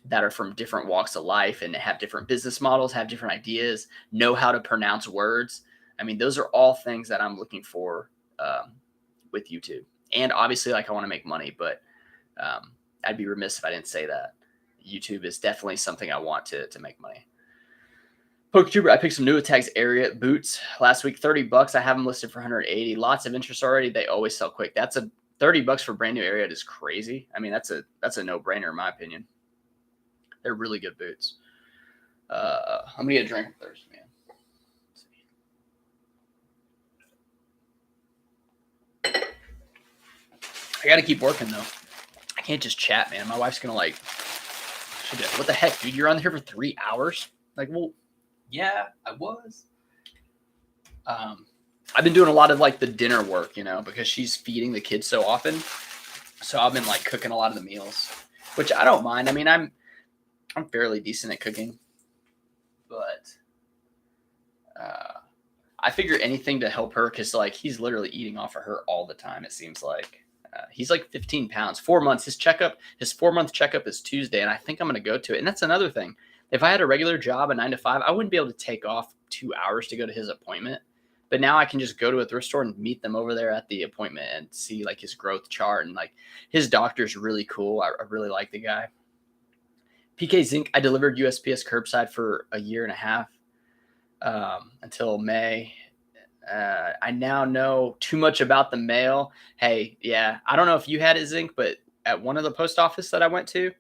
that are from different walks of life and have different business models, have different ideas, know how to pronounce words. I mean, those are all things that I'm looking for with YouTube. And obviously, like I want to make money, but I'd be remiss if I didn't say that. YouTube is definitely something I want to make money. PokeTuber, I picked some new Tags Ariat boots last week, $30. I have them listed for 180. Lots of interest already. They always sell quick. That's a $30 for brand new Ariat is crazy. I mean, that's a no-brainer in my opinion. They're really good boots. I'm gonna get a drink. I'm thirsty, man. I gotta keep working though. I can't just chat, man. My wife's gonna like, what the heck, dude? You're on here for 3 hours? Like, well, yeah, I was. I've been doing a lot of like the dinner work, because she's feeding the kids so often. So I've been like cooking a lot of the meals, which I don't mind. I mean, I'm fairly decent at cooking, but I figure anything to help her, because like he's literally eating off of her all the time. It seems like he's like 15 pounds, 4 months. His 4-month checkup is Tuesday, and I think I'm going to go to it. And that's another thing. If I had a regular job, a 9 to 5, I wouldn't be able to take off 2 hours to go to his appointment. But now I can just go to a thrift store and meet them over there at the appointment and see like his growth chart. And like his doctor's really cool. I really like the guy. PK Zinc, I delivered USPS curbside for a year and a half until May. I now know too much about the mail. Hey, yeah, I don't know if you had it, Zinc, but at one of the post office that I went to,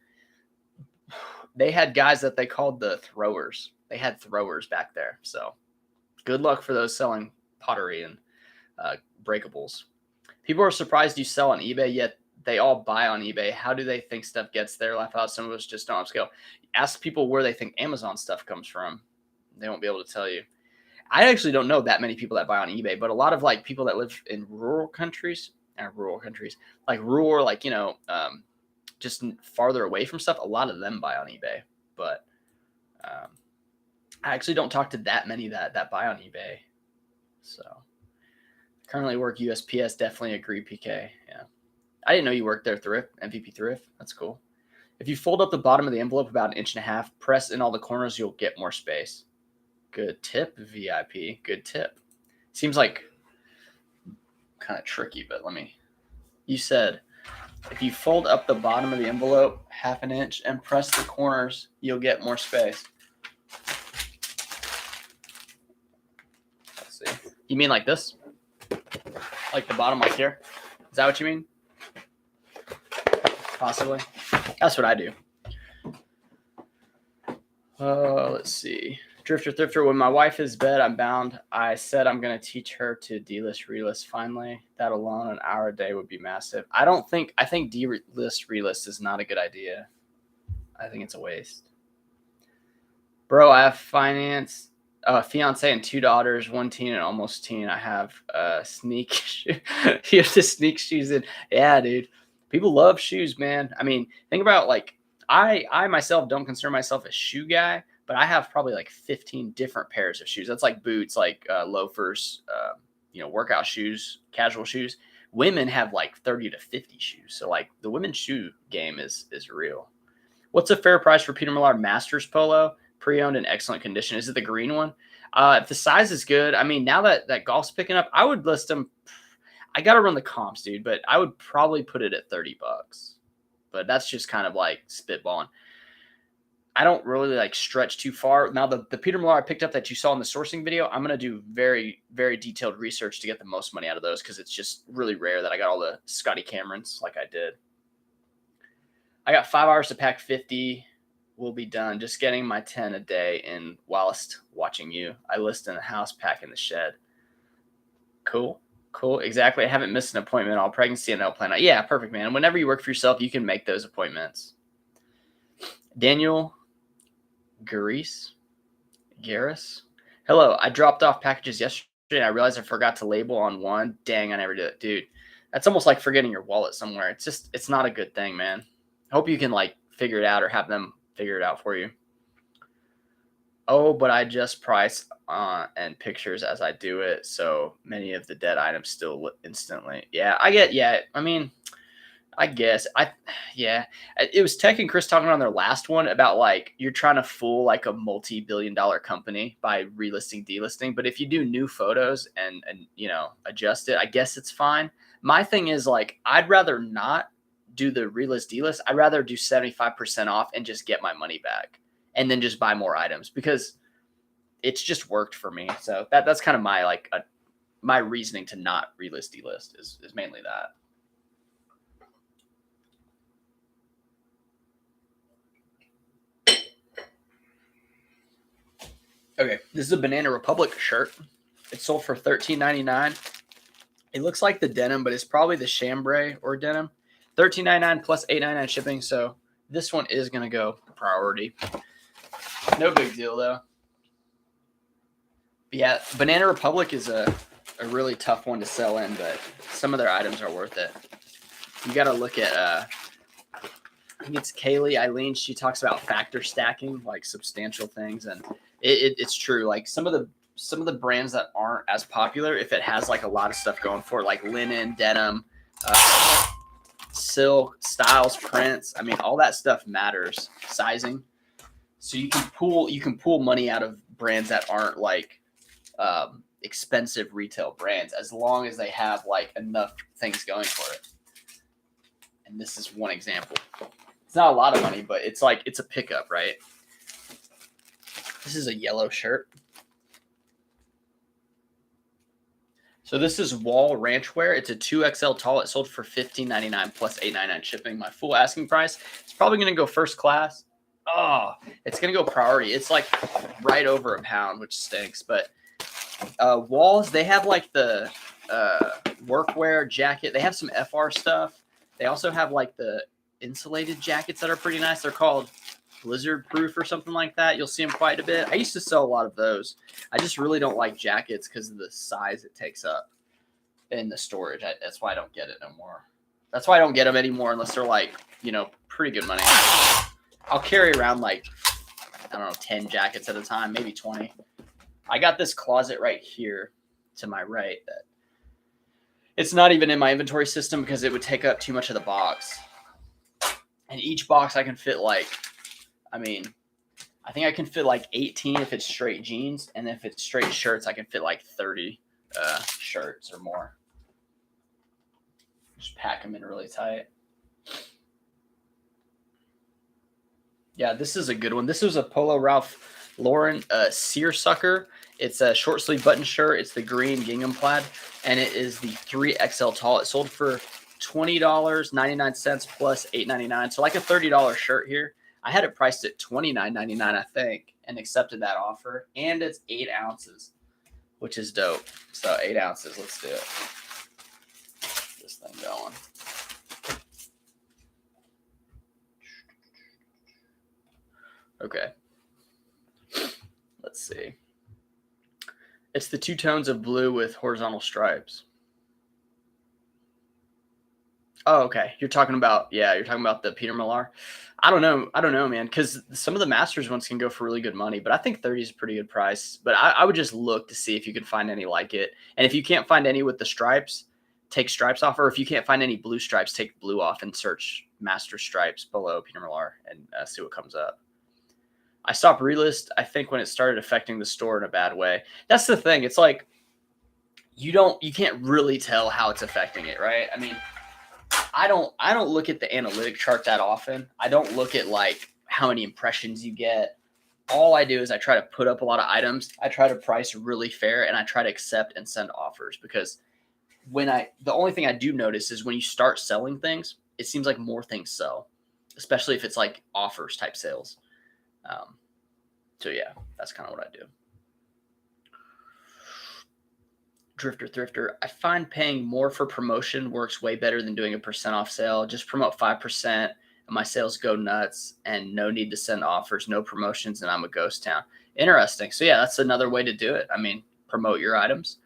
they had guys that they called the throwers. They had throwers back there. So good luck for those selling pottery and breakables. People are surprised you sell on eBay, yet they all buy on eBay. How do they think stuff gets there? Laugh out. Some of us just don't upscale. Ask people where they think Amazon stuff comes from. They won't be able to tell you. I actually don't know that many people that buy on eBay, but a lot of like people that live in rural countries, like rural, like, just farther away from stuff, a lot of them buy on eBay. But I actually don't talk to that many that buy on eBay. So currently work USPS. Definitely agree, PK. Yeah. I didn't know you worked there, Thrift, MVP Thrift. That's cool. If you fold up the bottom of the envelope about 1.5 inches, press in all the corners, you'll get more space. Good tip, VIP. Good tip. Seems like kind of tricky, but you said if you fold up the bottom of the envelope 1/2 inch and press the corners, you'll get more space. Let's see. You mean like this? Like the bottom like here? Is that what you mean? Possibly. That's what I do. Let's see. Drifter Thrifter, when my wife is bed, I'm bound. I said I'm going to teach her to delist, relist finally. That alone, an hour a day would be massive. I think delist, relist is not a good idea. I think it's a waste. Bro, I have a fiance and 2 daughters, 1 teen and almost teen. I have sneak. You have to sneak shoes in. Yeah, dude. People love shoes, man. I mean, think about like, I myself don't consider myself a shoe guy, but I have probably like 15 different pairs of shoes. That's like boots, like loafers, workout shoes, casual shoes. Women have like 30 to 50 shoes. So like the women's shoe game is real. What's a fair price for Peter Millar Masters Polo? Pre-owned in excellent condition. Is it the green one? If the size is good, I mean, now that golf's picking up, I would list them. I got to run the comps, dude, but I would probably put it at $30. But that's just kind of like spitballing. I don't really like stretch too far. Now, the Peter Millar I picked up that you saw in the sourcing video, I'm going to do very, very detailed research to get the most money out of those because it's just really rare that I got all the Scotty Camerons like I did. I got 5 hours to pack 50. We'll be done. Just getting my 10 a day in whilst watching you. I list in the house, pack in the shed. Cool. Exactly. I haven't missed an appointment all pregnancy and no plan. Yeah, perfect, man. Whenever you work for yourself, you can make those appointments. Daniel Garris. Hello. I dropped off packages yesterday and I realized I forgot to label on one. Dang, I never did it. Dude, that's almost like forgetting your wallet somewhere. It's not a good thing, man. I hope you can like figure it out or have them figure it out for you. Oh, but I just price and pictures as I do it. So many of the dead items still instantly. Yeah, I get, I mean, I guess it was Tech and Chris talking on their last one about like, you're trying to fool like a multi-billion-dollar company by relisting, delisting. But if you do new photos and adjust it, I guess it's fine. My thing is like, I'd rather not do the relist, delist. I'd rather do 75% off and just get my money back and then just buy more items because it's just worked for me. So that's kind of my my reasoning to not relist, delist is mainly that. Okay, this is a Banana Republic shirt. It's sold for $13.99. It looks like the denim, but it's probably the chambray or denim. $13.99 plus $8.99 shipping. So this one is going to go priority. No big deal, though. But yeah, Banana Republic is a really tough one to sell in, but some of their items are worth it. You got to look at, I think it's Kaylee Eileen. She talks about factor stacking, like substantial things. And it's true. Like some of the brands that aren't as popular, if it has like a lot of stuff going for it, like linen, denim, silk, styles, prints. I mean, all that stuff matters. Sizing. So you can pull money out of brands that aren't like expensive retail brands as long as they have like enough things going for it. And this is one example. It's not a lot of money, but it's a pickup, right? This is a yellow shirt. So this is Wall Ranch Wear. It's a 2XL tall. It sold for $15.99 plus $8.99 shipping. My full asking price. It's probably going to go first class. Oh, it's going to go priority. It's like right over a pound, which stinks. But Walls, they have like the workwear jacket. They have some FR stuff. They also have like the insulated jackets that are pretty nice. They're called blizzard proof or something like that. You'll see them quite a bit. I used to sell a lot of those. I just really don't like jackets because of the size it takes up in the storage. That's why I don't get it no more. That's why I don't get them anymore unless they're like, pretty good money. I'll carry around like, I don't know, 10 jackets at a time, maybe 20. I got this closet right here to my right that it's not even in my inventory system because it would take up too much of the box. And each box I can fit I think I can fit like 18 if it's straight jeans. And if it's straight shirts, I can fit like 30 shirts or more. Just pack them in really tight. Yeah, this is a good one. This was a Polo Ralph Lauren seersucker. It's a short sleeve button shirt. It's the green gingham plaid. And it is the 3XL tall. It sold for $20.99 plus $8.99. So like a $30 shirt here. I had it priced at $29.99, I think, and accepted that offer. And it's 8 ounces, which is dope. So 8 ounces. Let's do it. Get this thing going. Okay. Let's see. It's the 2 tones of blue with horizontal stripes. Oh, okay. You're talking about the Peter Millar. I don't know, man, because some of the Masters ones can go for really good money, but I think 30 is a pretty good price. But I would just look to see if you can find any like it. And if you can't find any with the stripes, take stripes off. Or if you can't find any blue stripes, take blue off and search Master Stripes below Peter Millar and see what comes up. I stopped relist, I think, when it started affecting the store in a bad way. That's the thing. It's like you can't really tell how it's affecting it, right? I mean, I don't look at the analytic chart that often. I don't look at like how many impressions you get. All I do is I try to put up a lot of items. I try to price really fair and I try to accept and send offers because the only thing I do notice is when you start selling things, it seems like more things sell, especially if it's like offers type sales. Um, so yeah, that's kind of what I do. Drifter Thrifter, I find paying more for promotion works way better than doing a percent off sale. Just promote 5% and my sales go nuts and no need to send offers, no promotions, and I'm a ghost town. Interesting. So yeah, that's another way to do it. I mean, promote your items.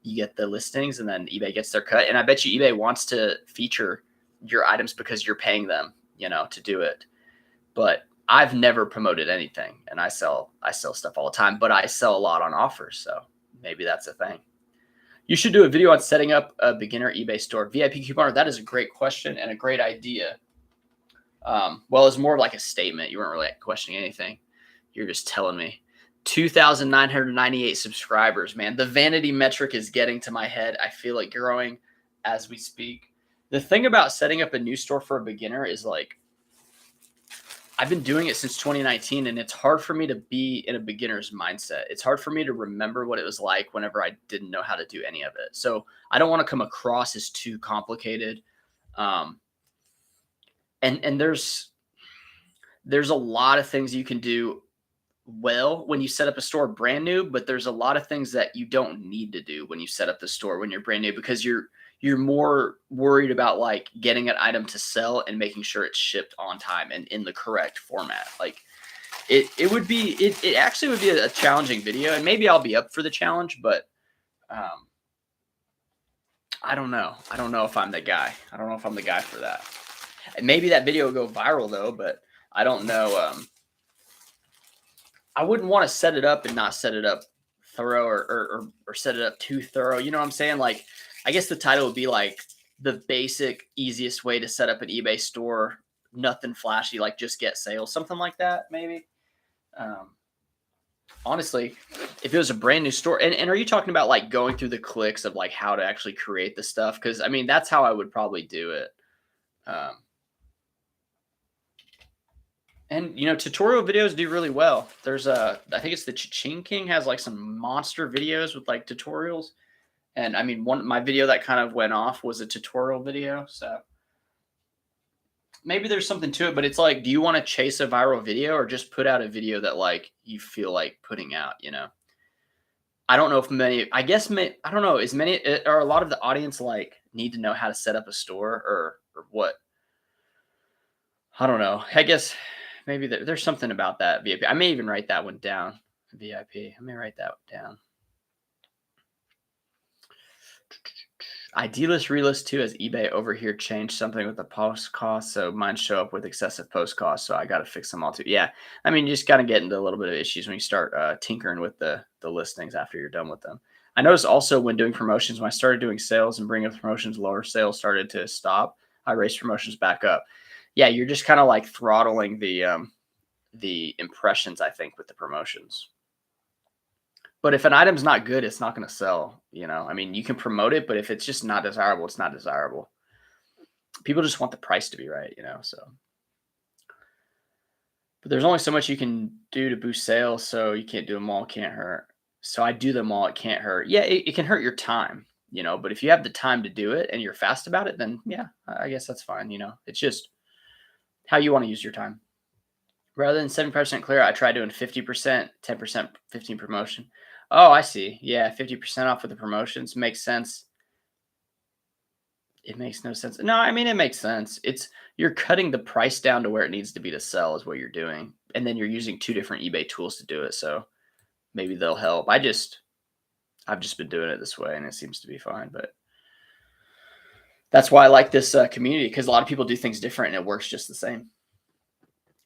You get the listings and then eBay gets their cut. And I bet you eBay wants to feature your items because you're paying them, to do it. But I've never promoted anything and I sell stuff all the time, but I sell a lot on offers. So maybe that's a thing. You should do a video on setting up a beginner eBay store. VIP couponer, that is a great question and a great idea. Well, it's more like a statement. You weren't really questioning anything. You're just telling me. 2,998 subscribers, man. The vanity metric is getting to my head. I feel it growing as we speak. The thing about setting up a new store for a beginner is like, I've been doing it since 2019 and it's hard for me to be in a beginner's mindset. It's hard for me to remember what it was like whenever I didn't know how to do any of it. So I don't want to come across as too complicated. And there's a lot of things you can do well when you set up a store brand new, but there's a lot of things that you don't need to do when you set up the store when you're brand new because you're more worried about like getting an item to sell and making sure it's shipped on time and in the correct format. Like it actually would be a challenging video and maybe I'll be up for the challenge, but I don't know. I don't know if I'm the guy. I don't know if I'm the guy for that. And maybe that video will go viral though, but I don't know. I wouldn't want to set it up and not set it up thorough or set it up too thorough. You know what I'm saying? Like, I guess the title would be like the basic, easiest way to set up an eBay store. Nothing flashy, like just get sales, something like that, maybe. Honestly, if it was a brand new store, and are you talking about like going through the clicks of like how to actually create the stuff? Because I mean, that's how I would probably do it. And tutorial videos do really well. There's I think it's the Ching King has like some monster videos with like tutorials. And I mean, my video that kind of went off was a tutorial video. So maybe there's something to it, but it's like, do you want to chase a viral video or just put out a video that like you feel like putting out, I don't know if I don't know, are a lot of the audience like need to know how to set up a store or what? I don't know. I guess maybe there's something about that VIP. I may even write that one down. VIP. I may write that down. Idealist relist too, as eBay over here changed something with the post cost, so mine show up with excessive post cost. So I got to fix them all too. Yeah, I mean, you just got to get into a little bit of issues when you start tinkering with the listings after you're done with them. I noticed also when doing promotions, when I started doing sales and bringing up promotions lower, sales started to stop. I raised promotions back up. Yeah, you're just kind of like throttling the impressions, I think, with the promotions. But if an item's not good, it's not going to sell. I mean, you can promote it, but if it's just not desirable, it's not desirable. People just want the price to be right, so. But there's only so much you can do to boost sales, so you can't do them all. Can't hurt. So I do them all. It can't hurt. Yeah, it can hurt your time, but if you have the time to do it and you're fast about it, then yeah, I guess that's fine. It's just how you want to use your time. Rather than 7% clear, I try doing 50%, 10%, 15 promotion. Oh, I see. Yeah, 50% off with the promotions makes sense. It makes no sense. No, I mean, it makes sense. You're cutting the price down to where it needs to be to sell is what you're doing. And then you're using two different eBay tools to do it. So maybe they'll help. I've just been doing it this way and it seems to be fine. But That's why I like this community, because a lot of people do things different and it works just the same.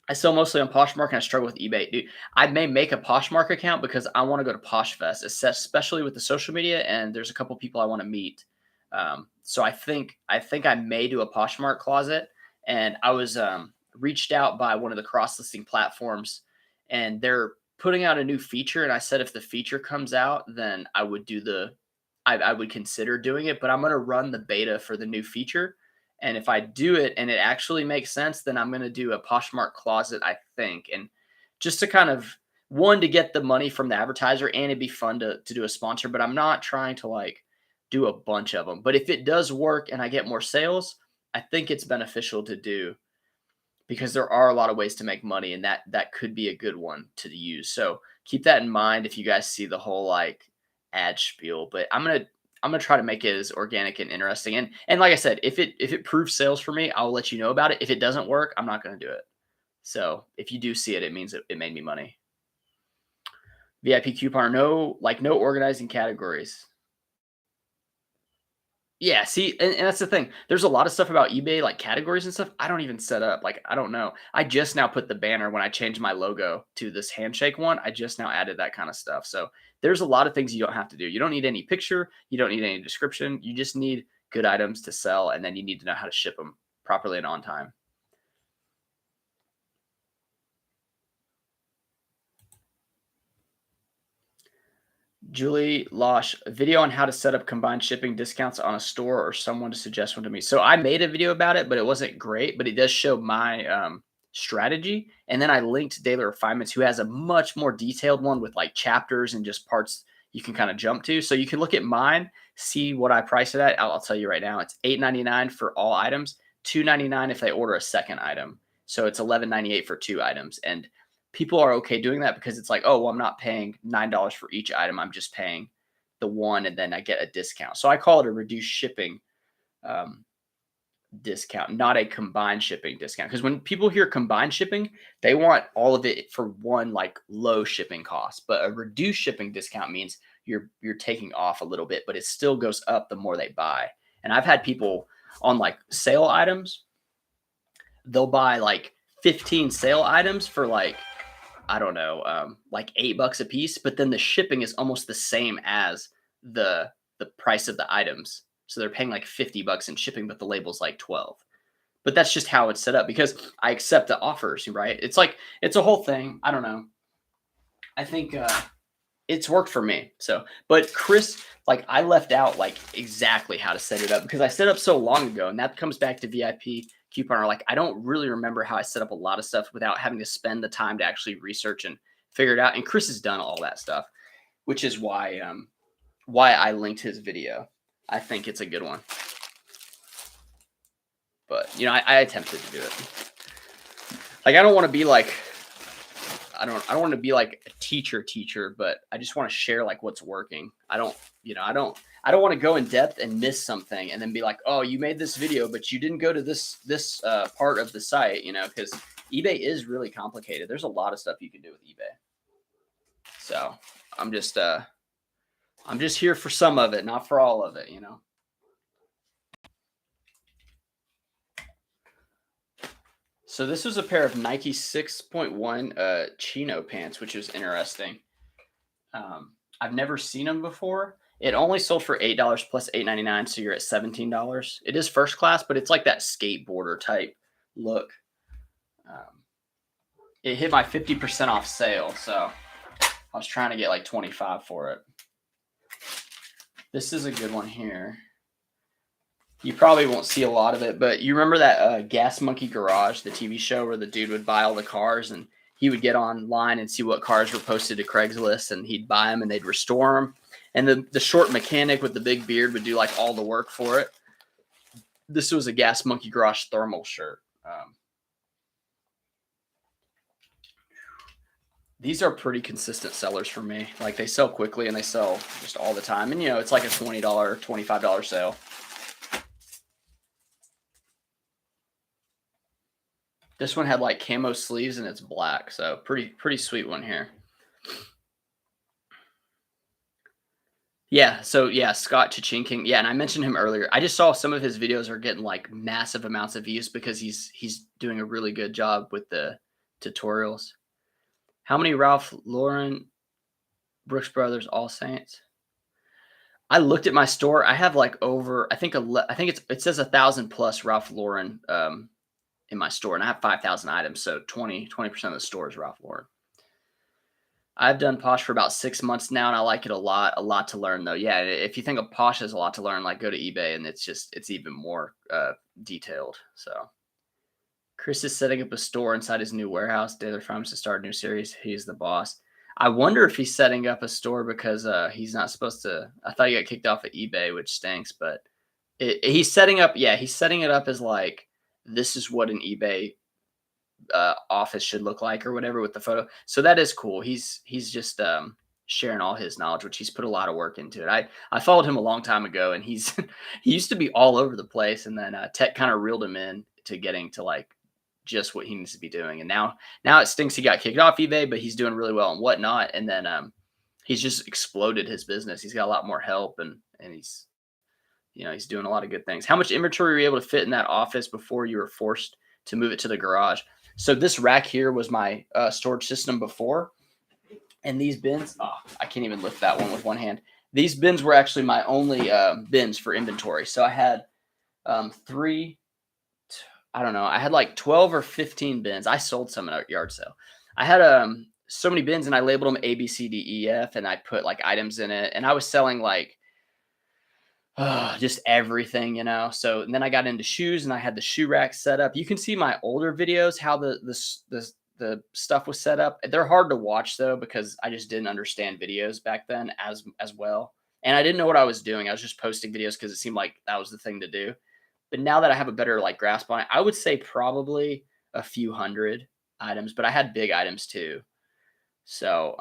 I sell mostly on Poshmark and I struggle with eBay. Dude, I may make a Poshmark account because I want to go to Poshfest, especially with the social media. And there's a couple people I want to meet. So I think I may do a Poshmark closet. And I was reached out by one of the cross listing platforms, and they're putting out a new feature. And I said if the feature comes out, then I would I would consider doing it. But I'm going to run the beta for the new feature, and if I do it and it actually makes sense, then I'm going to do a Poshmark closet, I think. And just to kind of, one, to get the money from the advertiser, and it'd be fun to do a sponsor, but I'm not trying to like do a bunch of them. But if it does work and I get more sales, I think it's beneficial to do, because there are a lot of ways to make money, and that could be a good one to use. So keep that in mind if you guys see the whole like ad spiel. But I'm gonna try to make it as organic and interesting. And like I said, if it proves sales for me, I'll let you know about it. If it doesn't work, I'm not gonna do it. So if you do see it, it means it made me money. VIP coupon, no organizing categories. Yeah, see, and that's the thing. There's a lot of stuff about eBay, like categories and stuff, I don't even set up. Like, I don't know. I just now put the banner when I changed my logo to this handshake one. I just now added that kind of stuff. So there's a lot of things you don't have to do. You don't need any picture. You don't need any description. You just need good items to sell, and then you need to know how to ship them properly and on time. Julie Losh, a video on how to set up combined shipping discounts on a store, or someone to suggest one to me. So I made a video about it, but it wasn't great, but it does show my strategy. And then I linked Daily Refinements, who has a much more detailed one with like chapters and just parts you can kind of jump to. So you can look at mine, see what I price it at. I'll tell you right now, it's $8.99 for all items, $2.99 if they order a second item. So it's $11.98 for 2 items. And people are okay doing that because it's like, oh, well, I'm not paying $9 for each item. I'm just paying the one, and then I get a discount. So I call it a reduced shipping um, discount, not a combined shipping discount. Because when people hear combined shipping, they want all of it for one like low shipping cost. But a reduced shipping discount means you're taking off a little bit, but it still goes up the more they buy. And I've had people on like sale items, they'll buy like 15 sale items for like, I don't know, like $8 a piece, but then the shipping is almost the same as the price of the items. So they're paying like $50 in shipping, but the label's like 12. But that's just how it's set up because I accept the offers, right? It's like it's a whole thing. I don't know. I think it's worked for me. So, but Chris, like I left out like exactly how to set it up because I set up so long ago, and that comes back to VIP couponer. Like I don't really remember how I set up a lot of stuff without having to spend the time to actually research and figure it out. And Chris has done all that stuff, which is why I linked his video. I think it's a good one. But you know, I attempted to do it. Like I don't want to be like I don't want to be like a teacher, but I just want to share like what's working. I don't want to go in depth and miss something and then be like, oh, you made this video, but you didn't go to this part of the site, because eBay is really complicated. There's a lot of stuff you can do with eBay. So I'm just here for some of it, not for all of it, So this was a pair of Nike 6.1 chino pants, which is interesting. I've never seen them before. It only sold for $8 plus $8.99, so you're at $17. It is first class, but it's like that skateboarder type look. It hit my 50% off sale, so I was trying to get like 25 for it. This is a good one here. You probably won't see a lot of it, but you remember that Gas Monkey Garage, the TV show where the dude would buy all the cars and he would get online and see what cars were posted to Craigslist and he'd buy them and they'd restore them. And the short mechanic with the big beard would do like all the work for it. This was a Gas Monkey Garage thermal shirt. These are pretty consistent sellers for me. Like they sell quickly and they sell just all the time. And it's like a $20, $25 sale. This one had like camo sleeves and it's black. So pretty sweet one here. Yeah, so yeah, Scott Chichinking. Yeah, and I mentioned him earlier. I just saw some of his videos are getting like massive amounts of views because he's doing a really good job with the tutorials. How many Ralph Lauren, Brooks Brothers, All Saints? I looked at my store. I have like over, I think it says 1,000 plus Ralph Lauren in my store, and I have 5,000 items. So 20% of the store is Ralph Lauren. I've done Posh for about 6 months now, and I like it a lot. A lot to learn, though. Yeah, if you think of Posh as a lot to learn, like go to eBay, and it's even more detailed. So Chris is setting up a store inside his new warehouse. Taylor Farms to start a new series. He's the boss. I wonder if he's setting up a store because he's not supposed to. I thought he got kicked off of eBay, which stinks. But he's setting up. Yeah, he's setting it up as like this is what an eBay office should look like or whatever with the photo. So that is cool. He's just sharing all his knowledge, which he's put a lot of work into it. I followed him a long time ago, and he used to be all over the place, and then tech kind of reeled him in to getting to like just what he needs to be doing. And now it stinks he got kicked off eBay, but he's doing really well and whatnot. And then he's just exploded his business. He's got a lot more help, and he's he's doing a lot of good things. How much inventory were you able to fit in that office before you were forced to move it to the garage? So this rack here was my storage system before. And these bins, I can't even lift that one with one hand. These bins were actually my only bins for inventory. So I had I had like 12 or 15 bins. I sold some at a yard sale. I had so many bins, and I labeled them A, B, C, D, E, F, and I put like items in it. And I was selling like just everything, So and then I got into shoes, and I had the shoe rack set up. You can see my older videos how the stuff was set up. They're hard to watch though because I just didn't understand videos back then as well, and I didn't know what I was doing. I was just posting videos because it seemed like that was the thing to do. But now that I have a better like grasp on it, I would say probably a few hundred items. But I had big items too. So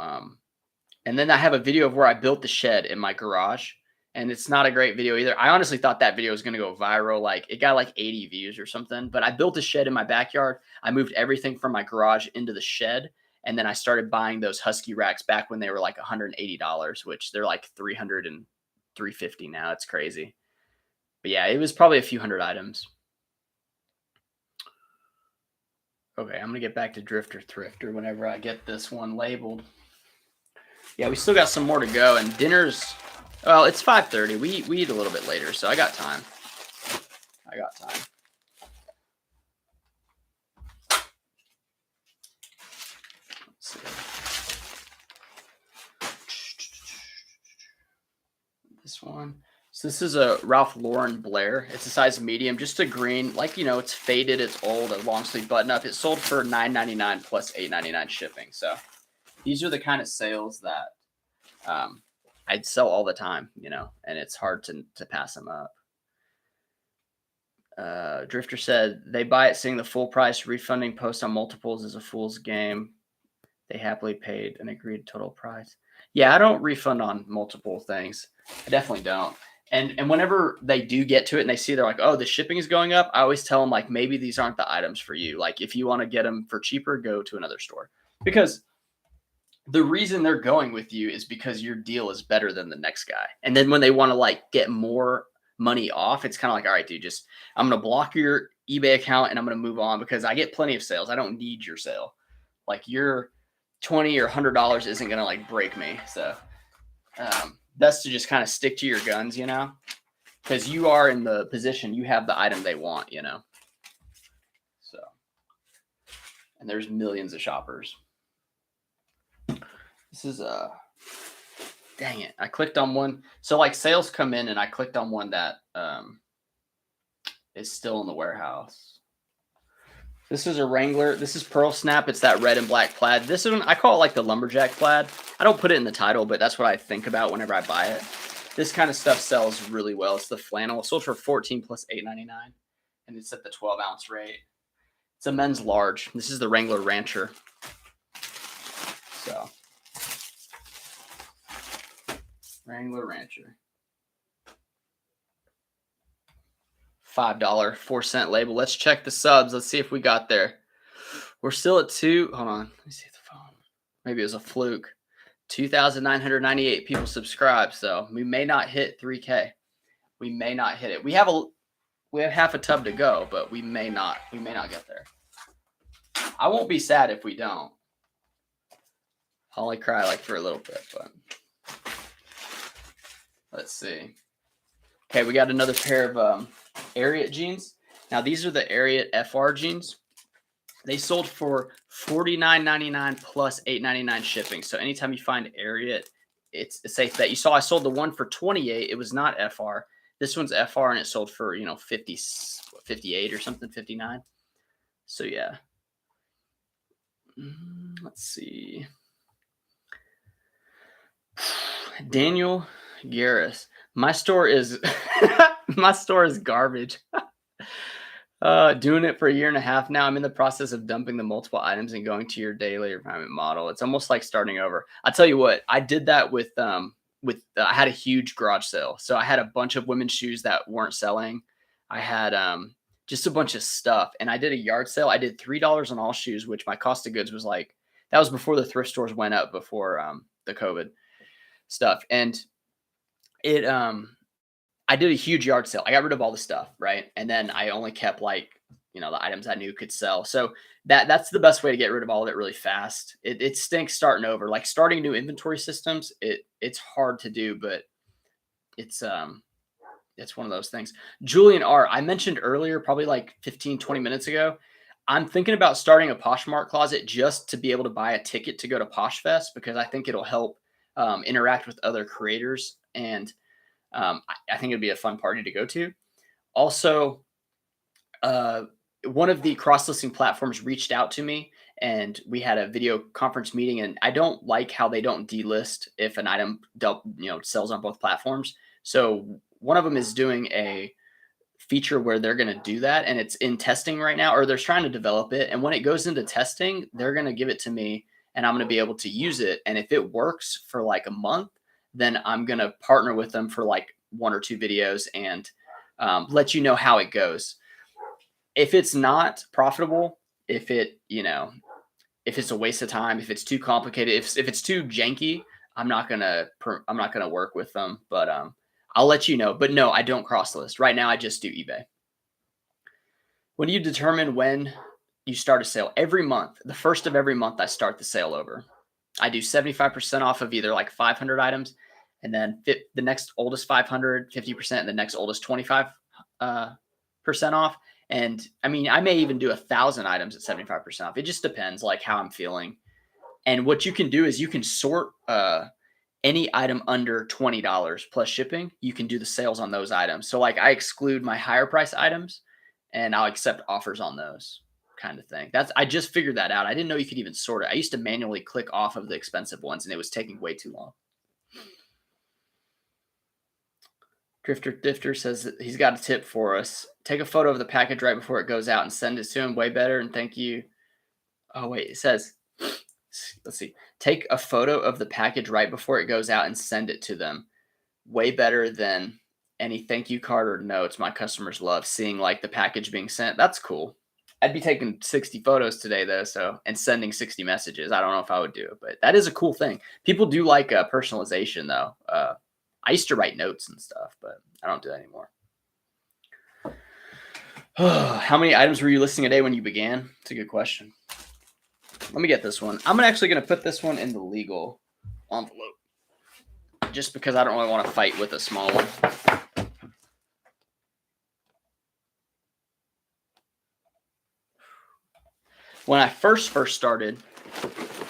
and then I have a video of where I built the shed in my garage. And it's not a great video either. I honestly thought that video was going to go viral. Like it got like 80 views or something, but I built a shed in my backyard. I moved everything from my garage into the shed. And then I started buying those Husky racks back when they were like $180, which they're like $300 and $350 now. It's crazy. But yeah, it was probably a few hundred items. Okay, I'm going to get back to Drifter Thrifter whenever I get this one labeled. Yeah, we still got some more to go, and dinner's, well, it's 5:30. We eat a little bit later, so I got time. Let's see. This one. So this is a Ralph Lauren Blair. It's a size medium, just a green, like, it's faded, it's old, a long sleeve button up. It sold for $9.99 plus $8.99 shipping. So these are the kind of sales that I'd sell all the time, and it's hard to pass them up. Drifter said they buy it seeing the full price. Refunding post on multiples is a fool's game. They happily paid an agreed total price. Yeah, I don't refund on multiple things. I definitely don't. And whenever they do get to it and they see they're like, oh, the shipping is going up, I always tell them like, maybe these aren't the items for you. Like if you want to get them for cheaper, go to another store. Because the reason they're going with you is because your deal is better than the next guy. And then when they want to like get more money off, it's kind of like, all right, dude, I'm going to block your eBay account and I'm going to move on because I get plenty of sales. I don't need your sale. Like your $20 or $100 isn't going to like break me. So that's to just kind of stick to your guns, because you are in the position, you have the item they want, So, and there's millions of shoppers. This is dang it. I clicked on one. So like sales come in and I clicked on one that is still in the warehouse. This is a Wrangler. This is Pearl Snap. It's that red and black plaid. This one, I call it like the lumberjack plaid. I don't put it in the title, but that's what I think about whenever I buy it. This kind of stuff sells really well. It's the flannel. It sold for $14 plus $8.99. And it's at the 12-ounce rate. It's a men's large. This is the Wrangler Rancher. So Wrangler Rancher. $5, 4-cent label. Let's check the subs. Let's see if we got there. We're still at 2. Hold on. Let me see the phone. Maybe it was a fluke. 2,998 people subscribe, so we may not hit 3K. We may not hit it. We have half a tub to go, but we may not get there. I won't be sad if we don't. I'll only cry like for a little bit, but let's see. Okay, we got another pair of Ariat jeans. Now these are the Ariat FR jeans. They sold for $49.99 plus $8.99 shipping. So anytime you find Ariat, it's a safe bet. You saw I sold the one for $28. It was not FR. This one's FR and it sold for 58 or something, 59. So yeah. Let's see. Daniel Garris. My store is garbage. Doing it for a year and a half now. I'm in the process of dumping the multiple items and going to your daily refinement model. It's almost like starting over. I tell you what, I did that with I had a huge garage sale. So I had a bunch of women's shoes that weren't selling. I had just a bunch of stuff, and I did a yard sale. I did $3 on all shoes, which my cost of goods was like, that was before the thrift stores went up, before the COVID stuff. And it I did a huge yard sale. I got rid of all the stuff, right? And then I only kept the items I knew could sell. So that's the best way to get rid of all of it really fast. It stinks starting over. Like starting new inventory systems, it's hard to do, but it's one of those things. Julian R, I mentioned earlier, probably like 15, 20 minutes ago, I'm thinking about starting a Poshmark closet just to be able to buy a ticket to go to Posh Fest, because I think it'll help interact with other creators, and I think it'd be a fun party to go to. Also, one of the cross-listing platforms reached out to me, and we had a video conference meeting, and I don't like how they don't delist if an item sells on both platforms. So one of them is doing a feature where they're going to do that, and it's in testing right now, or they're trying to develop it. And when it goes into testing, they're going to give it to me, and I'm going to be able to use it. And if it works for like a month, then I'm going to partner with them for like 1 or 2 videos and let you know how it goes. If it's not profitable, if it's a waste of time, if it's too complicated, if it's too janky, I'm not gonna work with them. But I'll let you know. But no, I don't cross list right now. I just do eBay. When do you determine when you start a sale? Every month, the first of every month, I start the sale over. I do 75% off of either like 500 items, and then the next oldest 500, 50%, and the next oldest 25% off. And I mean, I may even do 1,000 items at 75% off. It just depends like how I'm feeling. And what you can do is you can sort any item under $20 plus shipping. You can do the sales on those items. So like I exclude my higher price items and I'll accept offers on those, kind of thing. I just figured that out. I didn't know you could even sort it. I used to manually click off of the expensive ones, and it was taking way too long. Drifter says that he's got a tip for us. Take a photo of the package right before it goes out and send it to him. Way better, and thank you. Oh, wait, it says, let's see. Take a photo of the package right before it goes out and send it to them. Way better than any thank you card or notes. My customers love seeing like the package being sent. That's cool. I'd be taking 60 photos today though, and sending 60 messages. I don't know if I would do it, but that is a cool thing. People do like personalization though. I used to write notes and stuff, but I don't do that anymore. How many items were you listing a day when you began? It's a good question. Let me get this one. I'm actually going to put this one in the legal envelope just because I don't really want to fight with a small one. When I first started,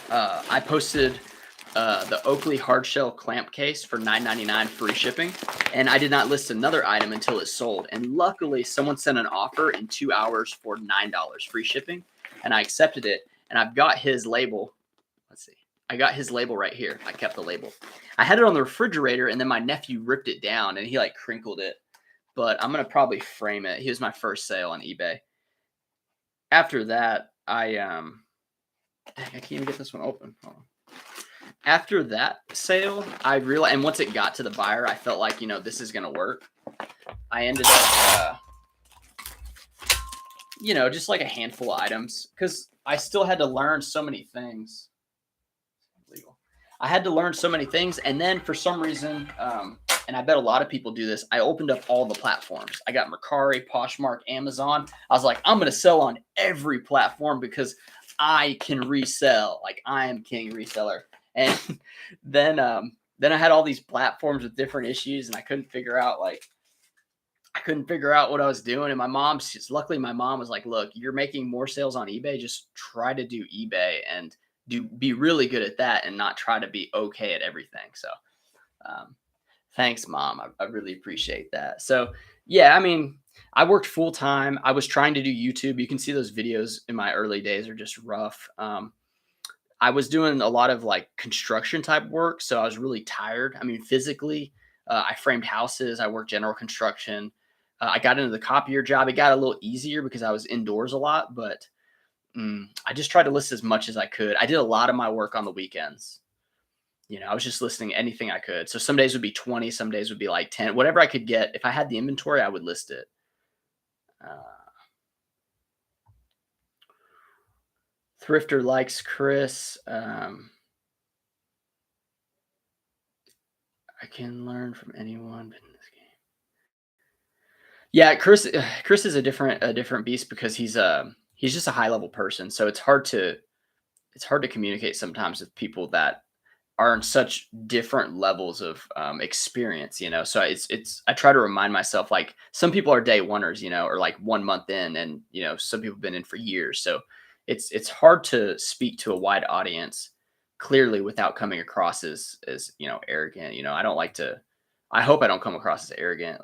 I posted the Oakley hardshell clamp case for $9.99 free shipping, and I did not list another item until it sold. And luckily, someone sent an offer in 2 hours for $9 free shipping, and I accepted it. And I've got his label. Let's see. I got his label right here. I kept the label. I had it on the refrigerator, and then my nephew ripped it down, and he like crinkled it. But I'm gonna probably frame it. He was my first sale on eBay. After that, I can't even get this one open. Hold on. After that sale, I realized, and once it got to the buyer, I felt like, this is going to work. I ended up, just like a handful of items, because I still had to learn so many things. Legal. I had to learn so many things. And then for some reason, and I bet a lot of people do this, I opened up all the platforms. I got Mercari, Poshmark, Amazon. I was like, I'm going to sell on every platform because I can resell. Like, I am king reseller. And then I had all these platforms with different issues, and I couldn't figure out what I was doing. And luckily my mom was like, look, you're making more sales on eBay. Just try to do eBay and be really good at that and not try to be okay at everything. So, thanks, Mom. I really appreciate that. So yeah, I mean, I worked full time. I was trying to do YouTube. You can see those videos in my early days are just rough. I was doing a lot of like construction type work. So I was really tired. I mean, physically, I framed houses. I worked general construction. I got into the copier job. It got a little easier because I was indoors a lot, but I just tried to list as much as I could. I did a lot of my work on the weekends. I was just listing anything I could. So some days would be 20, some days would be like 10, whatever I could get. If I had the inventory, I would list it. Thrifter likes Chris. I can learn from anyone but in this game. Yeah, Chris is a different beast because he's just a high level person. So it's hard to communicate sometimes with people that are in such different levels of experience, So I try to remind myself, like, some people are day oneers, or like 1 month in, and some people have been in for years. So it's hard to speak to a wide audience clearly without coming across as arrogant. I don't like to. I hope I don't come across as arrogant,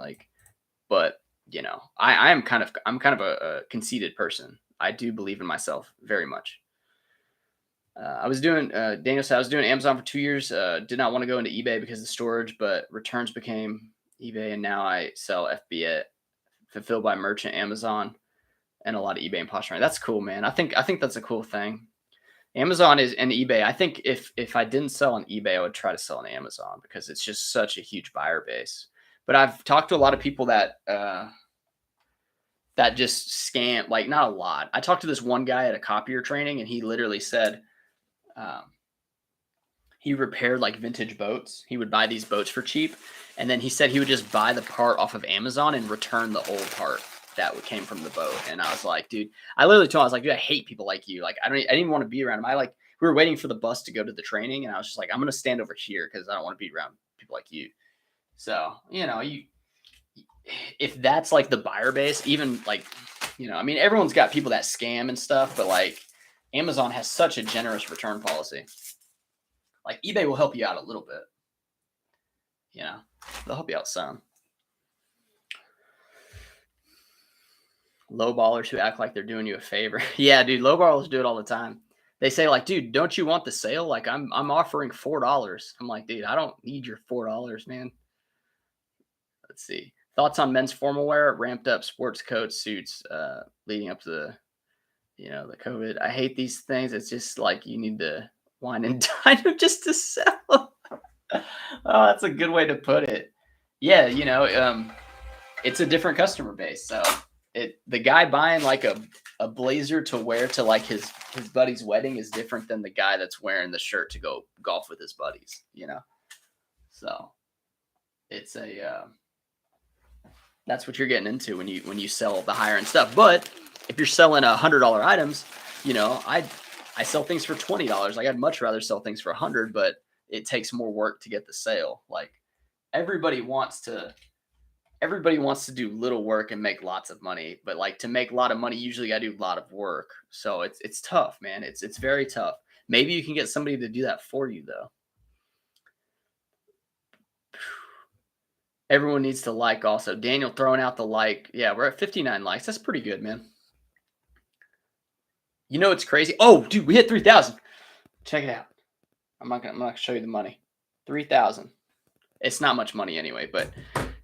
but I'm kind of a conceited person. I do believe in myself very much. Daniel said, I was doing Amazon for 2 years. Did not want to go into eBay because of the storage, but returns became eBay. And now I sell FBA fulfilled by merchant Amazon and a lot of eBay and Poshmark. That's cool, man. I think that's a cool thing. Amazon is and eBay. I think if I didn't sell on eBay, I would try to sell on Amazon because it's just such a huge buyer base. But I've talked to a lot of people that just scam, like, not a lot. I talked to this one guy at a copier training, and he literally said, he repaired like vintage boats. He would buy these boats for cheap, and then he said he would just buy the part off of Amazon and return the old part that came from the boat. And I was like, dude, I literally told him, I was like, dude, I hate people like you. Like, I didn't even want to be around him. We were waiting for the bus to go to the training, and I was just like, I'm gonna stand over here because I don't want to be around people like you. So if that's like the buyer base, even like, I mean, everyone's got people that scam and stuff, but like, Amazon has such a generous return policy. Like, eBay will help you out a little bit. They'll help you out some. Low ballers who act like they're doing you a favor. Yeah, dude, low ballers do it all the time. They say like, dude, don't you want the sale? Like, I'm offering $4. I'm like, dude, I don't need your $4, man. Let's see. Thoughts on men's formal wear, ramped up sports coats, suits, leading up to the COVID. I hate these things. It's just like you need to wine and dine them just to sell. Oh, that's a good way to put it. Yeah, it's a different customer base. So the guy buying like a blazer to wear to like his buddy's wedding is different than the guy that's wearing the shirt to go golf with his buddies. So it's that's what you're getting into when you sell the higher end stuff. But if you're selling $100 items, I sell things for $20. Like, I'd much rather sell things for $100, but it takes more work to get the sale. Like, everybody wants to do little work and make lots of money, but like, to make a lot of money, usually you gotta do a lot of work. So it's tough, man. It's very tough. Maybe you can get somebody to do that for you though. Everyone needs to like also. Daniel throwing out the like. Yeah, we're at 59 likes. That's pretty good, man. It's crazy. Oh, dude, we hit 3,000. Check it out. I'm not gonna show you the money. 3,000. It's not much money anyway, but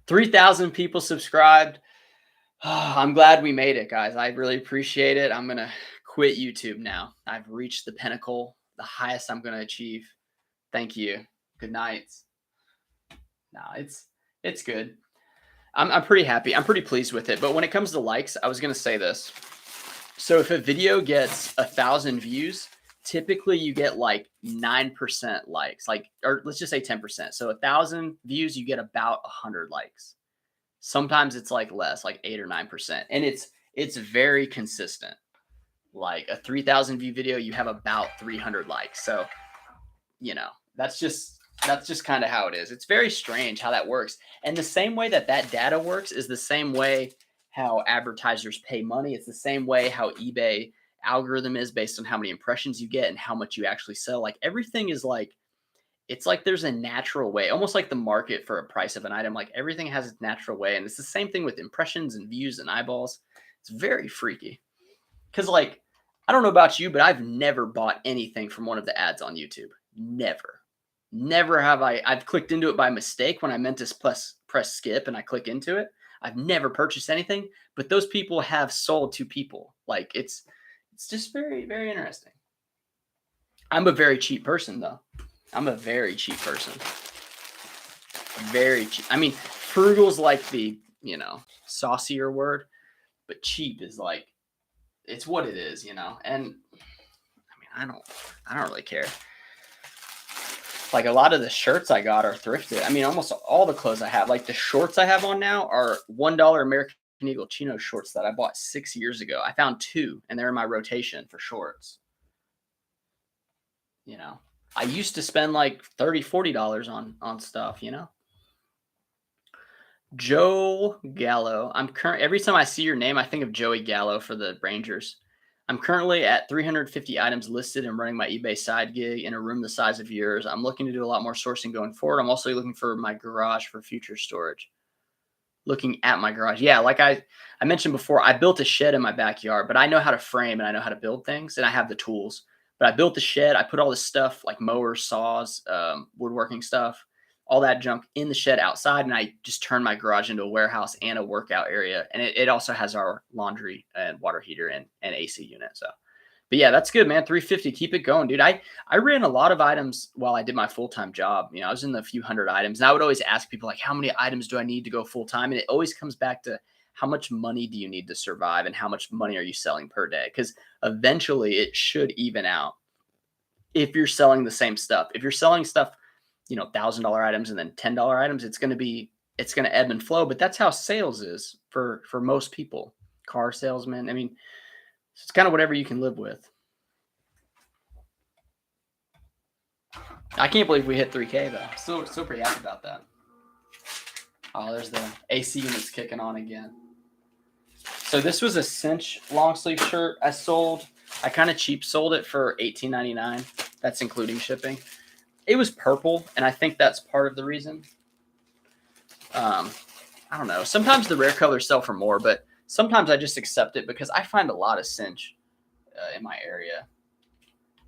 3,000 people subscribed. Oh, I'm glad we made it, guys. I really appreciate it. I'm gonna quit YouTube now. I've reached the pinnacle, the highest I'm gonna achieve. Thank you. Good night. No, it's good. I'm pretty happy. I'm pretty pleased with it. But when it comes to likes, I was gonna say this. So if a video gets 1,000 views, typically you get like 9% likes, like, or let's just say 10%. So 1,000 views, you get about 100 likes. Sometimes it's like less, like 8 or 9%. And it's very consistent. Like a 3,000 view video, you have about 300 likes. So, you know, that's just kind of how it is. It's very strange how that works. And the same way that data works is the same way how advertisers pay money. It's the same way how eBay algorithm is based on how many impressions you get and how much you actually sell. Like everything is like, it's like there's a natural way, almost like the market for a price of an item. Like everything has its natural way. And it's the same thing with impressions and views and eyeballs. It's very freaky. Because like, I don't know about you, but I've never bought anything from one of the ads on YouTube. Never. Never have I. I've clicked into it by mistake when I meant to press skip and I click into it. I've never purchased anything, but those people have sold to people. Like it's just very, very interesting. I'm a very cheap person though. I'm a very cheap person. Very cheap. I mean, frugal's like the, saucier word, but cheap is like, it's what it is, And I mean, I don't really care. Like a lot of the shirts I got are thrifted. I mean, almost all the clothes I have, like the shorts I have on now are $1 American Eagle chino shorts that I bought 6 years ago. I found 2 and they're in my rotation for shorts. I used to spend like $30, $40 on stuff, Joe Gallo. Every time I see your name, I think of Joey Gallo for the Rangers. I'm currently at 350 items listed and running my eBay side gig in a room the size of yours. I'm looking to do a lot more sourcing going forward. I'm also looking for my garage for future storage. Looking at my garage. Yeah, like I mentioned before, I built a shed in my backyard, but I know how to frame and I know how to build things and I have the tools. But I built the shed. I put all this stuff like mowers, saws, woodworking stuff, all that junk in the shed outside. And I just turned my garage into a warehouse and a workout area. And it also has our laundry and water heater and AC unit. So, but yeah, that's good, man. 350, keep it going, dude. I ran a lot of items while I did my full-time job. I was in the few hundred items and I would always ask people like, how many items do I need to go full-time? And it always comes back to how much money do you need to survive and how much money are you selling per day? Because eventually it should even out if you're selling the same stuff. If you're selling stuff, $1,000 items and then $10 items, it's going to ebb and flow. But that's how sales is for most people. Car salesmen. I mean, it's kind of whatever you can live with. I can't believe we hit 3K though. Still pretty happy about that. Oh, there's the AC units kicking on again. So this was a cinch long sleeve shirt I sold. I kind of cheap sold it for $18.99. That's including shipping. It was purple, and I think that's part of the reason. I don't know. Sometimes the rare colors sell for more, but sometimes I just accept it because I find a lot of cinch in my area.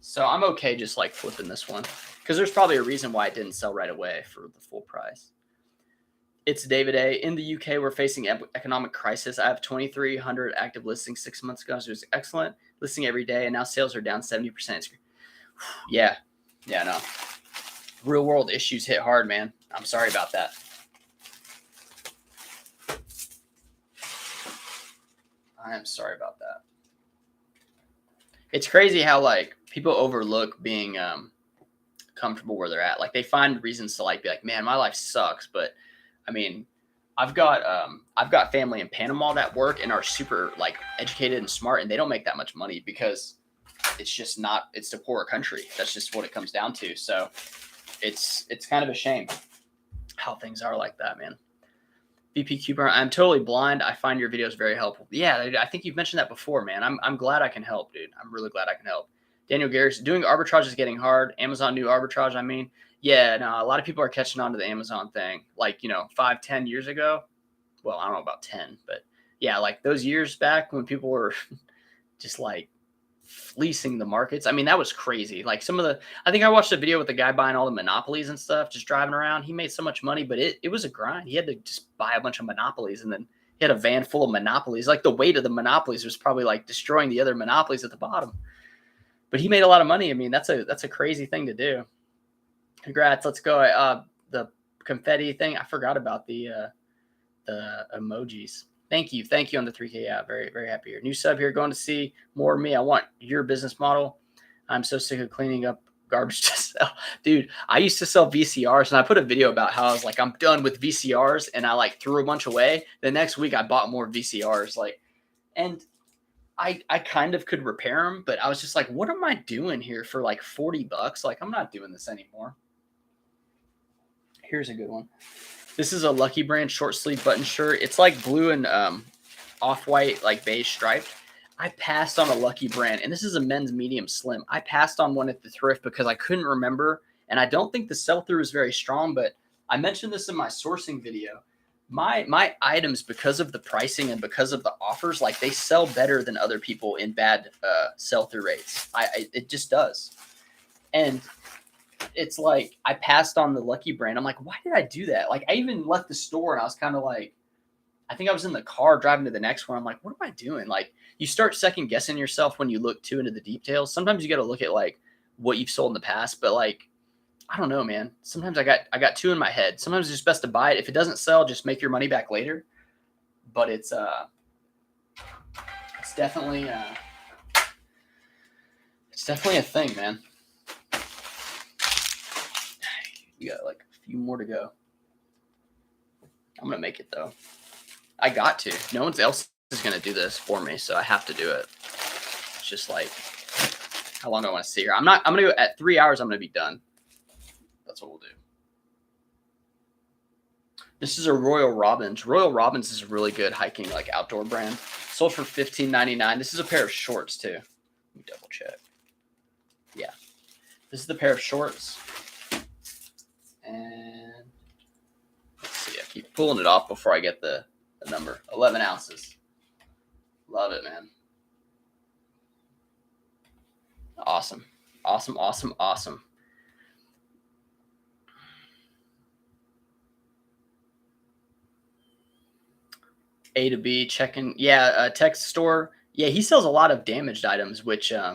So I'm okay just like flipping this one because there's probably a reason why it didn't sell right away for the full price. It's David A. In the UK, we're facing economic crisis. I have 2,300 active listings 6 months ago. So it was excellent listing every day, and now sales are down 70%. Yeah, no. Real world issues hit hard, man. I'm sorry about that. I am sorry about that. It's crazy how like people overlook being comfortable where they're at. Like they find reasons to like be like, man, my life sucks, but I mean, I've got family in Panama that work and are super like educated and smart, and they don't make that much money because it's the poorer country. That's just what it comes down to. So it's kind of a shame how things are like that, man. VP Cuber, I'm totally blind. I find your videos very helpful. Yeah, I think you've mentioned that before, man. I'm glad I can help, dude. I'm really glad I can help. Daniel Garris, doing arbitrage is getting hard. Amazon new arbitrage, I mean. Yeah, no, a lot of people are catching on to the Amazon thing. Like, 5-10 years ago. Well, I don't know about 10, but yeah, like those years back when people were just like fleecing the markets. I mean, that was crazy. Like I think I watched a video with the guy buying all the monopolies and stuff, just driving around. He made so much money, but it was a grind. He had to just buy a bunch of monopolies, and then he had a van full of monopolies. Like the weight of the monopolies was probably like destroying the other monopolies at the bottom. But he made a lot of money. I mean, that's a crazy thing to do. Congrats. Let's go. The confetti thing. I forgot about the emojis. Thank you on the 3K. Yeah, very, very happy here. New sub here. Going to see more of me. I want your business model. I'm so sick of cleaning up garbage to sell. Dude, I used to sell VCRs, and I put a video about how I was like, I'm done with VCRs, and I like threw a bunch away. The next week I bought more VCRs, like, and I kind of could repair them, but I was just like, what am I doing here for like $40? Like, I'm not doing this anymore. Here's a good one. This is a Lucky Brand short sleeve button shirt. It's like blue and off-white, like beige striped. I passed on a Lucky Brand, and this is a men's medium slim. I passed on one at the thrift because I couldn't remember, and I don't think the sell-through is very strong, but I mentioned this in my sourcing video. My items, because of the pricing and because of the offers, like they sell better than other people in bad sell-through rates. It just does. And it's like I passed on the Lucky Brand. I'm like, why did I do that? Like I even left the store and I was kind of like, I think I was in the car driving to the next one. I'm like, what am I doing? Like you start second guessing yourself when you look too into the details. Sometimes you got to look at like what you've sold in the past, but like, I don't know, man. Sometimes I got two in my head. Sometimes it's just best to buy it. If it doesn't sell, just make your money back later. But it's definitely a thing, man. We got like a few more to go. I'm gonna make it though. I got to. No one else is gonna do this for me, so I have to do it. It's just like, how long do I want to sit here? I'm gonna go at 3 hours. I'm gonna be done. That's what we'll do. This is a Royal Robbins. Royal Robbins is a really good hiking, like outdoor brand. Sold for $15.99. This is a pair of shorts too. Let me double check. Yeah, this is the pair of shorts. And let's see. I keep pulling it off before I get the number. 11 ounces. Love it, man. Awesome. Awesome. Awesome. Awesome. A to B checking. Yeah, text store. Yeah, he sells a lot of damaged items, which I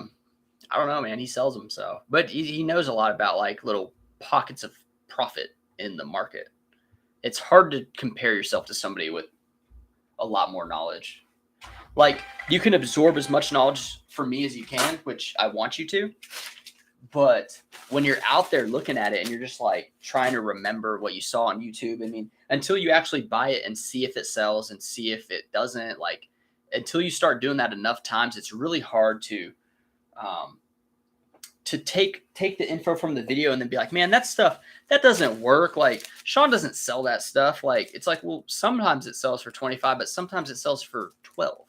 don't know, man. He sells them, so. But he knows a lot about like little pockets of profit in the market. It's hard to compare yourself to somebody with a lot more knowledge. Like you can absorb as much knowledge from me as you can, which I want you to. But when you're out there looking at it and you're just like trying to remember what you saw on YouTube, I mean, until you actually buy it and see if it sells and see if it doesn't, like until you start doing that enough times, it's really hard to take the info from the video and then be like, man, that stuff, that doesn't work. Like Sean doesn't sell that stuff. Like, it's like, well, sometimes it sells for 25, but sometimes it sells for 12.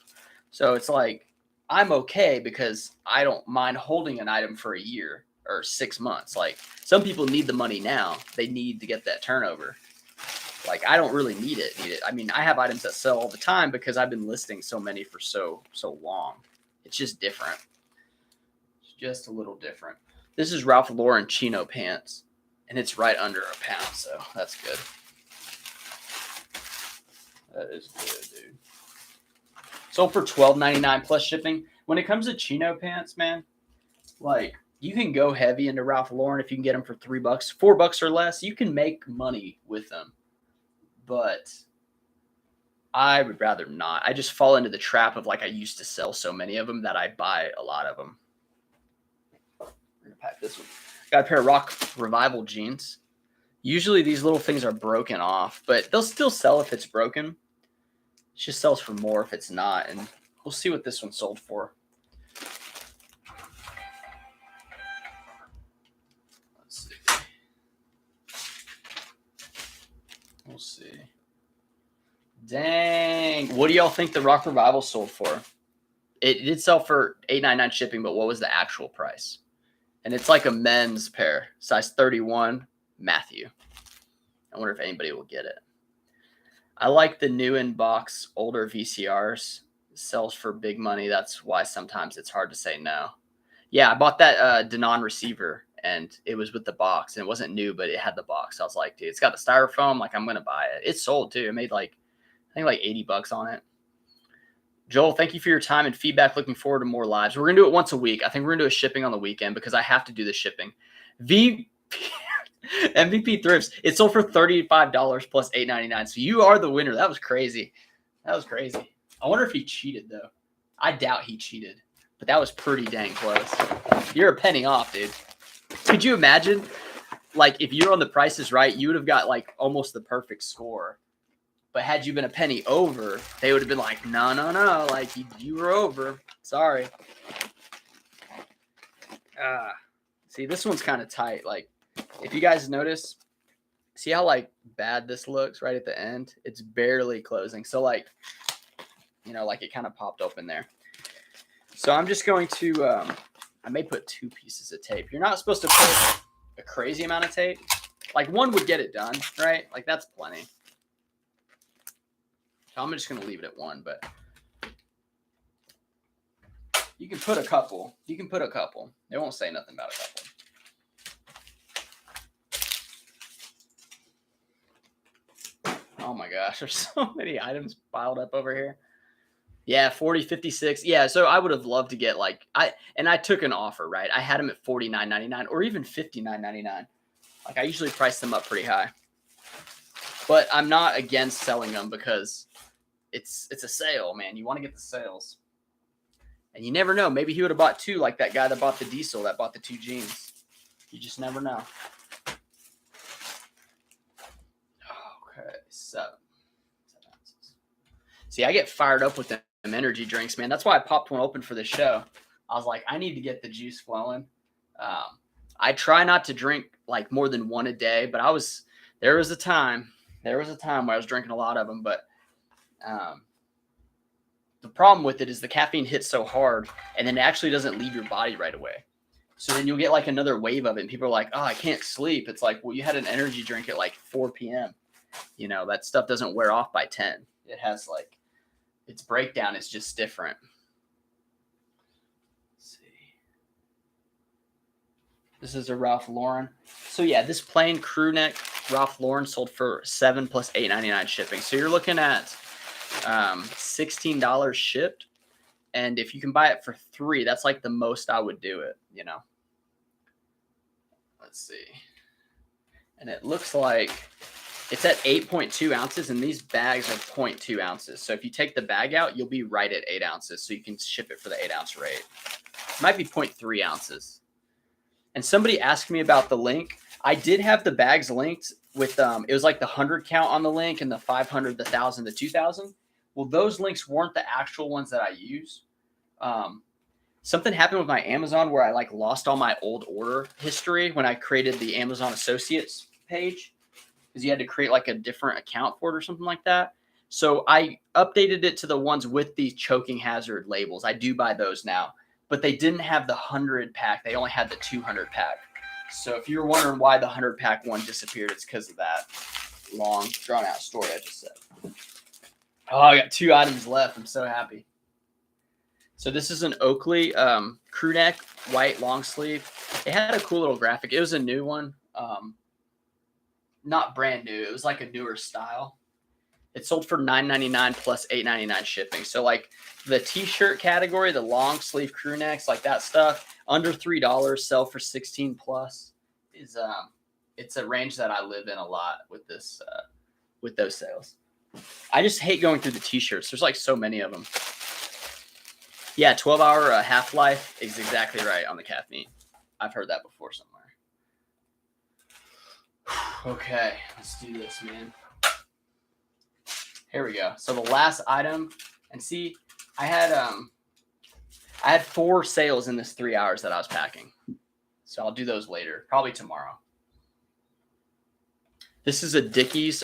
So it's like, I'm okay because I don't mind holding an item for a year or 6 months. Like some people need the money now. They need to get that turnover. Like I don't really need it. I mean, I have items that sell all the time because I've been listing so many for so long. It's just different. It's just a little different. This is Ralph Lauren chino pants, and it's right under a pound, so that's good. That is good, dude. Sold for $12.99 plus shipping. When it comes to chino pants, man, like you can go heavy into Ralph Lauren if you can get them for $3, $4 or less. You can make money with them, but I would rather not. I just fall into the trap of like I used to sell so many of them that I buy a lot of them. We're gonna pack this one. Got a pair of Rock Revival jeans. Usually these little things are broken off, but they'll still sell if it's broken. It just sells for more if it's not, and we'll see what this one sold for. Let's see. We'll see. Dang. What do y'all think the Rock Revival sold for? It did sell for $8.99 shipping, but what was the actual price? And it's like a men's pair, size 31, Matthew. I wonder if anybody will get it. I like the new in-box older VCRs. It sells for big money. That's why sometimes it's hard to say no. Yeah, I bought that Denon receiver, and it was with the box. And it wasn't new, but it had the box. I was like, dude, it's got the styrofoam. Like, I'm going to buy it. It sold, too. It made like, I think like $80 on it. Joel, thank you for your time and feedback. Looking forward to more lives. We're going to do it once a week. I think we're going to do a shipping on the weekend because I have to do the shipping. MVP Thrifts. It sold for $35 plus $8.99. So you are the winner. That was crazy. That was crazy. I wonder if he cheated, though. I doubt he cheated. but that was pretty dang close. You're a penny off, dude. Could you imagine, like, if you were on The Price is Right, you would have got, like, almost the perfect score. But had you been a penny over, they would have been like, no, like, you were over. Sorry. See, this one's kind of tight. Like, if you guys notice, see how, like, bad this looks right at the end? It's barely closing. So, like, you know, like, it kind of popped open there. So I'm just going to, I may put 2 pieces of tape. You're not supposed to put a crazy amount of tape. Like, 1 would get it done, right? Like, that's plenty. So I'm just going to leave it at 1, but you can put a couple. You can put a couple. They won't say nothing about a couple. Oh my gosh, there's so many items piled up over here. Yeah, 40, 56. Yeah, so I would have loved to get, like, I took an offer, right? I had them at $49.99 or even $59.99. Like, I usually price them up pretty high. But I'm not against selling them because it's a sale, man. You want to get the sales. And you never know. Maybe he would have bought 2, like that guy that bought the diesel, that bought the 2 jeans. You just never know. Okay, 7 ounces. See, I get fired up with them energy drinks, man. That's why I popped one open for the show. I was like, I need to get the juice flowing. I try not to drink like more than 1 a day, but there was a time where I was drinking a lot of them, but the problem with it is the caffeine hits so hard and then it actually doesn't leave your body right away. So then you'll get like another wave of it and people are like, oh, I can't sleep. It's like, well, you had an energy drink at like 4 p.m. You know, that stuff doesn't wear off by 10. It has like, its breakdown is just different. Let's see. This is a Ralph Lauren. So yeah, this plain crew neck Ralph Lauren sold for $7 plus $8.99 shipping. So you're looking at $16 shipped. And if you can buy it for $3, that's like the most I would do it, you know. Let's see. And it looks like it's at 8.2 ounces, and these bags are 0.2 ounces. So if you take the bag out, you'll be right at 8 ounces. So you can ship it for the 8-ounce rate. It might be 0.3 ounces. And somebody asked me about the link. I did have the bags linked with, it was like the 100 count on the link and the 500, the 1,000, the 2,000. Well, those links weren't the actual ones that I use. Something happened with my Amazon where I like lost all my old order history when I created the Amazon Associates page. Because you had to create like a different account for it or something like that. So I updated it to the ones with the choking hazard labels. I do buy those now, but they didn't have the 100 pack. They only had the 200 pack. So if you're wondering why the 100 pack one disappeared, it's because of that long drawn out story I just said. Oh, I got 2 items left. I'm so happy. So this is an Oakley crew neck, white long sleeve. It had a cool little graphic. It was a new one. Not brand new. It was like a newer style. It sold for $9.99 plus $8.99 shipping. So like the t-shirt category, the long sleeve crew necks, like that stuff, under $3 sell for 16 plus. Is it's a range that I live in a lot with this with those sales. I just hate going through the t-shirts. There's like so many of them. Yeah, 12-hour half-life is exactly right on the caffeine. I've heard that before somewhere. Okay, let's do this, man. Here we go. So the last item, and see, I had 4 sales in this 3 hours that I was packing. So I'll do those later, probably tomorrow. This is a Dickies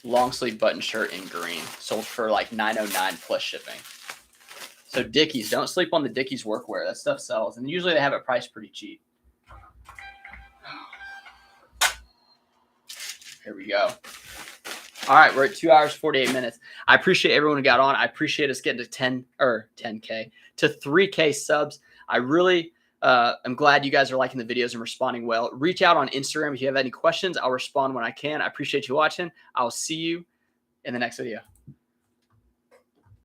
long sleeve button shirt in green, sold for like $9.09 plus shipping. So Dickies, don't sleep on the Dickies workwear. That stuff sells, and usually they have it priced pretty cheap. Here we go. All right, we're at 2 hours, 48 minutes. I appreciate everyone who got on. I appreciate us getting to 10K, to 3K subs. I really am glad you guys are liking the videos and responding well. Reach out on Instagram if you have any questions. I'll respond when I can. I appreciate you watching. I'll see you in the next video.